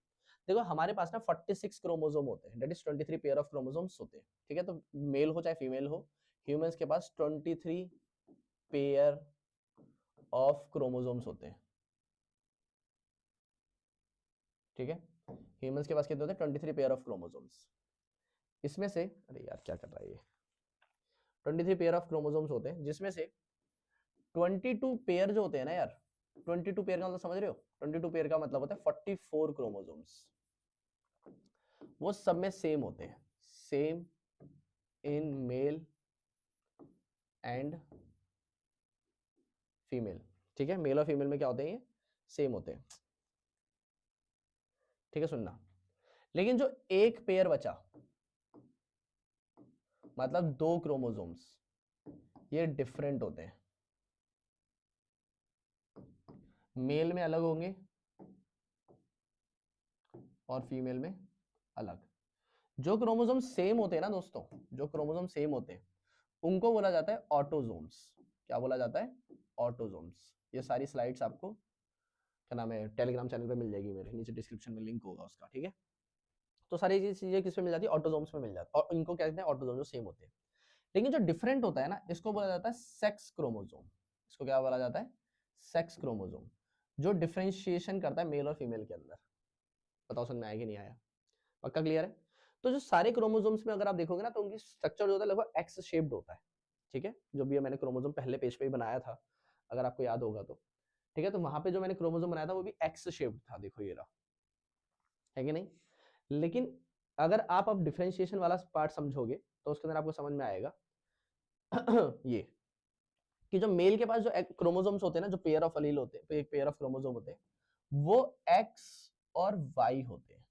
देखो हमारे पास ना 46 क्रोमोसोम होते हैं, that is 23 pair of chromosomes होते हैं, ठीक है। तो मेल हो चाहे फीमेल हो, ह्यूमंस के पास 23 पेयर ऑफ क्रोमोसोम्स होते हैं, ठीक है। ह्यूमंस के पास कितने होते हैं, 23 पेयर ऑफ क्रोमोसोम्स। इसमें से, अरे यार क्या कर रहा है ये, 23 पेयर ऑफ क्रोमोसोम्स होते हैं, जिसमें से 22 पेयर जो होते हैं ना यार, 22 पेयर का मतलब समझ रहे हो, 22 पेयर का मतलब होता है 44 क्रोमोसोम्स। वो सब में सेम होते हैं, same in male and female, ठीक है। मेल और फीमेल में क्या होते हैं, ये सेम होते हैं, ठीक है। सुनना, लेकिन जो एक पेयर बचा, मतलब 2 क्रोमोसोम्स, ये डिफरेंट होते हैं, मेल में अलग होंगे और फीमेल में अलग। जो क्रोमोसोम सेम होते हैं ना दोस्तों, जो क्रोमोसोम सेम होते हैं उनको बोला जाता है ऑटोजोम्स। क्या बोला जाता है, ऑटोजोम्स। ये सारी स्लाइड्स आपको क्या नाम है टेलीग्राम चैनल पे मिल जाएगी, मेरे नीचे डिस्क्रिप्शन में लिंक होगा उसका, ठीक है। तो सारी चीजें किस में मिल जाती है, ऑटोजोम्स में मिल जाती है, और इनको क्या कहते हैं, ऑटोजोम जो सेम होते हैं। लेकिन जो डिफरेंट होता है ना, इसको बोला जाता है सेक्स क्रोमोजोम। इसको क्या बोला जाता है, सेक्स क्रोमोजोम, जो डिफरेंशिएशन करता है मेल और फीमेल के अंदर। बताओ समझ में आया कि नहीं आया, पक्का क्लियर है। तो जो सारे क्रोमोसोम्स में अगर आप देखोगे ना, तो उनकी स्ट्रक्चर जो होता है लगभग एक्स शेप्ड होता है, ठीक है। जो भी मैंने क्रोमोसोम पहले पेज पे ही बनाया था, अगर आपको याद होगा तो, ठीक है। तो वहां पे जो मैंने क्रोमोसोम बनाया था वो भी एक्स शेप्ड था, देखो ये रहा, है कि नहीं। लेकिन अगर आप अब डिफरेंशिएशन वाला पार्ट समझोगे तो उसके अंदर आपको समझ में आएगा ये कि जो मेल के पास जो क्रोमोसोम्स होते हैं ना, जो पेयर ऑफ अलील होते हैं, एक पेयर ऑफ क्रोमोसोम होते हैं, वो एक्स और वाई होते हैं,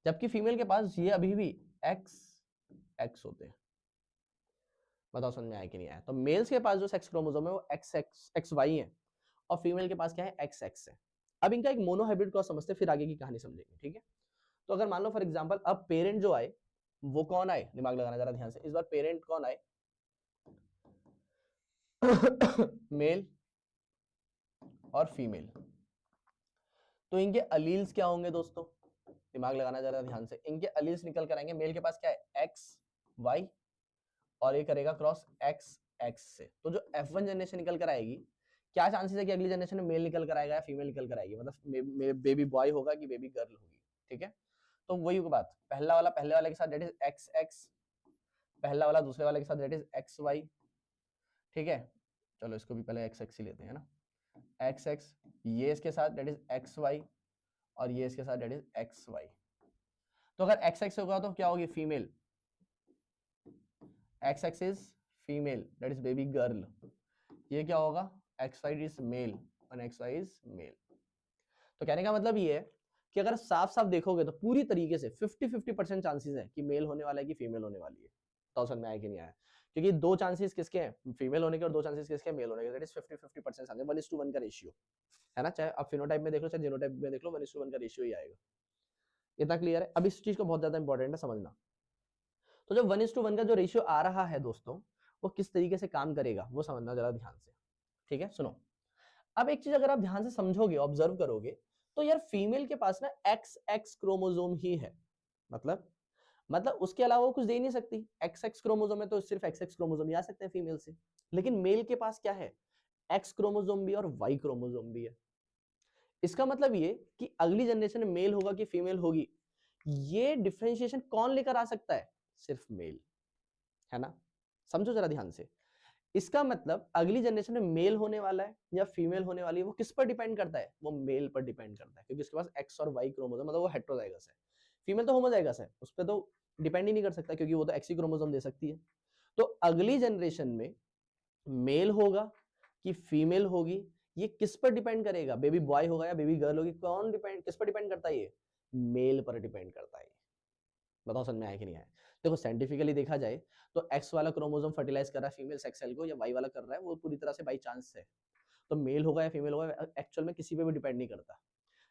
जबकि फीमेल के पास ये अभी भी एक्स एक्स होते हैं। बताओ समझ में आया कि नहीं आया। तो मेल्स के पास जो सेक्स क्रोमोसोम है वो एक्स एक्स एक्स वाई है, और फीमेल के पास क्या है, एक्स एक्स है। अब इनका एक मोनोहाइब्रिड क्रॉस समझते हैं, फिर आगे की कहानी समझेंगे, ठीक है। तो अगर मान लो फॉर एग्जांपल अब पेरेंट जो आए वो कौन आए, दिमाग लगाना जरा ध्यान से, इस बार पेरेंट कौन आए मेल और फीमेल। तो इनके अलील्स क्या होंगे दोस्तों, दिमाग लगाना जरा ध्यान से, इनके अलील्स निकल कर आएंगे। मेल के पास क्या है, एक्स वाई, और ये करेगा क्रॉस एक्स एक्स से। तो जो F1 जनरेशन निकल कर आएगी, क्या चांसेस है कि अगली जनरेशन में मेल निकल कर आएगा या फीमेल निकल कर आएगी, मतलब बेबी बॉय होगा कि बेबी गर्ल होगी, ठीक है। तो वही बात, पहला वाला पहले वाले के साथ दैट इज एक्स एक्स, पहला वाला दूसरे वाले के साथ दैट इज एक्स वाई, ठीक है। चलो इसको भी पहले एक्स एक्स ही लेते हैं ना, एक्स एक्स, ये इसके साथ दैट इज एक्स वाई, और ये इसके साथ दैट इज एक्स वाई। तो अगर एक्स एक्स होगा तो क्या होगी, female, x x is female that is baby girl, ये क्या होगा, एक्स वाई इज मेल और एक्स वाई इज मेल। तो कहने का मतलब ये है कि अगर साफ साफ देखोगे तो पूरी तरीके से 50-50% चांसेस है कि मेल होने वाला है कि फीमेल होने वाली है। तो समझ में आया कि नहीं आया, क्योंकि दो चांसेस किसके हैं, फीमेल होने के, और दो चांसेस किसके हैं, मेल होने के, दैट इज 50-50% चांसेस, 1:1 का रेशियो है ना। चाहे आप फिनोटाइप में देख लो चाहे जीनोटाइप में देख लो, 1:1 का रेशियो ही आएगा। इतना क्लियर है। अब इस चीज को बहुत ज्यादा इंपॉर्टेंट है समझना। तो जब 1:1 का जो रेशियो आ रहा है दोस्तों, वो किस तरीके से काम करेगा वो समझना जरा ध्यान से, ठीक है। सुनो, अब एक चीज अगर आप ध्यान से समझोगे, ऑब्जर्व करोगे, तो यार फीमेल के पास ना एक्स एक्स क्रोमोसोम ही है, मतलब उसके अलावा वो कुछ दे ही नहीं सकती। एक्स एक्स क्रोमोसोम है तो सिर्फ एक्स एक्स क्रोमोसोम ही आ सकते हैं फीमेल से। लेकिन मेल के पास क्या है, एक्स क्रोमोसोम भी और वाई क्रोमोसोम भी है। इसका मतलब ये कि अगली जनरेशन में मेल होगा कि फीमेल होगी, ये डिफरेंशिएशन कौन लेकर आ सकता है, सिर्फ मेल, है ना। समझो जरा ध्यान से, इसका मतलब अगली जनरेशन में मेल होने वाला है या फीमेल होने वाली है, वो किस पर डिपेंड करता है, वो मेल पर डिपेंड करता है, क्योंकि उसके पास एक्स और वाई क्रोमोसोम, मतलब वो हेटेरोजाइगस है। फीमेल तो होमोजाइगस है, उस पर तो डिपेंड ही नहीं कर सकता, क्योंकि वो तो एक्स ही क्रोमोसोम दे सकती है। तो अगली जनरेशन में मेल होगा कि फीमेल होगी, ये किस पर डिपेंड करेगा, बेबी बॉय होगा या बेबी गर्ल होगी, कौन डिपेंड, किस पर डिपेंड करता है, ये मेल पर डिपेंड करता है। बताओ समझ में आया कि नहीं आया। देखो साइंटिफिकली देखा जाए तो एक्स वाला क्रोमोसोम फर्टिलाइज कर रहा है फीमेल सेक्स सेल को, या वाई वाला कर रहा है, वो पूरी तरह से बाई चांस है। तो मेल होगा या फीमेल होगा एक्चुअल में किसी पे भी डिपेंड नहीं करता।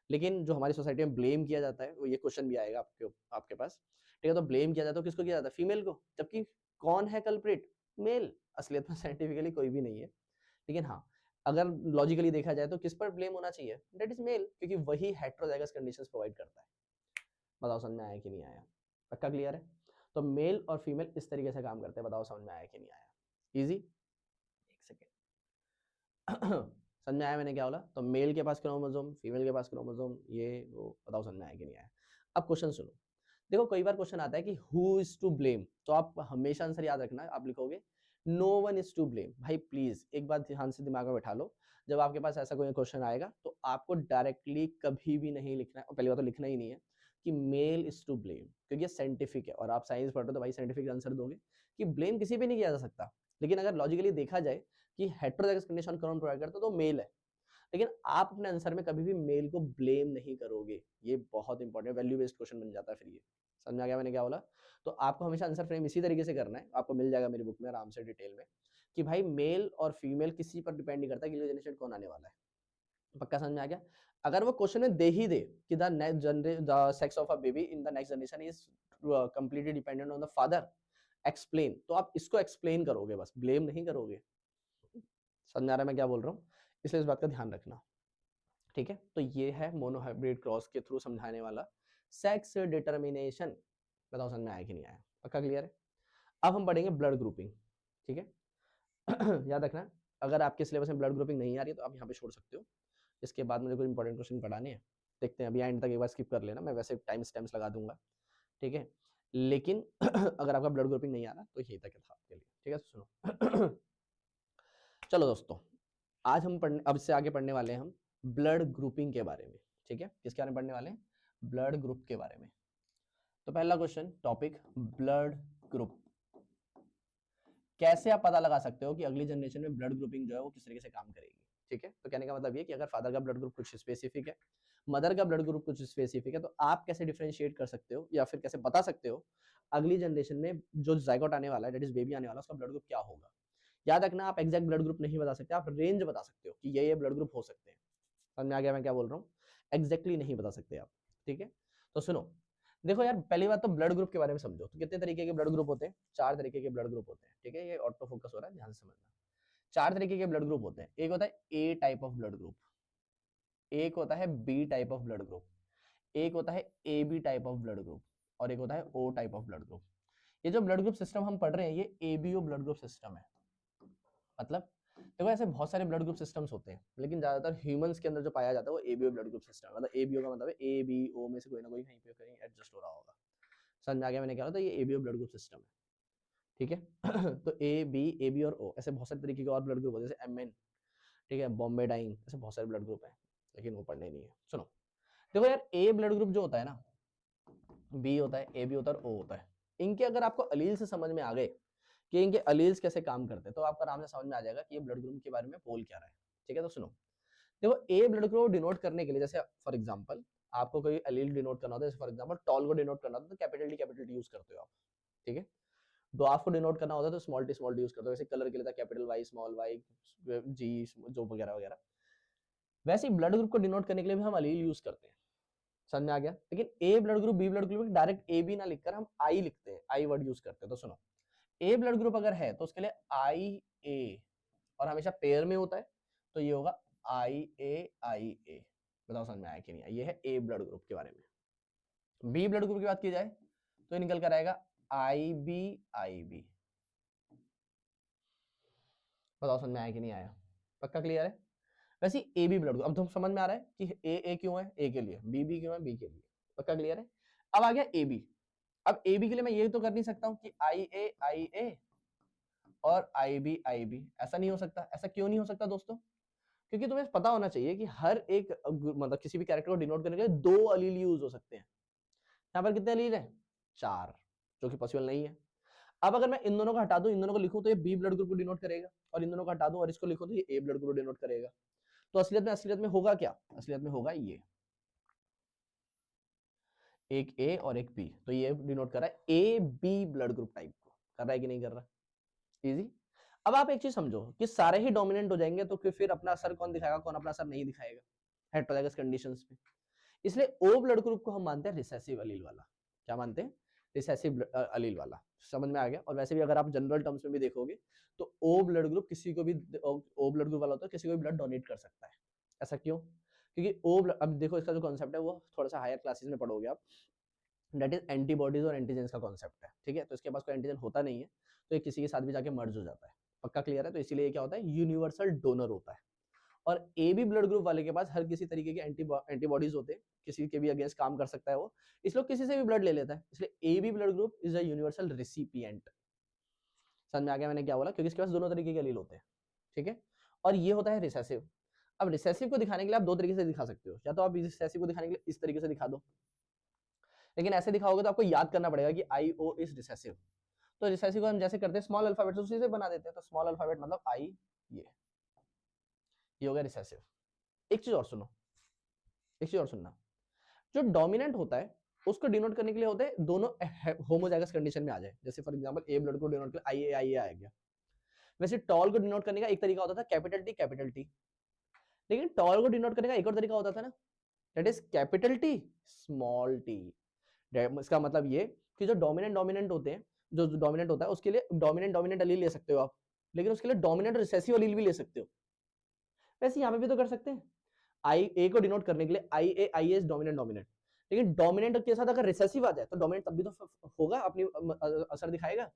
लेकिन जो हमारी सोसाइटी में ब्लेम किया जाता है, वो ये क्वेश्चन भी आएगा आपके पास, ठीक है। तो ब्लेम किया जाता है, तो किसको किया जाता है, फीमेल को, जबकि कौन है कल्प्रिट, मेल। असलियत में साइंटिफिकली कोई भी नहीं है, लेकिन हाँ, अगर लॉजिकली देखा जाए तो किस पर ब्लेम होना चाहिए, दैट इज मेल, क्योंकि वही हेटेरोजाइगस कंडीशंस प्रोवाइड करता है। बताओ समझ में आया कि नहीं आया, पक्का क्लियर है। तो मेल और फीमेल इस तरीके से काम करते हैं, बताओ समझ में आया कि नहीं आया, इजी। एक सेकेंड समझ में आया मैंने क्या बोला, तो मेल के पास क्रोमोसोम, फीमेल के पास क्रोमोसोम, ये वो, बताओ समझ में आया कि नहीं आया। अब क्वेश्चन सुनो, देखो कई बार क्वेश्चन आता है कि हु इज टू ब्लेम, तो आप हमेशा आंसर याद रखना, आप लिखोगे no one is to blame. भाई प्लीज एक बात ध्यान से दिमाग में बैठा लो, जब आपके पास ऐसा कोई क्वेश्चन आएगा तो आपको डायरेक्टली कभी भी नहीं लिखना है, और पहली बात तो लिखना ही नहीं है कि मेल इज टू ब्लेम, क्योंकि ये साइंटिफिक है, और आप साइंस पढ़ते हो तो भाई साइंटिफिक आंसर दोगे कि ब्लेम किसी पे नहीं किया जा सकता। लेकिन अगर लॉजिकली देखा जाए कि हेटेरोजाइगस कंडीशन कौन प्रोवाइड करता है, तो मेल है। लेकिन आप अपने आंसर में कभी भी मेल को ब्लेम नहीं करोगे, ये बहुत इंपॉर्टेंट वैल्यू बेस्ड क्वेश्चन बन जाता है फिर ये। समझ आ गया मैंने क्या बोला। तो आपको हमेशा आंसर फ्रेम इसी तरीके से करना है, आपको मिल जाएगा मेरी बुक में आराम से डिटेल में, कि भाई मेल और फीमेल किसी पर डिपेंड नहीं करता कि अगली जनरेशन कौन आने वाला है। पक्का समझ में आ गया। अगर वो क्वेश्चन में दे ही दे कि the next generation, the sex of a baby in the next generation is completely dependent on the father, explain, तो आप इसको एक्सप्लेन करोगे, बस ब्लेम नहीं करोगे। समझ में आ रहा है मैं क्या बोल रहा हूँ, इसलिए इस बात का ध्यान रखना, ठीक है। तो ये है मोनोहाइब्रिड क्रॉस के थ्रू समझाने वाला सेक्स डिटर्मिनेशन। बताओ समझ में आया कि नहीं आया? पक्का क्लियर है? अब हम पढ़ेंगे ब्लड ग्रुपिंग, ठीक है। याद रखना, अगर आपके सिलेबस में ब्लड ग्रुपिंग नहीं आ रही है तो आप यहाँ पे छोड़ सकते हो। इसके बाद मुझे कुछ इंपॉर्टेंट क्वेश्चन पढ़ाने हैं, देखते हैं, अभी एंड तक एक बार स्किप कर लेना, मैं वैसे टाइम स्टैम्प्स लगा दूंगा, ठीक है। लेकिन अगर आपका ब्लड ग्रुपिंग नहीं आ रहा तो यही तक था आपके लिए, ठीक है। सुनो चलो दोस्तों, आज हम पढ़ने, अब से आगे पढ़ने वाले हैं हम ब्लड ग्रुपिंग के बारे में, ठीक है। किसके बारे में पढ़ने वाले हैं? ब्लड ग्रुप के बारे में। तो पहला क्वेश्चन, टॉपिक ब्लड ग्रुप। कैसे आप पता लगा सकते हो कि अगली जनरेशन में ब्लड ग्रुपिंग जो है वो किस तरीके से काम करेगी, ठीक है। तो कहने का मतलब ये कि अगर फादर का ब्लड ग्रुप कुछ स्पेसिफिक है, मदर का ब्लड ग्रुप कुछ स्पेसिफिक है, तो आप कैसे डिफरेंशिएट कर सकते हो या फिर कैसे बता सकते हो अगली जनरेशन में जो जायगोट आने वाला है, दैट इज बेबी आने वाला है, उसका ब्लड ग्रुप क्या होगा। याद रखना, आप एग्जैक्ट ब्लड ग्रुप नहीं बता सकते, आप रेंज बता सकते हो कि ये ब्लड ग्रुप हो सकते हैं। समझ में आ गया मैं क्या बोल रहा हूँ? एग्जैक्टली नहीं बता सकते आप, ठीक है। तो सुनो, देखो यार, पहली बात तो ब्लड ग्रुप के बारे में समझो। तो कितने तरीके के ब्लड ग्रुप होते हैं? 4 तरीके के ब्लड ग्रुप होते हैं, ठीक है। ये ऑटो फोकस हो रहा है, ध्यान से समझना। 4 तरीके के ब्लड ग्रुप होते हैं। एक होता है A type of blood group, एक होता है B type of blood group, एक होता है A B type of blood group, और एक होता है O type of blood group. ये जो ब्लड ग्रुप सिस्टम हम पढ़ रहे हैं, ये एबीओ ब्लड ग्रुप सिस्टम है। मतलब देखो, ऐसे बहुत सारे ब्लड ग्रुप सिस्टम्स होते हैं, लेकिन ज्यादातर ह्यूमंस के अंदर जो पाया जाता है वो एबीओ ब्लड ग्रुप सिस्टम है। मतलब एबीओ का मतलब है ए बी ओ में से कोई ना कोई कहीं पे कहीं एडजस्ट हो रहा होगा। समझ में आ गया मैंने क्या बोला? तो ये एबीओ ब्लड ग्रुप सिस्टम है, ठीक है। तो ए बी और ओ, ऐसे बहुत सारे तरीके के और ब्लड ग्रुप होते हैं, जैसे एमएन, ठीक है, बॉम्बे डाइन, ऐसे बहुत सारे ब्लड ग्रुप हैं, लेकिन वो पढ़ने नहीं है। सुनो, देखो यार, ए ब्लड ग्रुप जो होता है ना, बी होता है, ए बी होता है और ओ होता है, इनके अगर आपको अलील से समझ में आ गए कि इनके अलील्स कैसे काम करते हैं, तो आपको आराम से समझ में आ जाएगा कि ये ब्लड ग्रुप के बारे में बोल क्या रहा है, ठीक है। तो सुनो, देखो, ए ब्लड ग्रुप डिनोट करने के लिए, जैसे फॉर एग्जांपल आपको कोई अलील डिनोट करना होता है, जैसे फॉर एग्जांपल टॉल को डिनोट करना होता है तो कैपिटल टी यूज करते हो आप, ठीक है। ड्वार्फ को डिनोट करना होता है तो स्मॉल टी यूज करते हो, वैसे कलर के लिए था कैपिटल वाई, स्मॉल वाई, जी, जो वगैरह वगैरह। वैसे ही ब्लड ग्रुप को डिनोट करने के लिए भी हम अलील यूज करते हैं। समझ में आ गया? लेकिन A blood group, B blood group direct A B ना लिखकर हम आई लिखते हैं, आई वर्ड यूज करते हैं। तो सुनो, ए ब्लड ग्रुप अगर है तो उसके लिए आई ए, और हमेशा पेयर में होता है, तो ये होगा आई ए आई ए। बताओ समझ में आया कि नहीं आया? ये है ए ब्लड ग्रुप के बारे में। बी ब्लड ग्रुप की बात की जाए तो ये निकल कर आएगा आई बी आई बी। बताओ समझ में आया कि नहीं आया? पक्का क्लियर है? वैसे ए बी ब्लड ग्रुप, अब तो समझ में आ रहा है कि ए क्यों है ए के लिए, बी बी क्यों है बी के लिए। पक्का क्लियर है? अब आ गया ए बी। अब ए बी के लिए मैं ये तो कर नहीं सकता हूँ कि आई ए और आई बी, ऐसा नहीं हो सकता। ऐसा क्यों नहीं हो सकता दोस्तों? क्योंकि तुम्हें पता होना चाहिए कि हर एक मतलब किसी भी कैरेक्टर को डिनोट करने के लिए 2 अलील यूज हो सकते हैं। यहाँ पर कितने अलील हैं? 4, जो कि पॉसिबल नहीं है। अब अगर मैं इन दोनों को हटा दूं, इन दोनों को लिखूं, तो ये बी ब्लड ग्रुप को डिनोट करेगा, और इन दोनों को हटा दूं और इसको लिखूं तो ये ए ब्लड ग्रुप डिनोट करेगा। तो असलियत में होगा क्या? असलियत में होगा ये, एक ए और एक बी, तो ये डिनोट कर रहा है A B blood group type को। कर रहा है कि नहीं कर रहा? इजी। अब आप एक चीज समझो कि सारे ही डोमिनेंट हो जाएंगे तो फिर अपना असर कौन दिखाएगा, कौन अपना असर नहीं दिखाएगा हेटेरोजाइगस कंडीशंस में। इसलिए ओ ब्लड ग्रुप को हम मानते हैं रिसेसिव अलील वाला। क्या मानते हैं? रिसेसिव अलील वाला। समझ में आ गया? और वैसे भी अगर आप जनरल टर्म्स में भी देखोगे तो ओ ब्लड ग्रुप किसी को भी, ओ ब्लड ग्रुप वाला होता है किसी को भी ब्लड डोनेट कर सकता है। ऐसा क्यों? क्योंकि ओ, अब देखो इसका जो कॉन्सेप्ट है वो थोड़ा सा हायर क्लासेस में पढ़ोगे आप, दैट इज एंटीबॉडीज और एंटीजेंस का कॉन्सेप्ट है, ठीक है। तो इसके पास कोई एंटीजन होता नहीं है, तो ये किसी के साथ भी जाके मर्ज हो जाता है। पक्का क्लियर है? तो इसीलिए क्या होता है, यूनिवर्सल डोनर होता है। और ए बी ब्लड ग्रुप वाले के पास हर किसी तरीके के एंटीबॉडीज होते हैं, किसी के भी अगेंस्ट काम कर सकता है वो, इसलिए किसी से भी ब्लड ले लेता है। इसलिए A B blood group is a universal recipient. समझ में आ गया मैंने क्या बोला? क्योंकि इसके पास दोनों तरीके के एलील होते हैं, ठीक है। और ये होता है रिसेसिव। अब रिसेसिव को दिखाने के लिए आप 2 तरीके से दिखा सकते हो, या तो आप रिसेसिव को दिखाने के लिए इस तरीके से दिखा दो, लेकिन ऐसे दिखाओगे तो आपको याद करना पड़ेगा कि आई ओ इज रिसेसिव। तो रिसेसिव को हम जैसे करते हैं स्मॉल अल्फाबेट से उसी से बना देते हैं, तो स्मॉल अल्फाबेट मतलब आई, ये हो गया रिसेसिव। एक चीज और सुनो, एक चीज और सुनना, जो डोमिनेंट होता है उसको डिनोट करने के लिए होते हैं दोनों होमोजाइगस कंडीशन में आ जाए। जैसे फॉर एग्जांपल ए ब्लड को डिनोट के लिए आई ए आ गया। वैसे टॉल को डिनोट करने का एक तरीका होता था कैपिटल टी, लेकिन टॉल को डिनोट करने का एक और तरीका होता था ना, that is capital T small T. इसका मतलब ये कि जो डोमिनेंट होते हैं, जो डोमिनेंट होता है उसके लिए डोमिनेंट अलील ले सकते हो आप, लेकिन उसके लिए डोमिनेंट रिसेसिव अलील भी ले सकते हो। वैसे यहाँ पे भी तो कर सकते हैं। आई ए को डिनोट करने के लिए आई ए डोमिनेंट, लेकिन डोमिनेंट के साथ अगर रिसेसिव आ जाए तो डोमिनेंट तब भी तो होगा, अपनी असर दिखाएगा।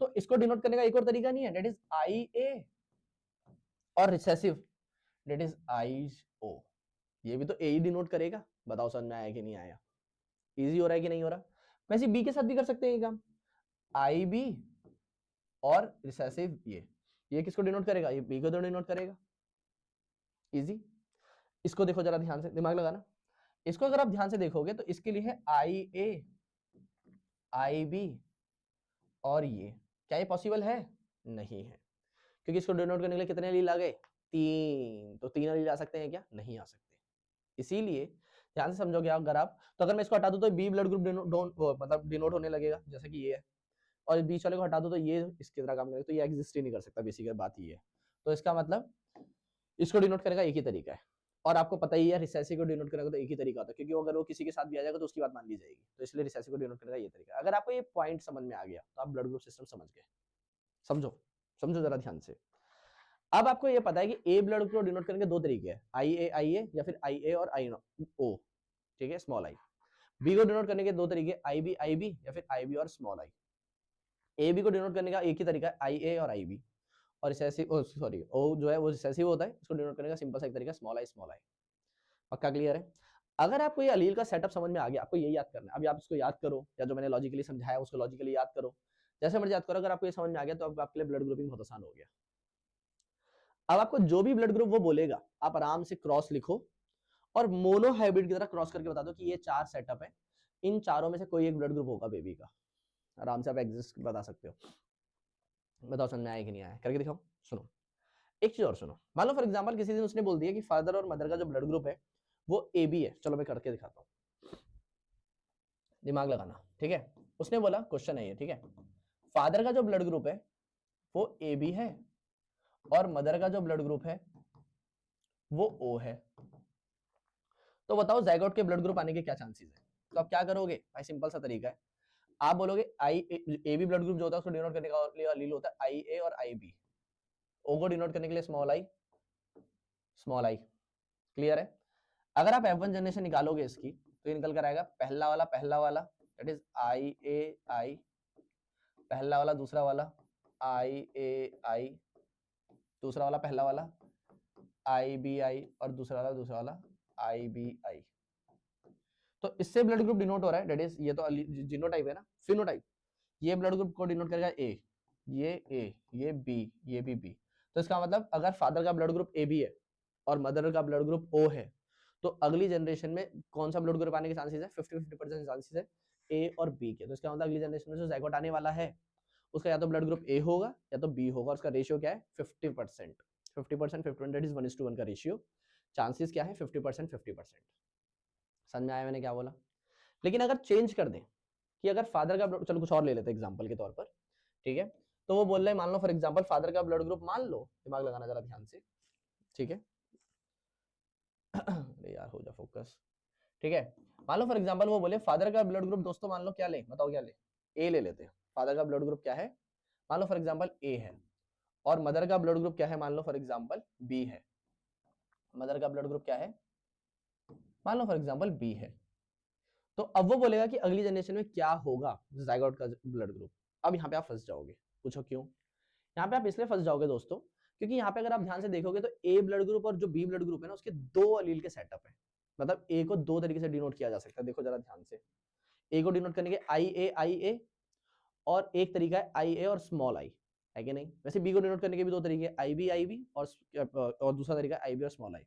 तो इसको डिनोट करने का एक और तरीका नहीं है, दैट इज आई ए, और रिसेसिव दैट इज आई ओ। ये भी तो ए ही डिनोट करेगा। बताओ समझ में आया कि नहीं आया? इजी हो रहा है कि नहीं हो रहा? वैसे बी के साथ भी कर सकते हैं ये काम, आई बी और रिसेसिव ये किसको डिनोट करेगा? ये बी को तो डिनोट करेगा। इजी। इसको देखो जरा ध्यान से, दिमाग लगाना। इसको अगर आप ध्यान से देखोगे तो इसके लिए है आई ए, आई बी और ये। क्या ये पॉसिबल है? नहीं है, क्योंकि इसको डिनोट करने के लिए कितने एलील आ गए? 3। तो 3 एलील आ सकते हैं क्या? नहीं आ सकते। इसीलिए ध्यान से समझोगे अगर आप, तो अगर मैं इसको हटा दूं तो बी ब्लड ग्रुप मतलब डिनोट होने लगेगा, जैसे कि ये है। और बीच वाले को हटा दो तो ये इसकी तरह काम करेगा, तो ये एग्जिस्ट ही नहीं कर सकता, बेसिक बात ये है। तो इसका मतलब इसको डिनोट करने का एक ही तरीका है। और आपको पता ही है रिसेसिव को डिनोट करने का तो एक ही तरीका होता है, क्योंकि अगर वो किसी के साथ भी आ जाएगा तो उसकी बात मान ली जाएगी। तो इसलिए रिसेसिव को डिनोट करने का ये तरीका है। अगर आपको ये पॉइंट समझ में आ गया तो आप ब्लड ग्रुप सिस्टम समझ गए। समझो समझो जरा ध्यान से। अब आपको ये पता है कि ए ब्लड को डिनोट करने के दो तरीके हैं, आई ए या फिर आई ए और आई ओ, ठीक है, स्मॉल आई। बी को डिनोट करने के दो तरीके, आई बी या फिर आई बी और स्मॉल आई। ए बी को डिनोट करने का एक ही तरीका है, आई ए और आई बी। और रिसेसिव सॉरी ओ जो है वो रिसेसिव होता है, इसको डिनोट करने का सिंपल सा एक तरीका स्मॉल आई। पक्का क्लियर है? अगर आपको ये अलील का सेटअप समझ में आ गया, आपको ये याद करना है। अभी आप इसको याद करो, या जो मैंने लॉजिकली समझाया उसको लॉजिकली याद करो, जैसे मर्जी याद करो। अगर आपको ये समझ में आ गया तो अब आपके लिए ब्लड ग्रुपिंग बहुत आसान हो गया। अब आपको जो भी ब्लड ग्रुप वो बोलेगा आप आराम से क्रॉस लिखो और मोनो हाइब्रिड की तरह क्रॉस करके बता दो कि ये 4 सेटअप है, इन चारों में से कोई एक ब्लड ग्रुप होगा बेबी का। आराम से आप एग्जिस्ट बता सकते हो। बताओ समझ में आया कि नहीं आया? करके दिखाओ। सुनो एक चीज और सुनो। मान लो फॉर एग्जांपल किसी दिन उसने बोल दिया कि फादर और मदर का जो ब्लड ग्रुप है वो ए बी है। चलो मैं करके दिखाता हूँ, दिमाग लगाना, ठीक है। उसने बोला, क्वेश्चन है ये, ठीक है, फादर का जो ब्लड ग्रुप है वो ए बी है और मदर का जो ब्लड ग्रुप है वो ओ है। तो बताओ जायगोट के ब्लड ग्रुप आने के क्या चांसेस है? तो आप क्या करोगे भाई? सिंपल सा तरीका है, आप बोलोगे आई ए बी ब्लड ग्रुप जो होता है उसको डिनोट करने का लिए अलील होता है आई ए और आई बी। ओ को डिनोट करने के लिए स्मॉल आई। क्लियर है? अगर आप F1 जनरेशन निकालोगे इसकी तो ये निकल कर आएगा पहला वाला दैट इज आई ए आई, पहला वाला दूसरा वाला आई ए आई, दूसरा वाला पहला वाला आई बी आई और दूसरा वाला आई बी आई। तो इससे ब्लड ग्रुप डिनोट हो रहा है, दैट इज ये तो जीनोटाइप है ना, फिनोटाइप। ये ब्लड ग्रुप को डिनोट करेगा ए, ये बी, ये भी बी। तो इसका मतलब अगर फादर का ब्लड ग्रुप ए बी है और मदर का ब्लड ग्रुप ओ है तो अगली जनरेशन में कौन सा ब्लड ग्रुप आने के चांसेस है? 50-50% चांसेस है ए और बी के। तो इसका मतलब अगली जनरेशन में जो जायगोट आने वाला है उसका या तो ब्लड ग्रुप ए होगा या तो बी होगा। उसका रेशियो क्या है? 50%। 50% 50 दैट इज 1:1 का रेशियो। चांसेस क्या है? 50% 50%। समझ में आया मैंने क्या बोला? लेकिन अगर चेंज कर दें कि अगर फादर का, चलो कुछ और ले लेते हैं एग्जांपल के तौर पर, ठीक है। तो वो बोल रहे हैं, मान लो फॉर एग्जांपल फादर का ब्लड ग्रुप, मान लो, दिमाग लगाना जरा ध्यान से, ठीक है। अरे यार हो जा फोकस, ठीक है। मान लो फॉर एग्जांपल वो बोले फादर का ब्लड ग्रुप, दोस्तों मान लो क्या ले, बताओ क्या ले? ए ले लेते हैं। फादर का ब्लड ग्रुप क्या है? मान लो फॉर एग्जांपल ए है। और मदर का ब्लड ग्रुप क्या है? मान लो फॉर एग्जांपल बी है। मदर का ब्लड ग्रुप क्या है? मान लो फॉर एग्जांपल बी है। तो अब वो बोलेगा कि अगली जनरेशन में क्या होगा जायगोट का ब्लड ग्रुप। अब यहाँ पे आप फंस जाओगे। पूछो क्यों? यहाँ पे आप इसलिए फंस जाओगे दोस्तों, क्योंकि यहाँ पे अगर आप ध्यान से देखोगे तो ए ब्लड ग्रुप और जो बी ब्लड ग्रुप है ना उसके दो अलील के सेटअप है। मतलब ए को दो तरीके से डिनोट किया जा सकता है। देखो जरा ध्यान से, ए को डिनोट करने के आई ए और एक तरीका है आई ए और स्मॉल आई, है कि नहीं? वैसे बी को डिनोट करने के भी दो तरीके, आई बी और दूसरा तरीका आई बी और स्मॉल आई।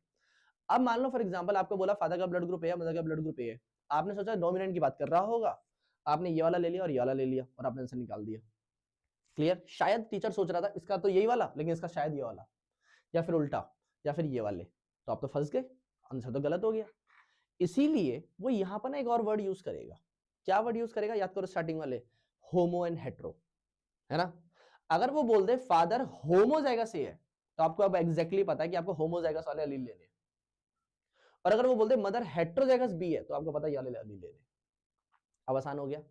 अब मान लो फॉर एग्जांपल आपको बोला फादर का ब्लड ग्रुप ए है, मदर का ब्लड ग्रुप ए है। आपने सोचा डोमिनेंट की बात कर रहा होगा, आपने ये वाला ले लिया और ये वाला ले लिया और आपने आंसर निकाल दिया। क्लियर? शायद टीचर सोच रहा था इसका तो यही वाला, लेकिन इसका शायद ये वाला, या फिर उल्टा, या फिर ये वाले। तो आप तो फंस गए, आंसर तो गलत हो गया। इसीलिए वो यहाँ पर ना एक और वर्ड यूज करेगा। क्या वर्ड यूज करेगा? याद करो स्टार्टिंग वाले, होमो एंड हेट्रो, है ना। अगर वो बोल दे फादर होमोजाइगस से है तो आपको अब एग्जैक्टली पता है कि आपको होमोजाइगस वाले अलील लेने। और अगर वो बोलते मदर हेट्रोजाइगस बी है तो आपको पता है ये वाले अलील लेने। अब आसान हो गया।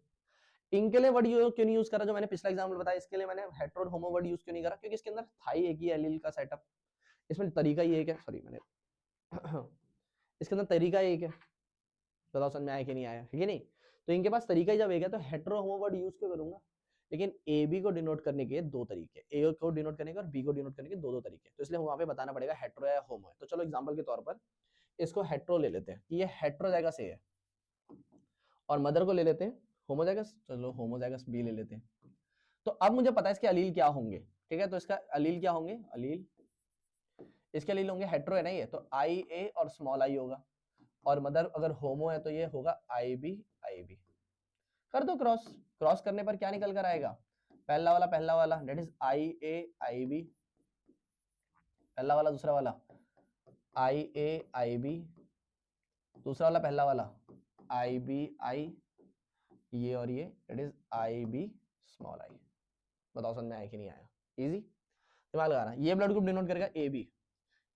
इनके लिए वर्ड क्यों नहीं यूज करा जो मैंने पिछला एग्जाम्पल बताया? इसके लिए मैंने हेट्रो और होमो वर्ड यूज क्यों नहीं करा? क्योंकि इसके अंदर था ही एक ही एलील का सेटअप, इसमें तरीका ही एक है। सॉरी मैंने इसके अंदर तरीका एक है। बताओ समझ में आया कि नहीं आया, है कि नहीं? तो इनके पास तरीका ही जब एक है तो हेटेरो होमो वर्ड यूज क्यों करूंगा? लेकिन ए बी को डिनोट करने के दो तरीके, ए को डिनोट करने के और बी को डिनोट करने के दो दो तरीके, तो इसलिए वहां पे बताना पड़ेगा हेटेरो या होमो है। तो चलो एग्जांपल के तौर पर इसको हेटेरो ले लेते हैं कि ये हेटेरोजाइगस ए है, और मदर को ले लेते हैं होमोजाइगस, चलो होमोजाइगस बी ले लेते हैं। तो अब मुझे पता है इसके अलील क्या होंगे, ठीक है? तो इसका अलील क्या होंगे, अलील इसके अलील होंगे, हेटेरो है ना ये, तो आई ए और स्मॉल आई होगा, और मदर अगर होमो है तो ये होगा आई बी आई बी। कर दो क्रॉस, क्रॉस करने पर क्या निकल कर आएगा, पहला वाला that is I A I B, पहला वाला दूसरा वाला आई ए आई बी, दूसरा वाला पहला वाला आई बी आई, ये और ये that is I B small I. बताओ समझ में आया कि नहीं आया? इजी, दिमाग लगाना। ये ब्लड ग्रुप डिनोट करेगा ए बी,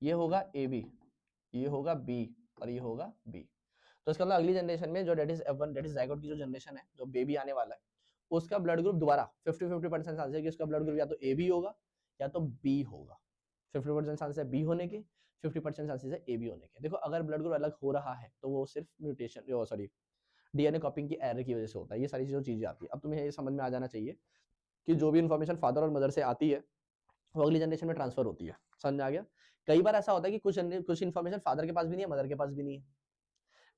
ये होगा ए बी, ये होगा बी और ये होगा बी। तो इसका मतलब अगली जनरेशन में जो that is F1 that is zygote की जो जनरेशन है, जो बेबी आने वाला है, उसका ब्लड ग्रुप दोबारा 50-50% चांस है कि उसका ब्लड ग्रुप या तो ए बी होगा या तो बी होगा। 50% चांस है बी होने के, 50% चांसेस है ए बी होने के। देखो अगर ब्लड ग्रुप अलग हो रहा है तो वो सिर्फ म्यूटेशन सॉरी डीएनए कॉपिंग की एरर की वजह से होता है। ये सारी चीजें आती है। अब तुम्हें ये समझ में आ जाना चाहिए कि जो भी इन्फॉर्मेशन फादर और मदर से आती है वो अगली जनरेशन में ट्रांसफर होती है। समझ में आ गया? कई बार ऐसा होता है कि कुछ इन्फॉर्मेशन फादर के पास भी नहीं है, मदर के पास भी नहीं है,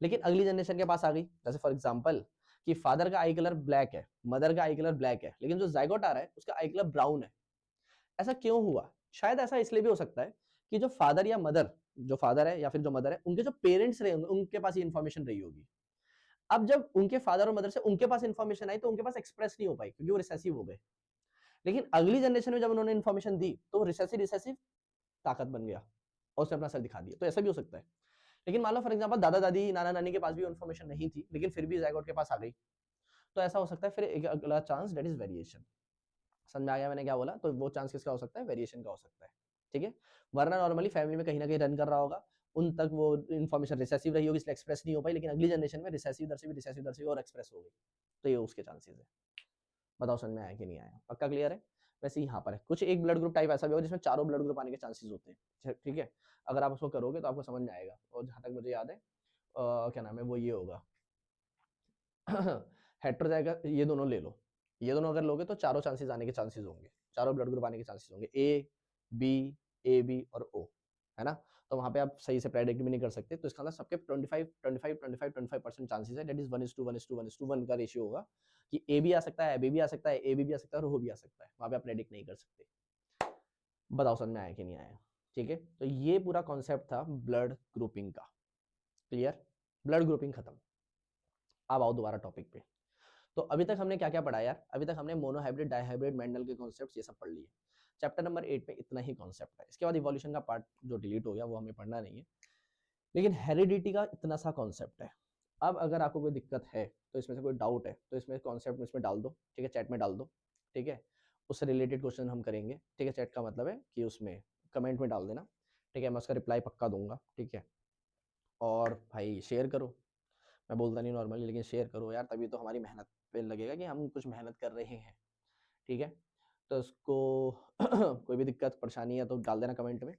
लेकिन अगली जनरेशन के पास आ गई। जैसे फॉर एग्जांपल कि फादर का आई कलर ब्लैक है, मदर का आई कलर ब्लैक है, लेकिन जो जाइगोट आ रहा है उसका आई कलर ब्राउन है। ऐसा क्यों हुआ? शायद ऐसा इसलिए भी हो सकता है कि जो फादर या मदर, जो फादर है या फिर जो मदर है, उनके जो पेरेंट्स रहे होंगे उनके पास ये इन्फॉर्मेशन रही होगी। अब जब उनके फादर और मदर से उनके पास इन्फॉर्मेशन आई तो उनके पास एक्सप्रेस नहीं हो पाई क्योंकि वो रिसेसिव हो गए। लेकिन अगली जनरेशन में जब उन्होंने इन्फॉर्मेशन दी तो रिसेसिव ताकत बन गया और उसने अपना सर दिखा दिया। तो ऐसा भी हो सकता है। लेकिन मान लो फॉर एग्जांपल दादा दादी नाना नानी के पास भी इन्फॉर्मेशन नहीं थी लेकिन फिर भी जायगोट के पास आ गई, तो ऐसा हो सकता है फिर एक अगला चांस दैट इज वेरिएशन। समझ में आ गया मैंने क्या बोला? तो वो चांस किसका हो सकता है? वेरिएशन का हो सकता है। ठीक है, वरना नॉर्मली फैमिली में कहीं ना कहीं रन कर रहा होगा, उन तक वो इन्फॉर्मेशन रिसेसिव रही होगी इसलिए एक्सप्रेस नहीं हो पाई, लेकिन अगली जनरेशन में रिसेसिव दर से भी और एक्सप्रेस हो गई। तो ये उसके चांसेस है। बताओ समझ में आया कि नहीं आया? पक्का क्लियर है? वैसे यहाँ पर है कुछ एक ब्लड ग्रुप टाइप ऐसा भी होगा जिसमें चारों ब्लड ग्रुप आने के चांसेस होते हैं। ठीक है, अगर आप उसको करोगे तो आपको समझ में आएगा। और जहां तक मुझे याद है क्या नाम है वो, ये होगा हेटेरोजाइगस, ये दोनों ले लो, ये दोनों अगर लोगे तो चारों चांसेस आने के चांसेस होंगे, चारों ब्लड ग्रुप आने के चांसेस होंगे, ए बी और ओ, है ना? तो वहां पे आप सही से प्रेडिक्ट भी नहीं कर सकते। तो इसका मतलब सबके 25-25-25-25% चांसेस है, दैट इज 1:1:1:1:1 का रेशियो होगा कि ए भी आ सकता है, बी भी आ सकता है, ए बी आ सकता है और ओ भी आ सकता है। वहां पे आप प्रेडिक्ट नहीं कर सकते। बताओ समझ में आया कि नहीं आया? ठीक है, तो ये पूरा कॉन्सेप्ट था ब्लड ग्रुपिंग का। क्लियर? ब्लड ग्रुपिंग खत्म। अब आओ दोबारा टॉपिक पे। तो अभी तक हमने क्या क्या पढ़ा यार? अभी तक हमने मोनोहाइब्रिड, डाइहाइब्रिड, मेंडल के कॉन्सेप्ट्स ये सब पढ़ लिए। चैप्टर नंबर 8 में इतना ही कॉन्सेप्ट है। इसके बाद इवोल्यूशन का पार्ट जो डिलीट हो गया वो हमें पढ़ना नहीं है, लेकिन हेरिडिटी का इतना सा कॉन्सेप्ट है। अब अगर आपको कोई दिक्कत है तो इसमें से कोई डाउट है तो इसमें कॉन्सेप्ट इसमें डाल दो, ठीक है? चैट में डाल दो, ठीक है? उससे रिलेटेड क्वेश्चन हम करेंगे, ठीक है? चैट का मतलब है कि उसमें कमेंट में डाल देना, ठीक है? मैं उसका रिप्लाई पक्का दूंगा, ठीक है? और भाई शेयर करो, मैं बोलता नहीं नॉर्मली लेकिन शेयर करो यार, तभी तो हमारी मेहनत पे लगेगा कि हम कुछ मेहनत कर रहे हैं। ठीक है, तो उसको कोई भी दिक्कत परेशानी है तो डाल देना कमेंट में,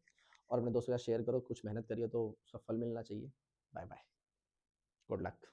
और अपने दोस्तों के साथ शेयर करो। कुछ मेहनत करिए तो सफल मिलना चाहिए। Bye bye, good luck.